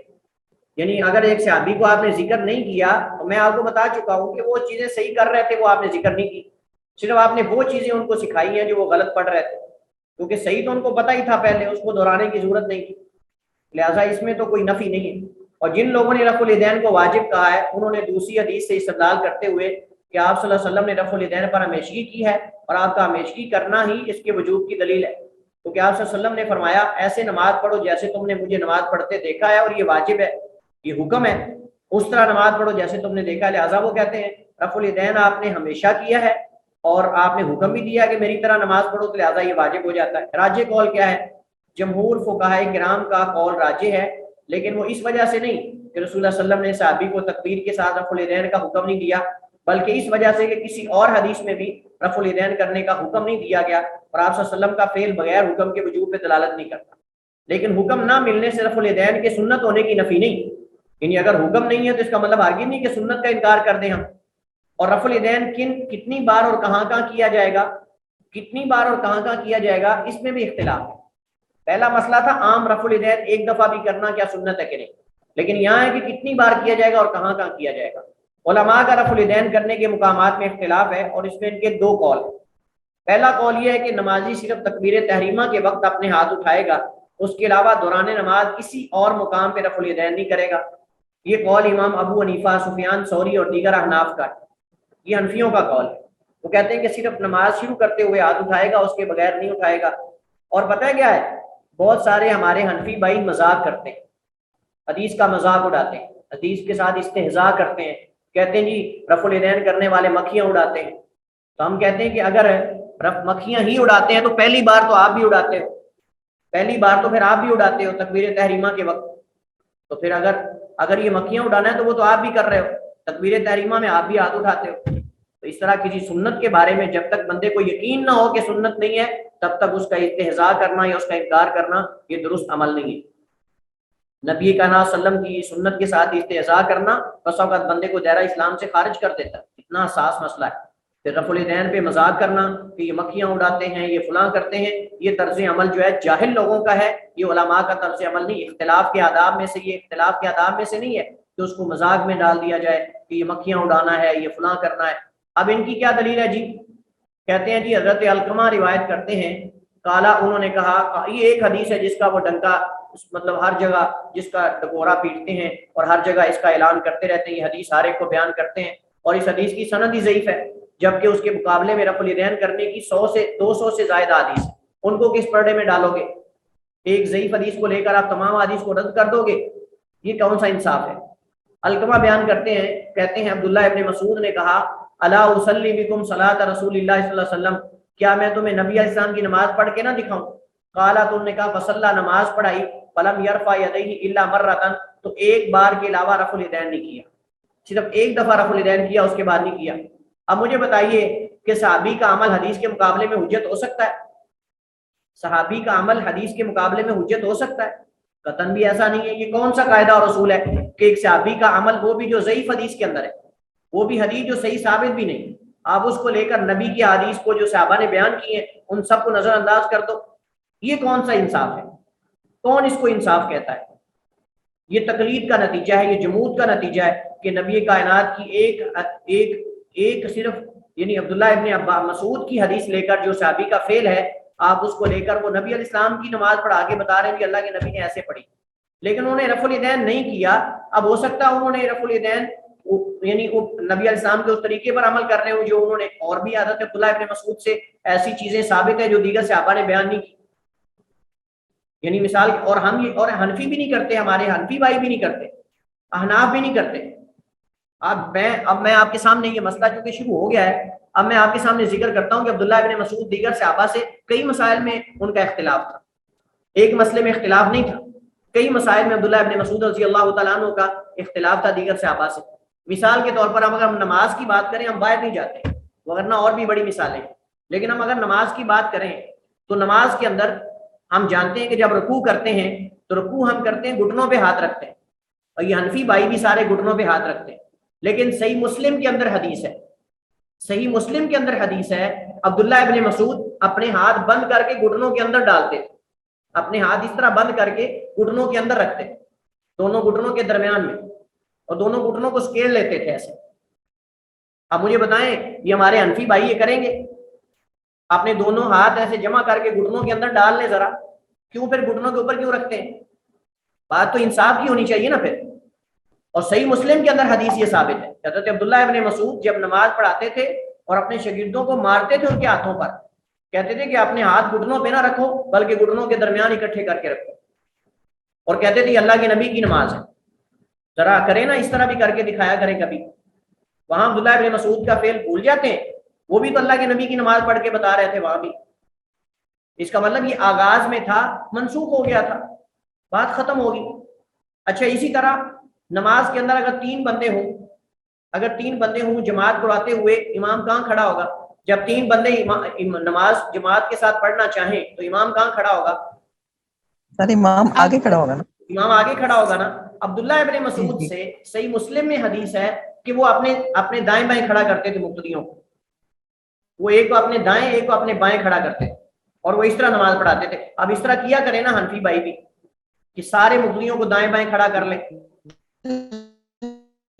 یعنی اگر ایک صحابی کو آپ نے ذکر نہیں کیا تو میں آپ کو بتا چکا ہوں کہ وہ چیزیں صحیح کر رہے تھے، وہ آپ نے ذکر نہیں کی، صرف آپ نے وہ چیزیں ان کو سکھائی ہیں جو وہ غلط پڑھ رہے تھے، کیونکہ صحیح تو ان کو پتہ ہی تھا پہلے، اس کو دہرانے کی ضرورت نہیں تھی، لہٰذا اس میں تو کوئی نفی نہیں ہے۔ اور جن لوگوں نے رفع الیدین کو واجب کہا ہے، انہوں نے دوسری حدیث سے استدلال کرتے ہوئے کہ آپ صلی اللہ علیہ وسلم نے رفع الیدین پر ہمیشگی کی ہے، اور آپ کا ہمیشگی کرنا ہی اس کے وجوب کی دلیل ہے، کیونکہ آپ صلی اللہ علیہ وسلم نے فرمایا ایسے نماز پڑھو جیسے تم نے مجھے نماز پڑھتے دیکھا ہے، اور یہ واجب ہے، یہ حکم ہے، اس طرح نماز پڑھو جیسے تم نے دیکھا ہے، لہٰذا وہ کہتے ہیں رفع الیدین آپ نے ہمیشہ کیا ہے، اور آپ نے حکم بھی دیا کہ میری طرح نماز پڑھو، تو لہٰذا یہ واجب ہو جاتا ہے۔ راجح قول کیا ہے؟ جمہور فقہائے کرام کا قول راجح ہے، لیکن وہ اس وجہ سے نہیں کہ رسول اللہ صلی اللہ علیہ وسلم نے صحابی کو تکبیر کے ساتھ رفع الیدین کا حکم نہیں دیا، بلکہ اس وجہ سے کہ کسی اور حدیث میں بھی رفع الیدین کرنے کا حکم نہیں دیا گیا، اور آپ صلی اللہ علیہ وسلم کا فعل بغیر حکم کے وجوب پہ دلالت نہیں کرتا۔ لیکن حکم نہ ملنے سے رفع الیدین کے سنت ہونے کی نفی نہیں، یعنی اگر حکم نہیں ہے تو اس کا مطلب ہرگز نہیں کہ سنت کا انکار کر دیں ہم۔ اور رفع الیدین کتنی بار اور کہاں کیا جائے گا، کتنی بار اور کہاں کیا جائے گا، اس میں بھی اختلاف ہے۔ پہلا مسئلہ تھا عام رفع الیدین ایک دفعہ بھی کرنا کیا سنت ہے کہ نہیں، لیکن یہاں ہے کہ کتنی بار کیا جائے گا اور کہاں کیا جائے گا۔ علماء کا رفع الیدین کرنے کے مقامات میں اختلاف ہے اور اس میں ان کے دو قول ہیں۔ پہلا قول یہ ہے کہ نمازی صرف تکبیر تحریمہ کے وقت اپنے ہاتھ اٹھائے گا، اس کے علاوہ دوران نماز کسی اور مقام پہ رفع الیدین نہیں کرے گا۔ یہ قول امام ابو حنیفہ، سفیان ثوری اور دیگر احناف کا ہے، یہ حنفیوں کا قول ہے۔ وہ کہتے ہیں کہ صرف نماز شروع کرتے ہوئے ہاتھ اٹھائے گا، اس کے بغیر نہیں اٹھائے گا۔ اور پتہ ہے کیا ہے، بہت سارے ہمارے حنفی بھائی مذاق کرتے ہیں، حدیث کا مذاق اڑاتے ہیں، حدیث کے ساتھ استہزاء کرتے ہیں، کہتے ہیں جی رفع الیدین کرنے والے مکھیاں اڑاتے ہیں۔ تو ہم کہتے ہیں کہ اگر مکھیاں ہی اڑاتے ہیں تو پہلی بار تو آپ بھی اڑاتے ہو، پہلی بار تو پھر آپ بھی اڑاتے ہو تکبیر تحریمہ کے وقت، تو پھر اگر یہ مکھیاں اڑانا ہے تو وہ تو آپ بھی کر رہے ہو، تکبیر تحریمہ میں آپ بھی ہاتھ اٹھاتے ہو۔ تو اس طرح کسی سنت کے بارے میں جب تک بندے کو یقین نہ ہو کہ سنت نہیں ہے، تب تک اس کا استہزاء کرنا یا اس کا انکار کرنا یہ درست عمل نہیں ہے۔ نبی کریم صلی اللہ علیہ وسلم کی سنت کے ساتھ استہزاء کرنا بس اوقات بندے کو دائرہ اسلام سے خارج کر دیتا ہے، اتنا حساس مسئلہ ہے۔ پھر رفع الیدین پہ مذاق کرنا کہ یہ مکھیاں اڑاتے ہیں، یہ فلاں کرتے ہیں، یہ طرز عمل جو ہے جاہل لوگوں کا ہے، یہ علماء کا طرز عمل نہیں۔ اختلاف کے آداب میں سے، یہ اختلاف کے آداب میں سے نہیں ہے کہ اس کو مذاق میں ڈال دیا جائے کہ یہ مکھیاں اڑانا ہے، یہ فلاں کرنا ہے۔ اب ان کی کیا دلیل ہے جی؟ کہتے ہیں جی حضرت علقمہ روایت کرتے ہیں، کالا انہوں نے کہا، یہ ایک حدیث ہے جس کا وہ ڈنکا مطلب ہر جگہ جس کا ڈکورا پیٹتے ہیں اور ہر جگہ اس کا اعلان کرتے رہتے ہیں، یہ حدیث ہر ایک کو بیان کرتے ہیں، اور اس حدیث کی سند ہی ضعیف ہے، جبکہ اس کے مقابلے میں رفع الیدین کرنے کی 200 سے زائد حدیث ہے۔ ان کو کس پردے میں ڈالو گے؟ ایک ضعیف حدیث کو لے کر آپ تمام حدیث کو رد کر دو گے؟ یہ کون سا انصاف ہے؟ علقمہ بیان کرتے ہیں، کہتے ہیں عبداللہ ابن مسعود نے کہا، الا اصلی بکم صلاۃ رسول اللہ صلی اللہ علیہ وسلم، کیا میں تمہیں نبی علیہ السلام کی نماز پڑھ کے نہ دکھاؤں؟ قالا، تو نے کہا، فصلی، نماز پڑھائی، فلم یرفع یدیہ الا مرۃ، تو ایک بار کے علاوہ رفع الیدین نہیں کیا، صرف ایک دفعہ رفع الیدین کیا، اس کے بعد نہیں کیا۔ اب مجھے بتائیے کہ صحابی کا عمل حدیث کے مقابلے میں حجت ہو سکتا ہے؟ صحابی کا عمل حدیث کے مقابلے میں حجت ہو سکتا ہے؟ قطعاً بھی ایسا نہیں ہے۔ یہ کون سا قاعدہ اور اصول ہے کہ ایک صحابی کا عمل، وہ بھی جو ضعیف حدیث کے اندر ہے، وہ بھی حدیث جو صحیح ثابت بھی نہیں، آپ اس کو لے کر نبی کی حدیث کو جو صحابہ نے بیان کی ہیں ان سب کو نظر انداز کر دو؟ یہ کون سا انصاف ہے؟ کون اس کو انصاف کہتا ہے؟ یہ تقلید کا نتیجہ ہے، یہ جمود کا نتیجہ ہے کہ نبی کائنات کی ایک صرف یعنی عبداللہ ابن مسعود کی حدیث لے کر جو صحابی کا فعل ہے، آپ اس کو لے کر وہ نبی علیہ السلام کی نماز پڑھا کے بتا رہے ہیں کہ اللہ کے نبی نے ایسے پڑھی، لیکن انہوں نے رفع الیدین نہیں کیا۔ اب ہو سکتا ہے انہوں نے رفع الیدین یعنی نبی علیہ السلام کے اس طریقے پر عمل کر رہے ہوں جو انہوں نے، اور بھی حضرت عبداللہ ابن مسعود سے ایسی چیزیں ثابت ہیں جو دیگر صحابہ نے بیان نہیں کی، یعنی مثال، اور ہم یہ اور حنفی بھی نہیں کرتے، ہمارے حنفی بھائی بھی نہیں کرتے، احناف بھی نہیں کرتے۔ اب میں آپ کے سامنے یہ مسئلہ چونکہ شروع ہو گیا ہے، اب میں آپ کے سامنے ذکر کرتا ہوں کہ عبداللہ ابن مسعود دیگر صحابہ سے کئی مسائل میں ان کا اختلاف تھا، ایک مسئلے میں اختلاف نہیں تھا، کئی مسائل میں عبداللہ ابن مسعود رضی اللہ تعالیٰ عنہ کا اختلاف تھا دیگر صحابہ سے۔ مثال کے طور پر ہم اگر نماز کی بات کریں، ہم باہر نہیں جاتے، ورنہ اور بھی بڑی مثالیں، لیکن ہم اگر نماز کی بات کریں تو نماز کے اندر ہم جانتے ہیں کہ جب رکوع کرتے ہیں تو رکوع ہم کرتے ہیں گھٹنوں پہ ہاتھ رکھتے ہیں، اور یہ حنفی بھائی بھی سارے گھٹنوں پہ ہاتھ رکھتے ہیں، لیکن صحیح مسلم کے اندر حدیث ہے، صحیح مسلم کے اندر حدیث ہے عبداللہ ابن مسعود اپنے ہاتھ بند کر کے گھٹنوں کے اندر ڈالتے، اپنے ہاتھ اس طرح بند کر کے گھٹنوں کے اندر رکھتے، دونوں گھٹنوں کے درمیان میں، اور دونوں گھٹنوں کو سکیڑ لیتے تھے ایسے۔ اب مجھے بتائیں یہ ہمارے حنفی بھائی یہ کریں گے؟ اپنے دونوں ہاتھ ایسے جمع کر کے گھٹنوں کے اندر ڈال لیں ذرا، کیوں پھر گھٹنوں کے اوپر کیوں رکھتے ہیں؟ بات تو انصاف کی ہونی چاہیے نا پھر۔ اور صحیح مسلم کے اندر حدیث یہ ثابت ہے، حضرت عبداللہ ابن مسعود جب نماز پڑھاتے تھے اور اپنے شاگردوں کو مارتے تھے ان کے ہاتھوں پر، کہتے تھے کہ اپنے ہاتھ گھٹنوں پہ نہ رکھو بلکہ گھٹنوں کے درمیان اکٹھے کر کے رکھو، اور کہتے تھے اللہ کے نبی کی نماز ہے، ذرا کریں نا اس طرح بھی کر کے دکھایا کریں کبھی۔ وہاں عبداللہ ابن مسعود کا فعل بھول جاتے ہیں، وہ بھی تو اللہ کے نبی کی نماز پڑھ کے بتا رہے تھے وہاں بھی۔ اس کا مطلب یہ آغاز میں تھا، منسوخ ہو گیا تھا، بات ختم ہوگی۔ اچھا اسی طرح نماز کے اندر اگر تین بندے ہوں جماعت پڑھاتے ہوئے، امام کہاں کھڑا ہوگا؟ جب تین بندے نماز جماعت کے ساتھ پڑھنا چاہیں تو امام کہاں کھڑا ہوگا؟ سر امام آگے کھڑا ہوگا نا، امام آگے کھڑا ہوگا نا۔ عبداللہ ابن مسعود سے صحیح مسلم میں حدیث ہے کہ وہ اپنے دائیں بائیں کھڑا کرتے تھے مقتدیوں کو، وہ ایک کو اپنے دائیں ایک کو اپنے بائیں کھڑا کرتے تھے اور وہ اس طرح نماز پڑھاتے تھے۔ اب اس طرح کیا کریں نا حنفی بھائی بھی کہ سارے مقتدیوں کو دائیں بائیں کھڑا کر لیں،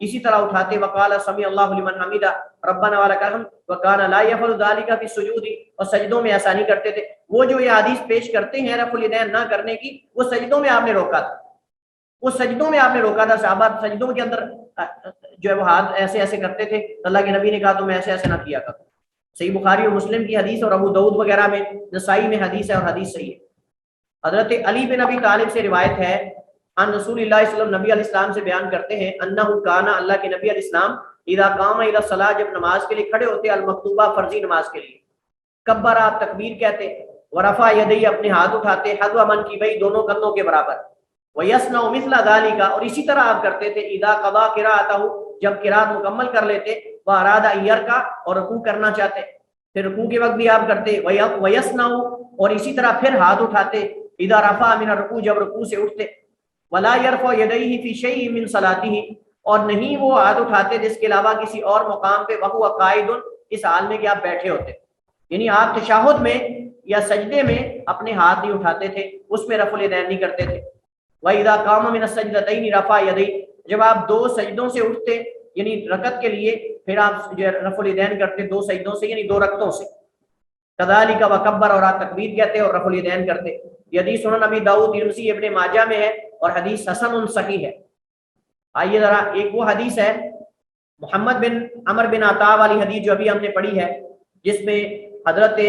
اسی طرح اٹھاتے وقال سمی اللہ لمن حمیدہ ربنا ولک الحمد وکان لا یفعل ذلک فی السجود، اور سجدوں میں آسانی کرتے تھے۔ وہ جو یہ حدیث پیش کرتے ہیں رفع الیدین نہ کرنے کی، وہ سجدوں میں آپ نے روکا تھا، وہ سجدوں میں آپ نے روکا تھا۔ صحابہ سجدوں کے اندر جو ہے وہ ہاتھ ایسے ایسے کرتے تھے، اللہ کے نبی نے کہا تم ایسے ایسے نہ کیا کرو۔ صحیح بخاری اور مسلم کی حدیث اور ابو داؤد وغیرہ میں، نسائی میں حدیث ہے اور حدیث صحیح ہے۔ حضرت علی بن ابی طالب سے روایت ہے ان رسول اللہ صلی اللہ علیہ وسلم، نبی علیہ السلام سے بیان کرتے ہیں انہ کان، اللہ کے نبی علیہ السلام اذا قام الی الصلاۃ، جب نماز کے لیے کھڑے ہوتے، المکتوبہ فرضی نماز کے لیے، کبر آپ تکبیر کہتے، ورفع یدی اپنے ہاتھ اٹھاتے، حذو منکبیہ دونوں کندھوں کے برابر، ویصنع مثل ذلک اور اسی طرح آپ کرتے تھے اذا قضا قراءتہ جب قرات مکمل کر لیتے، واراد ان یرکع اور رکوع کرنا چاہتے، پھر رکوع کے وقت بھی آپ کرتے، ویصنع اور اسی طرح پھر ہاتھ اٹھاتے اذا رفع من الرکوع جب رکوع سے اٹھتے، ولا يرفع يديه في شيء من صلاته اور نہیں وہ ہاتھ اٹھاتے جس کے علاوہ کسی اور مقام پہ، وهو قائد اس حال میں کہ آپ بیٹھے ہوتے، یعنی آپ تشہد میں یا سجدے میں اپنے ہاتھ نہیں اٹھاتے تھے، اس میں رفع الیدین نہیں کرتے تھے۔ وَإِذَا قَامَ مِنَ السَّجْدَتَيْنِ رَفَعَ يَدَيْهِ جب آپ دو سجدوں سے اٹھتے یعنی رکعت کے لیے، پھر آپ جو رفع الیدین کرتے دو سجدوں سے یعنی دو رکعتوں سے، کذالک وکبر اور آپ تکبیر کہتے اور رفع الیدین کرتے۔ یہ حدیث سنن نبی داؤد، ترمذی، ابن ماجہ میں ہے اور حدیث حسن صحیح ہے۔ آئیے ذرا ایک وہ حدیث ہے محمد بن عمر بن عطا والی حدیث جو ابھی ہم نے پڑھی ہے، جس میں حضرت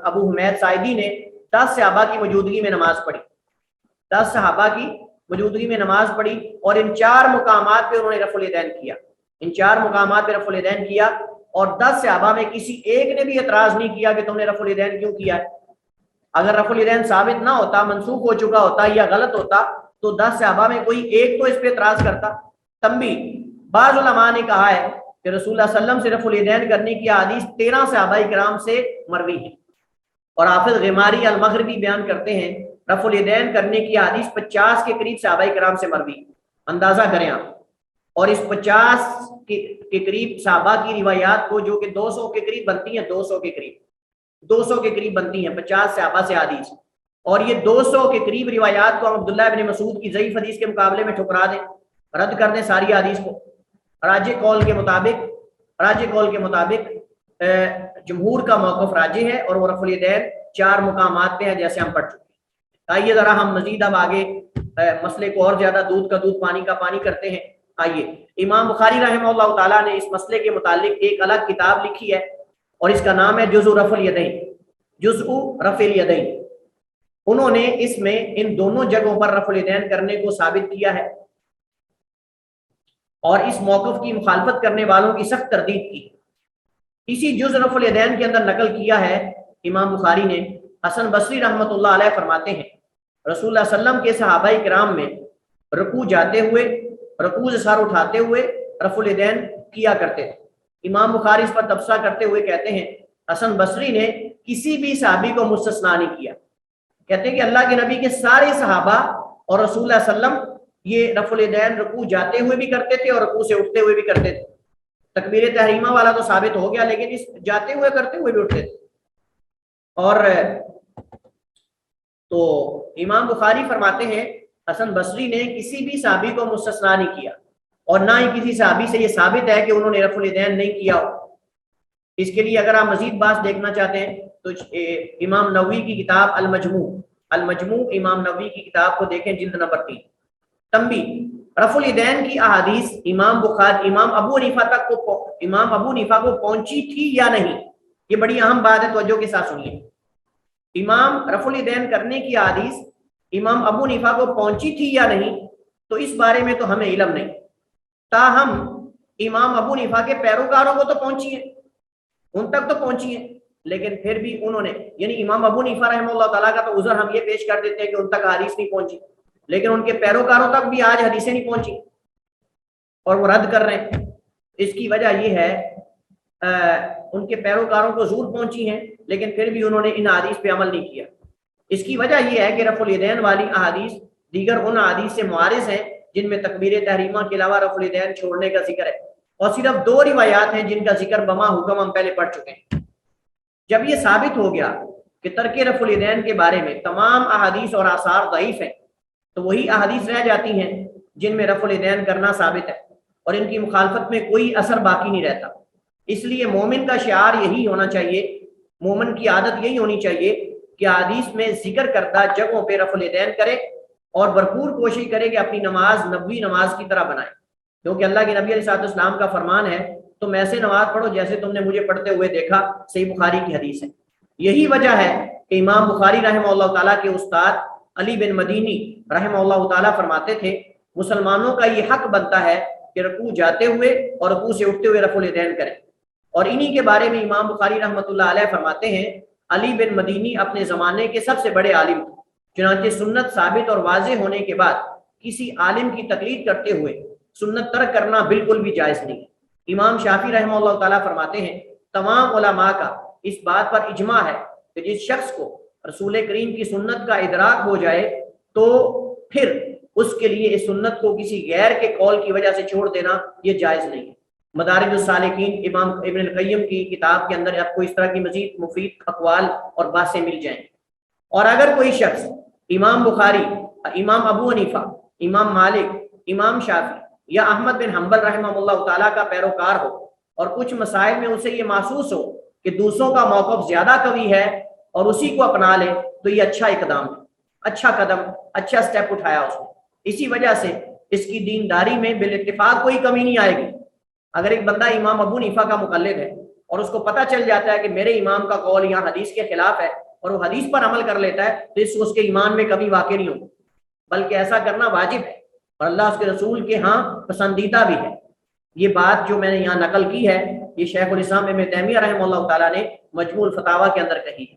ابو حمید ساعدی نے 10 صحابہ کی موجودگی میں نماز پڑھی، 10 صحابہ کی موجودگی میں نماز پڑھی، اور ان 4 مقامات پہ انہوں نے رفع الیدین کیا، ان 4 مقامات پہ رفع الیدین کیا، اور 10 صحابہ میں کسی ایک نے بھی اعتراض نہیں کیا کہ تم نے رفع الیدین کیوں کیا ہے۔ اگر رفع الیدین ثابت نہ ہوتا، منسوخ ہو چکا ہوتا یا غلط ہوتا تو 10 صحابہ میں کوئی ایک تو اس پہ اعتراض کرتا۔ تنبیہ، بعض علماء نے کہا ہے کہ رسول اللہ صلی اللہ علیہ وسلم سے رفع الیدین کرنے کی حدیث 13 صحابہ کرام سے مروی ہے، اور حافظ غماری المغربی بیان کرتے ہیں رفع الیدین کرنے کی حدیث 50 کے قریب صحابہ کرام سے مروی، اندازہ کریں آپ، اور اس 50 کے قریب صحابہ کی روایات کو جو کہ 200 کے قریب بنتی ہیں، 200 کے قریب بنتی ہیں 50 صحابہ سے حدیث، اور یہ 200 کے قریب روایات کو ہم عبداللہ ابن مسعود کی ضعیف حدیث کے مقابلے میں ٹھکرا دیں، رد کر دیں ساری حدیث کو۔ راجح قول کے مطابق جمہور کا موقف راجح ہے، اور وہ رفع الیدین 4 مقامات پہ ہیں جیسے ہم پڑھ چکے ہیں۔ آئیے ذرا ہم مزید اب آگے مسئلے کو اور زیادہ دودھ کا دودھ پانی کا پانی کرتے ہیں۔ آئیے، امام بخاری رحمہ اللہ تعالیٰ نے اس مسئلے کے متعلق ایک الگ کتاب لکھی ہے، اور اس کا نام ہے جزء رفع الیدین، جزء رفع الیدین۔ انہوں نے اس میں ان دونوں جگہوں پر رفع الیدین کرنے کو ثابت کیا ہے، اور اس موقف کی مخالفت کرنے والوں کی سخت تردید کی۔ اسی جزء رفع الیدین کے اندر نقل کیا ہے امام بخاری نے، حسن بصری رحمۃ اللہ علیہ فرماتے ہیں رسول اللہ صلی اللہ علیہ وسلم کے صحابہ کرام میں رکوع جاتے ہوئے، رکوع سے سر اٹھاتے ہوئے رفع الیدین کیا کرتے تھے۔ امام بخاری اس پر تبصرہ کرتے ہوئے کہتے ہیں حسن بصری نے کسی بھی صحابی کو مستثنا نہیں کیا، کہتے ہیں کہ اللہ کے نبی کے سارے صحابہ اور رسول اللہ صلی اللہ علیہ وسلم یہ رفع الیدین رکوع جاتے ہوئے بھی کرتے تھے اور رکوع سے اٹھتے ہوئے بھی کرتے تھے۔ تکبیر تحریمہ والا تو ثابت ہو گیا، لیکن اس جاتے ہوئے کرتے ہوئے بھی اٹھتے تھے۔ اور تو امام بخاری فرماتے ہیں حسن بصری نے کسی بھی صحابی کو مستثنا نہیں کیا، اور نہ ہی کسی صحابی سے یہ ثابت ہے کہ انہوں نے رفع الیدین نہیں کیا ہو۔ اس کے لیے اگر آپ مزید بات دیکھنا چاہتے ہیں تو امام نووی کی کتاب المجموع امام نووی کی کتاب کو دیکھیں، جلد نمبر 3۔ تنبیہ، رفع الیدین کی احادیث امام ابو حنیفہ کو پہنچی تھی یا نہیں، یہ بڑی اہم بات ہے، توجہ کے ساتھ سنیے۔ امام رفع الیدین کرنے کی حدیث امام ابو حنیفہ کو پہنچی تھی یا نہیں، تو اس بارے میں تو ہمیں علم نہیں، تاہم امام ابو حنیفہ کے پیروکاروں کو تو پہنچی ہے، ان تک تو پہنچی ہے، لیکن پھر بھی انہوں نے، یعنی امام ابو حنیفہ رحمہ اللہ تعالیٰ کا تو عذر ہم یہ پیش کر دیتے ہیں کہ ان تک حدیث نہیں پہنچی، لیکن ان کے پیروکاروں تک بھی آج حدیثیں نہیں پہنچی اور وہ رد کر رہے ہیں۔ اس کی وجہ یہ ہے ان کے پیروکاروں کو ضرور پہنچی ہیں، لیکن پھر بھی انہوں نے ان حدیث پہ عمل نہیں کیا۔ اس کی وجہ یہ ہے کہ رفع الیدین والی احادیث دیگر ان احادیث سے معارض ہیں جن میں تکبیر تحریمہ کے علاوہ رفع الیدین چھوڑنے کا ذکر ہے، اور صرف 2 روایات ہیں جن کا ذکر بما حکم ہم پہلے پڑھ چکے ہیں۔ جب یہ ثابت ہو گیا کہ ترک رفع الیدین کے بارے میں تمام احادیث اور آثار ضعیف ہیں، تو وہی احادیث رہ جاتی ہیں جن میں رفع الیدین کرنا ثابت ہے، اور ان کی مخالفت میں کوئی اثر باقی نہیں رہتا۔ اس لیے مومن کا شعار یہی ہونا چاہیے، مومن کی عادت یہی ہونی چاہیے کہ حدیث میں ذکر کردہ جگہوں پہ رفع الیدین کرے اور بھرپور کوشش کرے کہ اپنی نماز نبوی نماز کی طرح بنائے، کیونکہ اللہ کے نبی علیہ السلام کا فرمان ہے تم ایسے نماز پڑھو جیسے تم نے مجھے پڑھتے ہوئے دیکھا، صحیح بخاری کی حدیث ہے۔ یہی وجہ ہے کہ امام بخاری رحمہ اللہ تعالیٰ کے استاد علی بن مدینی رحمہ اللہ تعالیٰ فرماتے تھے مسلمانوں کا یہ حق بنتا ہے کہ رکوع جاتے ہوئے اور رکوع سے اٹھتے ہوئے رفع الیدین کریں، اور انہی کے بارے میں امام بخاری رحمۃ اللہ علیہ فرماتے ہیں علی بن مدینی اپنے زمانے کے سب سے بڑے عالم تھے، چنانچہ سنت ثابت اور واضح ہونے کے بعد کسی عالم کی تقلید کرتے ہوئے سنت ترک کرنا بالکل بھی جائز نہیں ہے۔ امام شافعی رحمہ اللہ تعالیٰ فرماتے ہیں تمام علماء کا اس بات پر اجماع ہے کہ جس شخص کو رسول کریم کی سنت کا ادراک ہو جائے تو پھر اس کے لیے اس سنت کو کسی غیر کے قول کی وجہ سے چھوڑ دینا یہ جائز نہیں ہے۔ مدارج السالکین امام ابن القیم کی کتاب کے اندر آپ کو اس طرح کی مزید مفید اقوال اور باتیں مل جائیں گی۔ اور اگر کوئی شخص امام بخاری، امام ابو حنیفہ، امام مالک، امام شافعی یا احمد بن حنبل رحمہ اللہ تعالیٰ کا پیروکار ہو اور کچھ مسائل میں اسے یہ محسوس ہو کہ دوسروں کا موقف زیادہ قوی ہے اور اسی کو اپنا لے تو یہ اچھا اقدام ہے، اچھا قدم، اچھا سٹیپ اٹھایا اس نے۔ اسی وجہ سے اس کی دینداری میں بالاتفاق کوئی کمی نہیں آئے گی۔ اگر ایک بندہ امام ابو حنیفہ کا مقلد ہے اور اس کو پتہ چل جاتا ہے کہ میرے امام کا قول یہاں حدیث کے خلاف ہے اور وہ حدیث پر عمل کر لیتا ہے تو اس کے ایمان میں کمی واقع نہیں ہوگی، بلکہ ایسا کرنا واجب ہے اور اللہ اس کے رسول کے ہاں پسندیدہ بھی ہے۔ یہ بات جو میں نے یہاں نقل کی ہے یہ شیخ الاسلام ابن تیمیہ رحمہ اللہ تعالیٰ نے مجموع الفتاوی کے اندر کہی ہے۔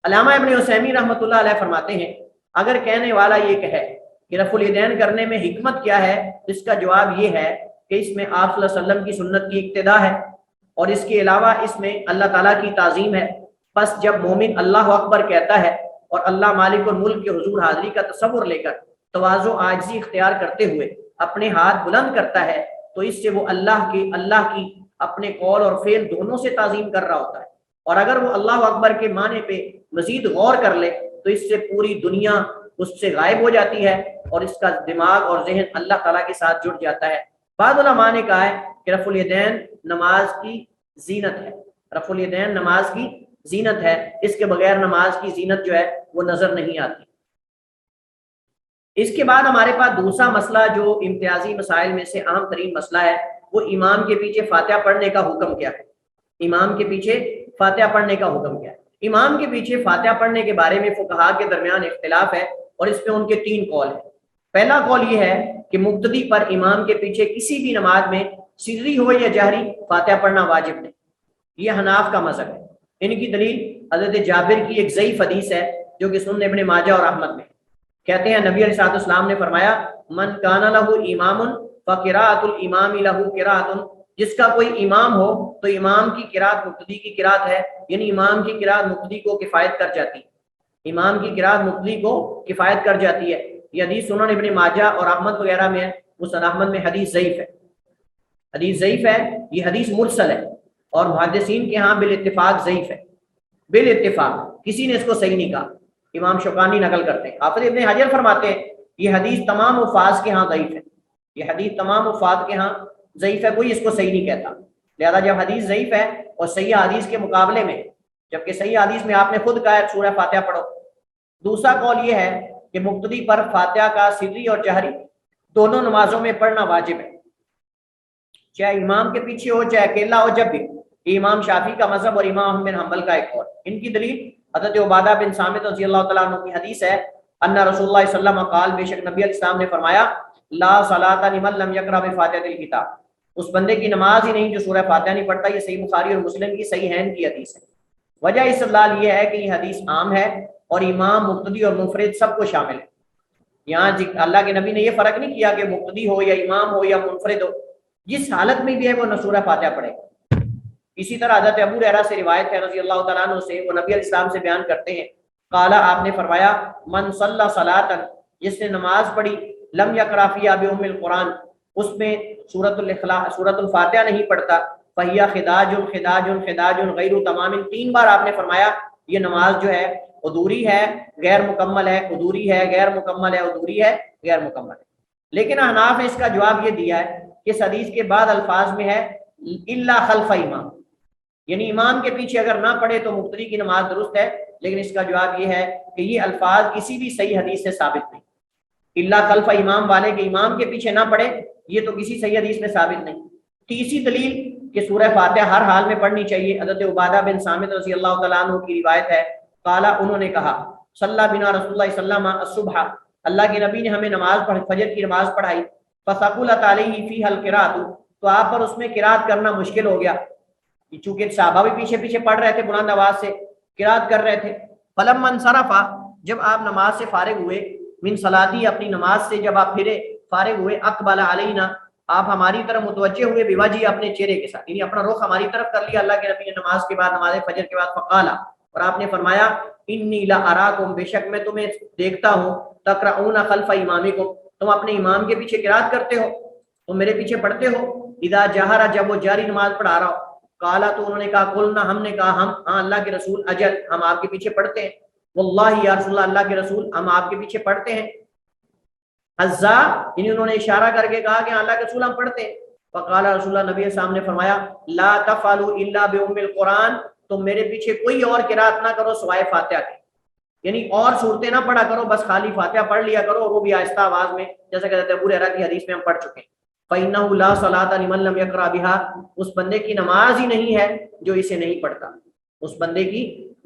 علامہ ابن عثیمین رحمۃ اللہ علیہ فرماتے ہیں اگر کہنے والا یہ کہے کہ رفع الیدین کرنے میں حکمت کیا ہے، اس کا جواب یہ ہے کہ اس میں آپ صلی اللہ علیہ وسلم کی سنت کی اقتدا ہے اور اس کے علاوہ اس میں اللہ تعالیٰ کی تعظیم ہے۔ پس جب مومن اللہ اکبر کہتا ہے اور اللہ مالک الملک کے حضور حاضری کا تصور لے کر تواضع عاجزی اختیار کرتے ہوئے اپنے ہاتھ بلند کرتا ہے تو اس سے وہ اللہ کی اپنے قول اور فعل دونوں سے تعظیم کر رہا ہوتا ہے، اور اگر وہ اللہ اکبر کے معنی پہ مزید غور کر لے تو اس سے پوری دنیا اس سے غائب ہو جاتی ہے اور اس کا دماغ اور ذہن اللہ تعالیٰ کے ساتھ جڑ جاتا ہے۔ بعض علماء نے کہا ہے کہ رفع الیدین نماز کی زینت ہے، رفع الیدین نماز کی زینت ہے، اس کے بغیر نماز کی زینت جو ہے وہ نظر نہیں آتی۔ اس کے بعد ہمارے پاس دوسرا مسئلہ جو امتیازی مسائل میں سے اہم ترین مسئلہ ہے وہ امام کے پیچھے فاتحہ پڑھنے کا حکم کیا ہے۔ امام کے پیچھے فاتحہ پڑھنے کا حکم کیا ہے؟ امام کے پیچھے فاتحہ پڑھنے کے بارے میں فقہاء کے درمیان اختلاف ہے اور اس میں ان کے 3 قول ہیں۔ پہلا قول یہ ہے کہ مقتدی پر امام کے پیچھے کسی بھی نماز میں سری ہو یا جہری فاتحہ پڑھنا واجب نہیں، یہ حناف کا مذہب ہے۔ ان کی دلیل حضرت جابر کی ایک ضعیف حدیث ہے جو کہ سنن ابن ماجہ اور احمد میں کہتے ہیں نبی علیہ السلام نے فرمایا من کان لہ امام فقراءۃ الامام لہ قراءۃ، جس کا کوئی امام ہو تو امام کی قراءت مقتدی کی قراءت ہے، یعنی امام کی قراءت مقتدی کو کفایت کر جاتی ہے، امام کی قراءت مقتدی کو کفایت کر جاتی ہے۔ یہ حدیث سنن ابن ماجہ اور احمد وغیرہ میں ہے، مسند احمد میں حدیث ضعیف ہے، حدیث ضعیف ہے، یہ حدیث مرسل ہے اور محدثین کے ہاں بالاتفاق ضعیف ہے، بالاتفاق کسی نے اس کو صحیح نہیں کہا۔ امام شوکانی نقل کرتے ہیں، حافظ ابن حجر فرماتے ہیں یہ حدیث تمام حفاظ کے ہاں ضعیف ہے، یہ حدیث تمام حفاظ کے ہاں ضعیف ہے، کوئی اس کو صحیح نہیں کہتا۔ لہذا جب حدیث ضعیف ہے اور صحیح حدیث کے مقابلے میں، جبکہ صحیح حدیث میں آپ نے خود کہا ہے سورہ فاتحہ پڑھو۔ دوسرا قول یہ ہے کہ مقتدی پر فاتحہ کا سری اور جہری دونوں نمازوں میں پڑھنا واجب ہے، چاہے امام کے پیچھے ہو چاہے اکیلا ہو، جب بھی۔ یہ امام شافعی کا مذہب اور امام احمد بن حنبل کا ایک قول۔ ان کی دلیل حضرت عبادہ بن صامت رضی اللہ تعالیٰ عنہ کی حدیث ہے ان رسول اللہ صلی اللہ علیہ وسلم قال، بے شک نبی علیہ السلام نے فرمایا لا صلاۃ لمن لم یقرأ بفاتحۃ الکتاب، اس بندے کی نماز ہی نہیں جو سورہ فاتحہ نہیں پڑھتا۔ یہ صحیح بخاری اور مسلم کی صحیحین کی حدیث ہے۔ وجہ استدلال یہ ہے کہ یہ حدیث عام ہے اور امام مقتدی اور منفرد سب کو شامل ہے۔ یہاں اللہ کے نبی نے یہ فرق نہیں کیا کہ مقتدی ہو یا امام ہو یا منفرد ہو، جس حالت میں بھی ہے وہ نہ سورہ فاتحہ پڑھے گا۔ اسی طرح حضرت ابو ہریرہ سے روایت ہے رضی اللہ تعالیٰ عنہ سے، وہ نبی علیہ السلام سے بیان کرتے ہیں قال، آپ نے فرمایا من صلی صلاۃ، جس نے نماز پڑھی لم یقرأ فیہا بأم القرآن، اس میں سورۃ الفاتحہ نہیں پڑھتا، فہی خداج خداج خداج غیر تمام، 3 بار آپ نے فرمایا یہ نماز جو ہے ادھوری ہے، غیر مکمل ہے، ادھوری ہے، غیر مکمل ہے، ادھوری ہے، غیر مکمل ہے۔ لیکن احناف نے اس کا جواب یہ دیا ہے اس حدیث کے بعد الفاظ میں ہے الا خلف امام، یعنی امام کے پیچھے اگر نہ پڑھے تو مقتدی کی نماز درست ہے، لیکن اس کا جواب یہ ہے کہ یہ الفاظ کسی بھی صحیح حدیث سے ثابت نہیں۔ الا خلف امام والے کے امام کے پیچھے نہ پڑھے، یہ تو کسی صحیح حدیث میں ثابت نہیں۔ تیسری دلیل کہ سورہ فاتحہ ہر حال میں پڑھنی چاہیے، حضرت عبادہ بن صامت رضی اللہ تعالیٰ عنہ کی روایت ہے، قالا انہوں نے کہا صلی بنا رسول اللہ صلی اللہ علیہ وسلم الصبح، اللہ کے نبی نے ہمیں نماز پڑھ فجر کی نماز پڑھائی، فثقلت علیہ فیہا القراۃ، تو آپ پر اس میں قرات کرنا مشکل ہو گیا، چونکہ صحابہ بھی پیچھے پیچھے پڑھ رہے تھے، بلند آواز سے قرات کر رہے تھے۔ فلما انصرف، جب آپ نماز سے فارغ ہوئے، من صلاتی، اپنی نماز سے جب آپ پھرے فارغ ہوئے، اقبل علینا، آپ ہماری طرف متوجہ ہوئے، بوجہ، اپنے چہرے کے ساتھ، یعنی اپنا رخ ہماری طرف کر لیا اللہ کے نبی نے نماز کے بعد، نماز فجر کے بعد، فقالا، اور آپ نے فرمایا انی لاراکم، بے شک میں تمہیں دیکھتا ہوں، تقرؤون خلف امامکم، تم اپنے امام کے پیچھے قرات کرتے ہو، تم میرے پیچھے پڑھتے ہو، اذا جہر، جب وہ جاری نماز پڑھا رہا ہو، قالا، تو انہوں نے کہا قلنا، ہم نے کہا ہم، ہاں اللہ کے رسول، اجل، ہم آپ کے پیچھے پڑھتے ہیں، واللہ یا رسول اللہ، اللہ کے رسول، ہم آپ کے پیچھے پڑھتے ہیں، حزا، یعنی انہوں نے اشارہ کر کے کہا کہ اللہ کے رسول ہم پڑھتے ہیں۔ فقال رسول اللہ، نبی صاحب نے فرمایا لا تفعلوا الا بام القرآن، تم میرے پیچھے کوئی اور قرات نہ کرو سوائے فاتحہ کے، یعنی اور صورتیں نہ پڑھا کرو، بس خالی فاتحہ پڑھ لیا کرو، اور وہ بھی آہستہ آواز میں، جیسا کہ حضرت ابو ہریرہ کی حدیث میں ہم پڑھ چکے ہیں۔ فإنه لا صلاة لمن لم يقرأ بها، اس بندے کی نماز ہی نہیں ہے جو اسے نہیں پڑھتا، اس بندے کی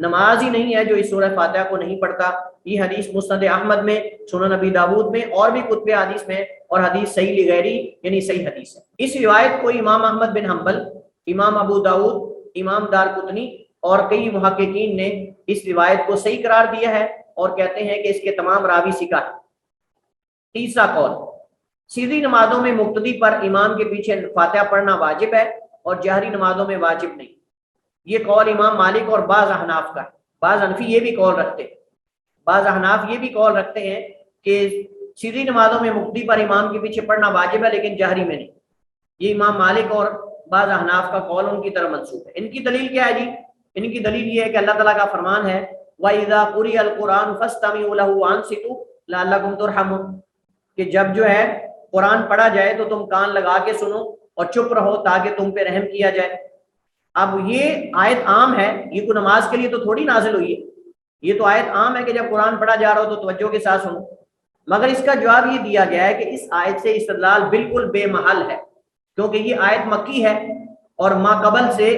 نماز ہی نہیں ہے جو اس سورہ فاتحہ کو نہیں پڑھتا۔ یہ حدیث مسند احمد میں، سنن نبی داود میں، اور بھی کتب حدیث میں، اور حدیث صحیح لغیری، یعنی صحیح حدیث ہے۔ اس روایت کو امام احمد بن حنبل، امام ابو داود، امام دارقطنی اور کئی محققین نے اس روایت کو صحیح قرار دیا ہے، اور کہتے ہیں کہ اس کے تمام راوی ثقہ ہیں۔ تیسرا قول، سیدھی نمازوں میں مقتدی پر امام کے پیچھے فاتحہ پڑھنا واجب ہے، اور جہری نمازوں میں واجب نہیں۔ یہ قول امام مالک اور بعض احناف کا ہے، بعض حنفی یہ بھی قول رکھتے ہیں، بعض احناف یہ بھی قول رکھتے ہیں کہ سیدھی نمازوں میں مقتدی پر امام کے پیچھے پڑھنا واجب ہے، لیکن جہری میں نہیں۔ یہ امام مالک اور بعض احناف کا قول ان کی طرف منسوب ہے۔ ان کی دلیل کیا ہے جی؟ ان کی دلیل یہ ہے کہ اللہ تعالیٰ کا فرمان ہے وَإِذَا قُرِئَ الْقُرْآنُ فَاسْتَمِعُوا لَهُ وَأَنصِتُوا لَعَلَّكُمْ تُرْحَمُونَ، کہ جب جو ہے قرآن پڑھا جائے تو تم کان لگا کے سنو اور چپ رہو تاکہ تم پہ رحم کیا جائے۔ اب یہ آیت عام ہے، یہ کوئی نماز کے لیے تو تھوڑی نازل ہوئی ہے، یہ تو آیت عام ہے کہ جب قرآن پڑھا جا رہا ہو تو توجہ کے ساتھ سنو، مگر اس کا جواب یہ دیا گیا ہے کہ اس آیت سے استدلال بالکل بے محل ہے، کیونکہ یہ آیت مکی ہے اور ما قبل سے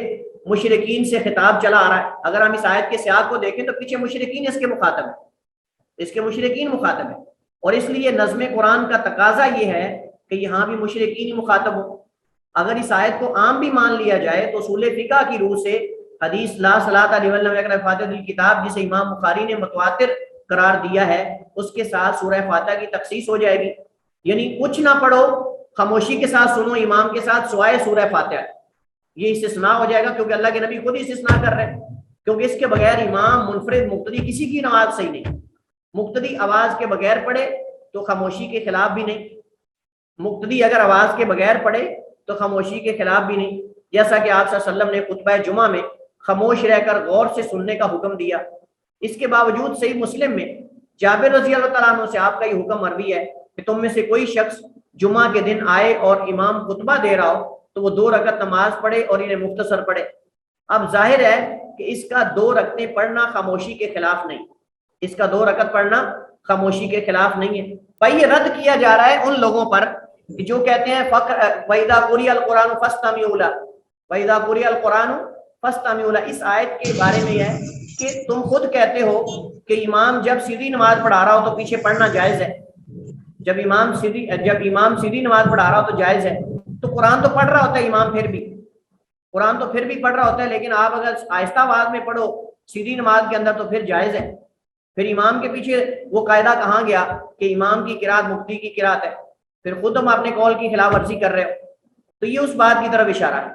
مشرکین سے خطاب چلا آ رہا ہے۔ اگر ہم اس آیت کے سیاق کو دیکھیں تو پیچھے مشرکین اس کے مخاطب ہیں، اس کے مشرکین مخاطب ہیں، اور اس لیے نظم قرآن کا تقاضا یہ ہے کہ یہاں بھی مشرکین ہی مخاطب ہو۔ اگر اس آیت کو عام بھی مان لیا جائے تو اصول فقہ کی روح سے حدیث لا صلاۃ لمن لم یقرأ بفاتحۃ الکتاب، جسے امام بخاری نے متواتر قرار دیا ہے، اس کے ساتھ سورہ فاتحہ کی تخصیص ہو جائے گی، یعنی کچھ نہ پڑھو، خاموشی کے ساتھ سنو امام کے ساتھ سوائے سورہ فاتحہ، یہ استثناء ہو جائے گا، کیونکہ اللہ کے نبی خود ہی استثناء کر رہے ہیں، کیونکہ اس کے بغیر امام، منفرد، مقتدی، کسی کی نماز صحیح نہیں۔ مقتدی آواز کے بغیر پڑھے تو خاموشی کے خلاف بھی نہیں، مقتدی اگر آواز کے بغیر پڑھے تو خاموشی کے خلاف بھی نہیں، جیسا کہ آپ صلی اللہ علیہ وسلم نے خطبہ جمعہ میں خاموش رہ کر غور سے سننے کا حکم دیا۔ اس کے باوجود صحیح مسلم میں جابر رضی اللہ تعالیٰ عنہ سے آپ کا یہ حکم مروی ہے کہ تم میں سے کوئی شخص جمعہ کے دن آئے اور امام خطبہ دے رہا ہو تو وہ 2 رکعت نماز پڑھے اور انہیں مختصر پڑھے۔ اب ظاہر ہے کہ اس کا 2 رکعتیں پڑھنا خاموشی کے خلاف نہیں، اس کا 2 رکعت پڑھنا خاموشی کے خلاف نہیں ہے۔ بھائی یہ رد کیا جا رہا ہے ان لوگوں پر جو کہتے ہیں وَإِذَا قُرِئَ الْقُرْآنُ فَاسْتَمِعُوا لَهُ، وَإِذَا قُرِئَ الْقُرْآنُ فَاسْتَمِعُوا لَهُ، اس آیت کے بارے میں یہ ہے کہ تم خود کہتے ہو کہ امام جب سیدھی نماز پڑھا رہا ہو تو پیچھے پڑھنا جائز ہے، جب امام سیدھی نماز پڑھا رہا ہو تو جائز ہے، تو قرآن تو پڑھ رہا ہوتا ہے امام، قرآن تو پھر بھی پڑھ رہا ہوتا ہے، لیکن آپ اگر آہستہ آواز میں پڑھو سیدھی نماز کے اندر تو پھر جائز ہے، پھر امام کے پیچھے وہ قاعدہ کہاں گیا کہ امام کی قرات مقتدی کی قرات ہے، پھر خود ہم اپنے قول کی خلاف ورزی کر رہے ہو۔ تو یہ اس بات کی طرف اشارہ ہے،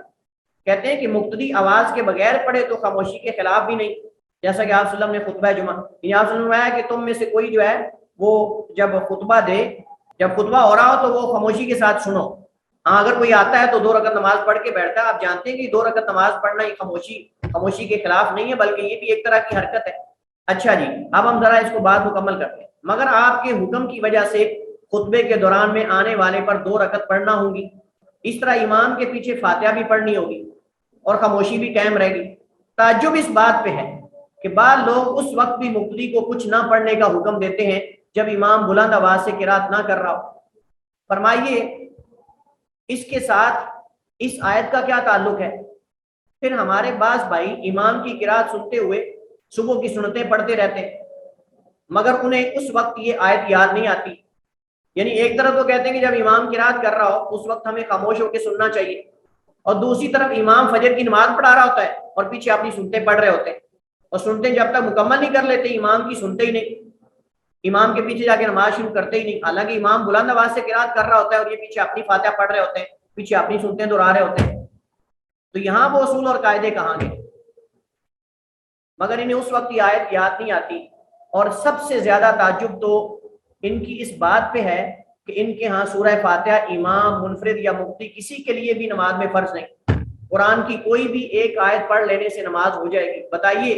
کہتے ہیں کہ مقتدی آواز کے بغیر پڑھے تو خاموشی کے خلاف بھی نہیں، جیسا کہ آپ صلی اللہ علیہ وسلم نے خطبہ جمعہ، آپ صلی اللہ علیہ وسلم نے کہ تم میں سے کوئی جو ہے وہ جب خطبہ دے، جب خطبہ ہو رہا ہو تو وہ خاموشی کے ساتھ سنو، ہاں اگر کوئی آتا ہے تو 2 رکعت نماز پڑھ کے بیٹھتا ہے، آپ جانتے ہیں کہ 2 رکعت نماز پڑھنا ہی خاموشی کے خلاف نہیں ہے، بلکہ یہ بھی ایک طرح کی حرکت ہے۔ اچھا جی، اب ہم ذرا اس کو بات مکمل کرتے ہیں۔ مگر آپ کے حکم کی وجہ سے خطبے کے دوران میں آنے والے پر 2 رکعت پڑھنا ہوں گی، اس طرح امام کے پیچھے فاتحہ بھی پڑھنی ہوگی اور خاموشی بھی قائم رہے گی۔ تعجب اس بات پہ ہے کہ بعض لوگ اس وقت بھی مقتدی کو کچھ نہ پڑھنے کا حکم دیتے ہیں جب امام بلند آواز سے قرات نہ کر رہا ہو۔ فرمائیے اس کے ساتھ اس آیت کا کیا تعلق ہے؟ پھر ہمارے بعض بھائی امام کی قرات سنتے ہوئے صبح کی سنتیں پڑھتے رہتے ہیں مگر انہیں اس وقت یہ آیت یاد نہیں آتی۔ یعنی ایک طرف تو کہتے ہیں کہ جب امام قرات کر رہا ہو اس وقت ہمیں خاموش ہو کے سننا چاہیے، اور دوسری طرف امام فجر کی نماز پڑھا رہا ہوتا ہے اور پیچھے اپنی سنتیں پڑھ رہے ہوتے ہیں، اور سنتیں جب تک مکمل نہیں کر لیتے امام کی سنتے ہی نہیں، امام کے پیچھے جا کے نماز شروع کرتے ہی نہیں، حالانکہ امام بلند آواز سے قرات کر رہا ہوتا ہے اور یہ پیچھے اپنی فاتحہ پڑھ رہے ہوتے ہیں، پیچھے اپنی سنتیں دہرا رہے ہوتے ہیں۔ تو یہاں وہ اصول اور قاعدے کہاں گئے؟ مگر انہیں اس وقت یہ آیت یاد نہیں آتی، اور سب سے زیادہ تعجب تو ان کی اس بات پہ ہے کہ ان کے ہاں سورہ فاتحہ امام، منفرد یا مقتدی کسی کے لیے بھی نماز میں فرض نہیں۔ قرآن کی کوئی بھی ایک آیت پڑھ لینے سے نماز ہو جائے گی۔ بتائیے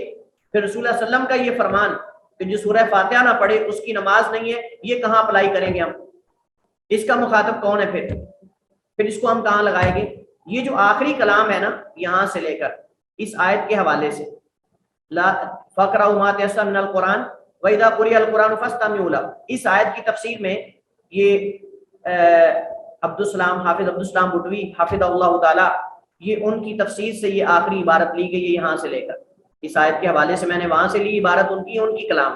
پھر رسول اللہ صلی اللہ علیہ وسلم کا یہ فرمان کہ جو سورہ فاتحہ نہ پڑھے اس کی نماز نہیں ہے، یہ کہاں اپلائی کریں گے ہم؟ اس کا مخاطب کون ہے؟ پھر اس کو ہم کہاں لگائیں گے؟ یہ جو آخری کلام ہے نا یہاں سے لے کر اس آیت کے حوالے سے لا فقرؤوا ما تيسر من القرآن وَإِذَا قُرِئَ الْقُرْآنُ فَاسْتَمِعُوا لَهُ، اس آیت کی تفسیر میں یہ عبدالسلام حافظ عبدالسلام بٹوی حافظ اللہ تعالی، یہ ان کی تفسیر سے یہ آخری عبارت لی گئی ہے یہاں سے لے کر۔ اس آیت کے حوالے سے میں نے وہاں سے لی عبارت، ان کی کلام،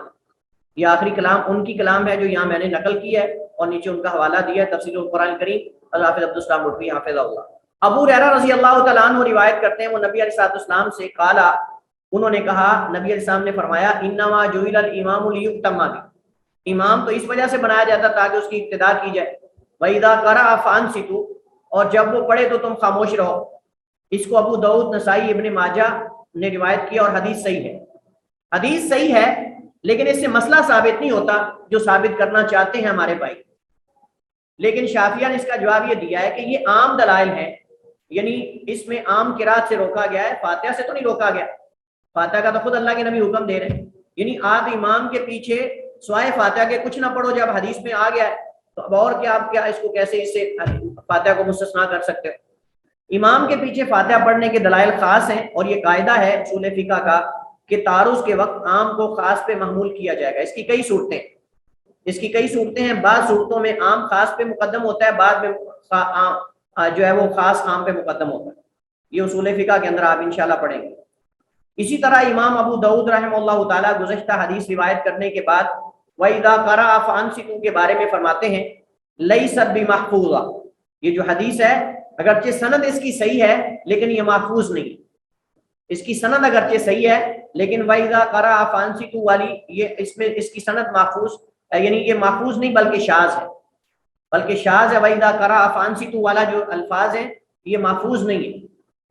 یہ آخری کلام ان کی کلام ہے جو یہاں میں نے نقل کی ہے، اور نیچے ان کا حوالہ دیا ہے تفسیر القرآن الکریم حافظ عبدالسلام بٹوی حافظ اللہ۔ ابو ہریرہ رضی اللہ تعالیٰ عنہ روایت کرتے ہیں، وہ نبی علیہ السلام سے قالا، انہوں نے کہا، نبی علیہ السلام نے فرمایا، انما جعل الامام لیؤتم بہ، امام تو اس وجہ سے بنایا جاتا تاکہ اس کی اقتداء کی جائے، وَإِذَا قَرَأَ فَأَنصِتُوا، اور جب وہ پڑھے تو تم خاموش رہو۔ اس کو ابو داؤد، نسائی، ابن ماجہ نے روایت کیا اور حدیث صحیح ہے۔ حدیث صحیح ہے لیکن اس سے مسئلہ ثابت نہیں ہوتا جو ثابت کرنا چاہتے ہیں ہمارے بھائی۔ لیکن شافعیہ نے اس کا جواب یہ دیا ہے کہ یہ عام دلائل ہیں، یعنی اس میں عام قرات سے روکا گیا ہے، فاتحہ سے تو نہیں روکا گیا۔ فاتحہ کا تو خود اللہ کے نبی حکم دے رہے ہیں، یعنی آپ امام کے پیچھے سوائے فاتحہ کے کچھ نہ پڑھو، جب حدیث میں آ گیا ہے تو اب اور کیا، آپ کیا اس کو کیسے اس سے فاتحہ کو مستثنا کر سکتے ہو؟ امام کے پیچھے فاتحہ پڑھنے کے دلائل خاص ہیں، اور یہ قاعدہ ہے اصول فقہ کا کہ تعارض کے وقت عام کو خاص پہ محمول کیا جائے گا۔ اس کی کئی صورتیں ہیں، بعض صورتوں میں عام خاص پہ مقدم ہوتا ہے، بعد میں جو ہے وہ خاص عام پہ مقدم ہوتا ہے۔ یہ اصول فقہ کے اندر آپ انشاءاللہ پڑھیں گے۔ اسی طرح امام ابو داؤد رحمہ اللہ تعالیٰ گزشتہ حدیث روایت کرنے کے بعد وَإِذَا قَرَأَ فَأَنصِتُوا کے بارے میں فرماتے ہیں لَيْسَتْ بِمَحْفُوظَةٍ، یہ جو حدیث ہے اگرچہ سند اس کی صحیح ہے لیکن یہ محفوظ نہیں، اس کی سند اگرچہ صحیح ہے لیکن وَإِذَا قَرَأَ فَأَنصِتُوا والی یہ اس میں اس کی سند محفوظ، یعنی یہ محفوظ نہیں بلکہ شاذ ہے، وَإِذَا قَرَأَ فَأَنصِتُوا والا جو الفاظ ہیں یہ محفوظ نہیں ہے۔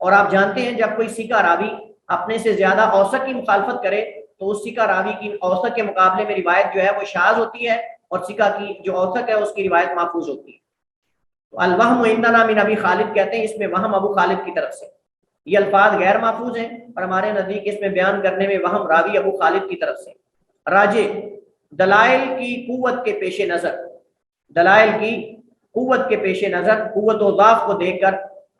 اور آپ جانتے ہیں جب کوئی ثقہ راوی اپنے سے زیادہ اوثق کی مخالفت کرے تو اس ثقہ راوی کی اوثق کے مقابلے میں روایت جو ہے وہ شاذ ہوتی ہے، اور ثقہ کی جو اوثق ہے اس کی روایت محفوظ ہوتی ہے۔ تو الوہم عندنا من ابی خالد کہتے ہیں، اس میں وہم ابو خالد کی طرف سے، یہ الفاظ غیر محفوظ ہیں اور ہمارے نزدیک اس میں بیان کرنے میں وہم راوی ابو خالد کی طرف سے۔ راجع دلائل کی قوت کے پیش نظر، دلائل کی قوت کے پیش نظر، قوت و ضعف کو دیکھ کر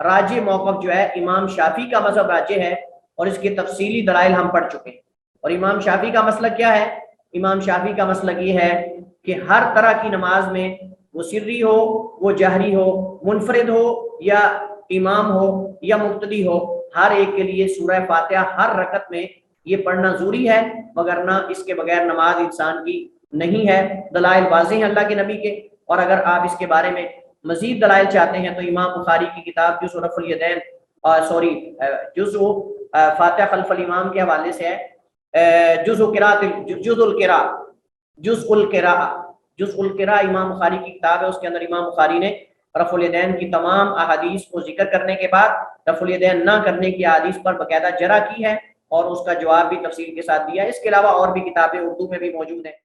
راجع موقف جو ہے امام شافعی کا مذہب راجع ہے، اور اس کے تفصیلی دلائل ہم پڑھ چکے ہیں۔ اور امام شافعی کا مسلک کیا ہے؟ امام شافعی کا مسلک یہ ہے کہ ہر طرح کی نماز میں وہ سری ہو، وہ جہری ہو، منفرد ہو یا امام ہو یا مقتدی ہو، ہر ایک کے لیے سورہ فاتحہ ہر رکعت میں یہ پڑھنا ضروری ہے، مگر نہ اس کے بغیر نماز انسان کی نہیں ہے۔ دلائل واضح ہیں اللہ کے نبی کے، اور اگر آپ اس کے بارے میں مزید دلائل چاہتے ہیں تو امام بخاری کی کتاب جزء رفع الیدین جزء فاتحہ خلف الامام کے حوالے سے ہے، جزء القراء امام بخاری کی کتاب ہے، اس کے اندر امام بخاری نے رفع الیدین کی تمام احادیث کو ذکر کرنے کے بعد رفع الیدین نہ کرنے کی احادیث پر باقاعدہ جرح کی ہے، اور اس کا جواب بھی تفصیل کے ساتھ دیا ہے۔ اس کے علاوہ اور بھی کتابیں اردو میں بھی موجود ہیں۔